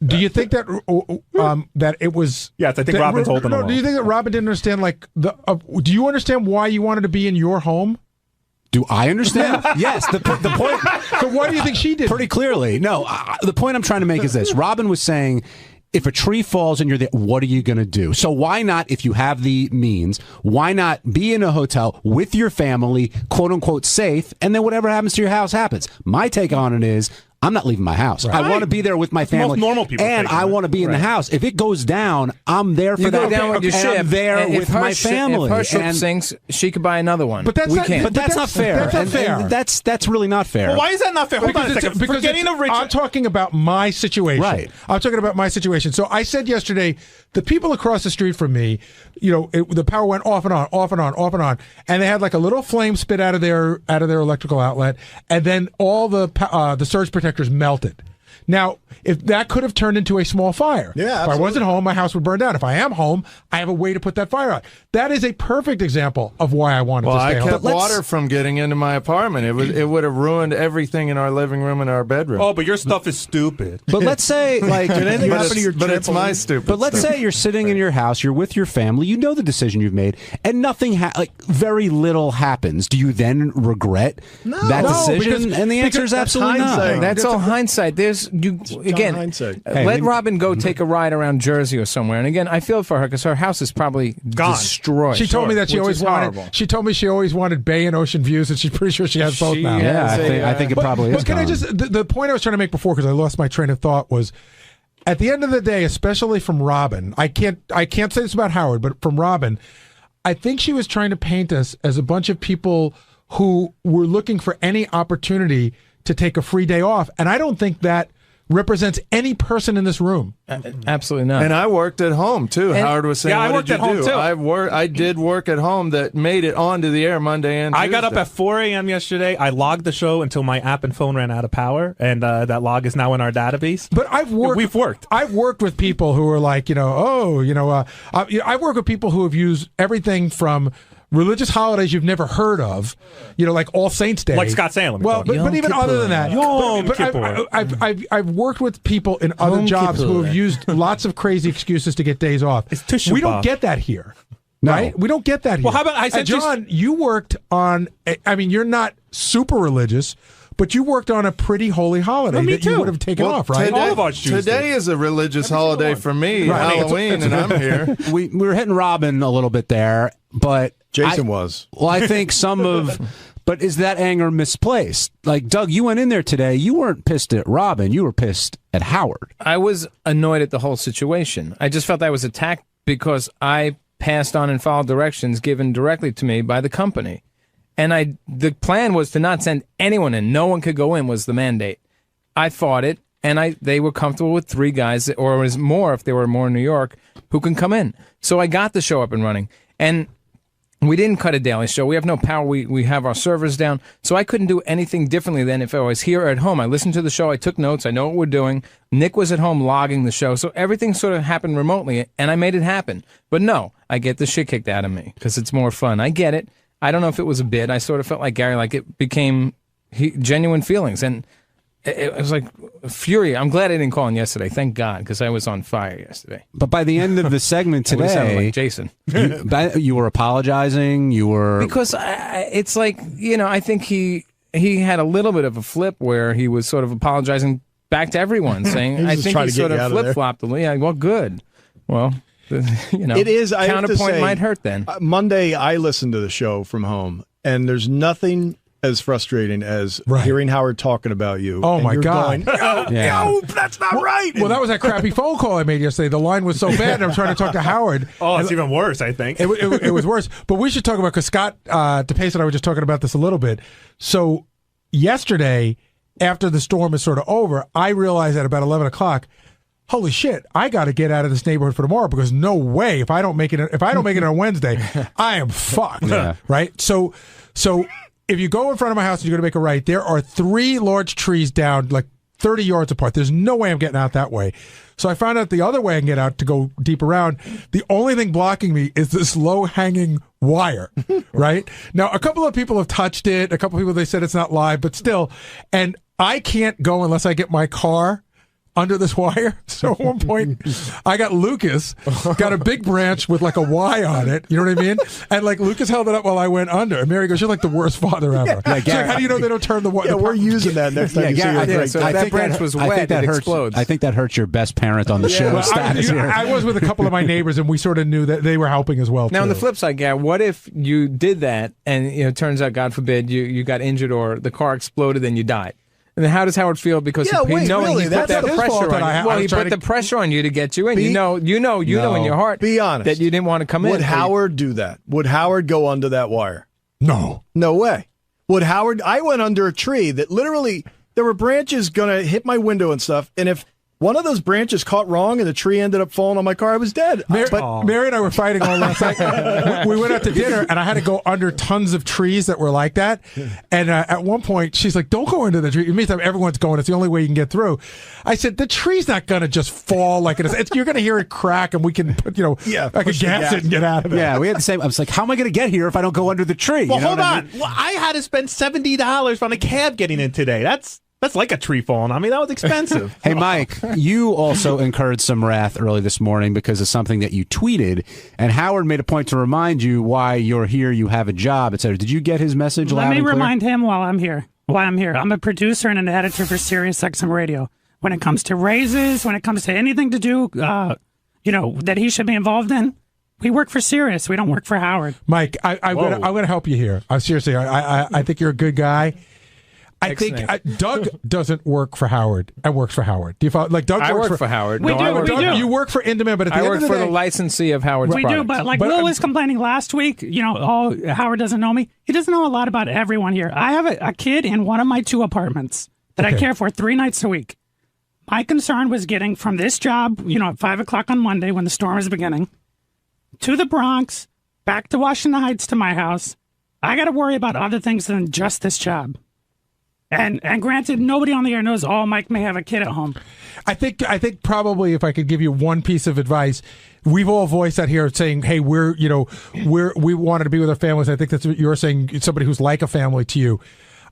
do you think that that it was? Yes, I think Robin's holding No, along. do you think that Robin didn't understand? Like do you understand why you wanted to be in your home? Do I understand? Yes. The point. So why do you think she did? Pretty clearly. No. The point I'm trying to make is this. Robin was saying, if a tree falls and you're there, what are you going to do? So why not, if you have the means, why not be in a hotel with your family, quote unquote, safe, and then whatever happens to your house happens? My take on it is, I'm not leaving my house. Right. I want to be there with my family. Most normal people and take I it. want to be in the house. If it goes down, I'm there for You that. go down with your and ship. I'm there and with my family. If her ship And- sinks, she could buy another one. But that's we not- can't. But that's not fair. That's not fair. And that's really not fair. Well, why is that not fair? Hold on a second. Forgetting the rich. I'm talking about my situation. Right. I'm talking about my situation. So I said yesterday, the people across the street from me, the power went off and on, off and on, off and on, and they had like a little flame spit out of their electrical outlet, and then all the surge protectors melted. Now, if that could have turned into a small fire. Yeah, If absolutely. I wasn't home, my house would burn down. If I am home, I have a way to put that fire out. That is a perfect example of why I wanted Well, to stay I home. kept let's- water from getting into my apartment. It would have ruined everything in our living room and our bedroom. Oh, but your stuff is stupid. But let's say, like, did anything but happen to your it's, but it's trampoline? my stupid. But let's stuff. say you're sitting in your house, you're with your family, you know the decision you've made, and nothing, very little happens. Do you then regret that No, decision? because- And the answer because is that's absolutely hindsight. not. That's all hindsight. Again, hindsight. let Robin go take a ride around Jersey or somewhere. And again, I feel for her because her house is probably Gone. destroyed. She told me that she which always is wanted. horrible. She told me she always wanted bay and ocean views, and she's pretty sure she has both now. Yeah, I think it probably is. But can I gone. just the point I was trying to make before, because I lost my train of thought, was at the end of the day, especially from Robin. I can't say this about Howard, but from Robin, I think she was trying to paint us as a bunch of people who were looking for any opportunity to take a free day off, and I don't think that represents any person in this room. Absolutely not. And I worked at home too. And- Howard was saying, Yeah, I "What worked did at you home, do?" too. I did work at home that made it onto the air Monday and I got up Tuesday. at 4 a.m. yesterday. I logged the show until my app and phone ran out of power, and that log is now in our database. But we've worked. I've worked with people who are like, I've worked with people who have used everything from religious holidays you've never heard of, like All Saints Day, Like Scott Salem. Well, but even other than that, Yom but Kippur. I've worked with people in other Yom jobs who Kippur. have used lots of crazy excuses to get days off. It's Tisha We don't B'Av. get that here. No. Right? We don't get that here. Well, how about I said And John, you worked on, you're not super religious, but you worked on a pretty holy holiday Well, me that you too. would have taken Well, off, right? Today, All of us Jews today is a religious holiday for me, Right. Halloween, and I'm here. we were hitting Robin a little bit there, but Jason was. Well, I think but is that anger misplaced? Like, Doug, you went in there today. You weren't pissed at Robin. You were pissed at Howard. I was annoyed at the whole situation. I just felt I was attacked because I passed on and followed directions given directly to me by the company. And the plan was to not send anyone in. No one could go in was the mandate. I fought it, and they were comfortable with 3 guys, or it was more if there were more in New York, who can come in. So I got the show up and running. And we didn't cut a daily show. We have no power. We have our servers down. So I couldn't do anything differently than if I was here at home. I listened to the show. I took notes. I know what we're doing. Nick was at home logging the show. So everything sort of happened remotely, and I made it happen. But no, I get the shit kicked out of me because it's more fun. I get it. I don't know if it was a bit. I sort of felt like Gary, like it became genuine feelings. And it was like fury. I'm glad I didn't call in yesterday. Thank God, because I was on fire yesterday. But by the end of the segment I would've sounded today, like Jason, you were apologizing. You were because it's like, I think he had a little bit of a flip where he was sort of apologizing back to everyone, saying, I think he sort of flip-flopped a little. Yeah, well, good. Well, it is. I have to counterpoint say, might hurt then. Monday, I listened to the show from home, and there's nothing as frustrating as hearing Howard talking about you. Oh, and my you're God. going, no, that's not right. Well, that was that crappy phone call I made yesterday. The line was so bad, and I'm trying to talk to Howard. Oh, it's even worse, I think. It was worse. But we should talk about, because Scott DePace and I were just talking about this a little bit. So yesterday, after the storm is sort of over, I realized at about 11 o'clock, holy shit, I got to get out of this neighborhood for tomorrow, because no way, if I don't make it on Wednesday, I am fucked. Yeah. Right? So if you go in front of my house and you're going to make a right, there are 3 large trees down like 30 yards apart. There's no way I'm getting out that way. So I found out the other way I can get out to go deep around. The only thing blocking me is this low-hanging wire, right? Now, a couple of people have touched it. A couple of people, they said it's not live, but still. And I can't go unless I get my car under this wire. So at one point, I got Lucas, got a big branch with like a Y on it. You know what I mean? And like Lucas held it up while I went under. And Mary goes, "You're like the worst father ever." Yeah, She's like, how do you know they don't turn the wire? Yeah, we're using that next time. So that branch was wet, it explodes. I think that hurts your best parent on the show status here. I was with a couple of my neighbors, and we sort of knew that they were helping as well. Now, on the flip side, Gary, what if you did that and it turns out, God forbid, you got injured or the car exploded and you died? And then how does Howard feel? Because he put that pressure on you. Well, he put the pressure on you to get you in. You know in your heart. Be honest. That you didn't want to come in. Would Howard do that? Would Howard go under that wire? No. No way. Would Howard? I went under a tree that literally there were branches going to hit my window and stuff. And if one of those branches caught wrong and the tree ended up falling on my car, I was dead. Mary and I were fighting all last night. We went out to dinner, and I had to go under tons of trees that were like that. And at one point, she's like, "Don't go into the tree." It means everyone's going. It's the only way you can get through. I said, "The tree's not going to just fall like it is. You're going to hear it crack, and we can put, I could gas it and get out of it." Yeah, we had the same. I was like, "How am I going to get here if I don't go under the tree?" Well, hold on. Well, I had to spend $70 on a cab getting in today. That's like a tree falling on me. That was expensive. Hey, Mike, you also incurred some wrath early this morning because of something that you tweeted, and Howard made a point to remind you why you're here, you have a job, etc. Did you get his message loud and clear? Let me remind him why I'm here. I'm a producer and an editor for Sirius XM Radio. When it comes to raises, when it comes to anything to do, that he should be involved in, we work for Sirius. We don't work for Howard. Mike, I'm going to help you here. Seriously, I think you're a good guy. I think Doug doesn't work for Howard. I works for Howard. Do you follow? Like Doug I works work for Howard. We do. You work for Independent, but at the I end work of the for day, the licensee of Howard's products. We do, but Will was complaining last week, Howard doesn't know me. He doesn't know a lot about everyone here. I have a kid in one of my 2 apartments that I care for 3 nights a week. My concern was getting from this job, at 5 o'clock on Monday when the storm is beginning, to the Bronx, back to Washington Heights to my house. I got to worry about other things than just this job. And granted, nobody on the air knows, Mike may have a kid at home. I think probably if I could give you one piece of advice, we've all voiced that here saying, hey, we wanted to be with our families. I think that's what you're saying, somebody who's like a family to you.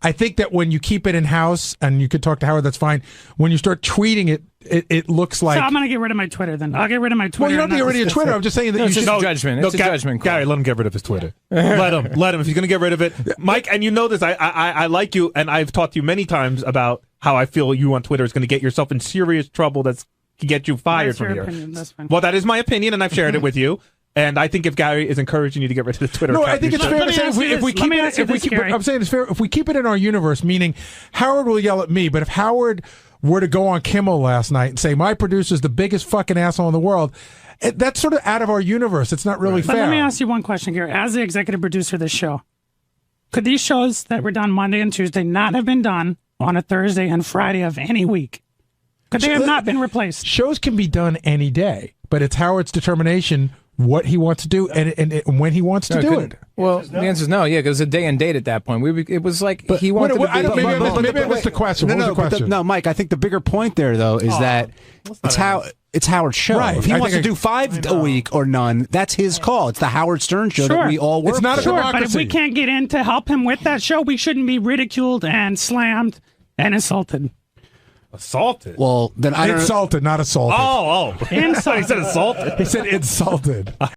I think that when you keep it in-house, and you could talk to Howard, that's fine. When you start tweeting it, it looks like... So I'm going to get rid of my Twitter then. I'll get rid of my Twitter. Well, you don't have to get rid of your Twitter. I'm just saying that you should... judgment. It's a judgment call. Gary, let him get rid of his Twitter. Let him. If he's going to get rid of it. Mike, and you know this, I like you, and I've talked to you many times about how I feel you on Twitter is going to get yourself in serious trouble to get you fired from here. That's fine. Well, that is my opinion, and I've shared it with you. And I think if Gary is encouraging you to get rid of the Twitter account, I think it's fair to say if we keep it, I'm saying it's fair if we keep it in our universe, meaning Howard will yell at me, but if Howard were to go on Kimmel last night and say my producer's the biggest fucking asshole in the world, that's sort of out of our universe. It's not really fair. But let me ask you one question, Gary. As the executive producer of this show, could these shows that were done Monday and Tuesday not have been done on a Thursday and Friday of any week? Could they have not been replaced? Shows can be done any day, but it's Howard's determination what he wants to do and when he wants to do it. Well, the answer is no. Yeah, because it was a day and date at that point. It was like he wanted to be... Maybe I missed the question. What was the question? No, Mike, I think the bigger point there, though, is that it's Howard's show. Right. If he wants to do 5 a week or none, that's his call. It's the Howard Stern show that we all work for. It's not a democracy. But if we can't get in to help him with that show, we shouldn't be ridiculed and slammed and insulted. Assaulted? Well, then I don't Insulted, not assaulted. Oh. He said assaulted. He said insulted.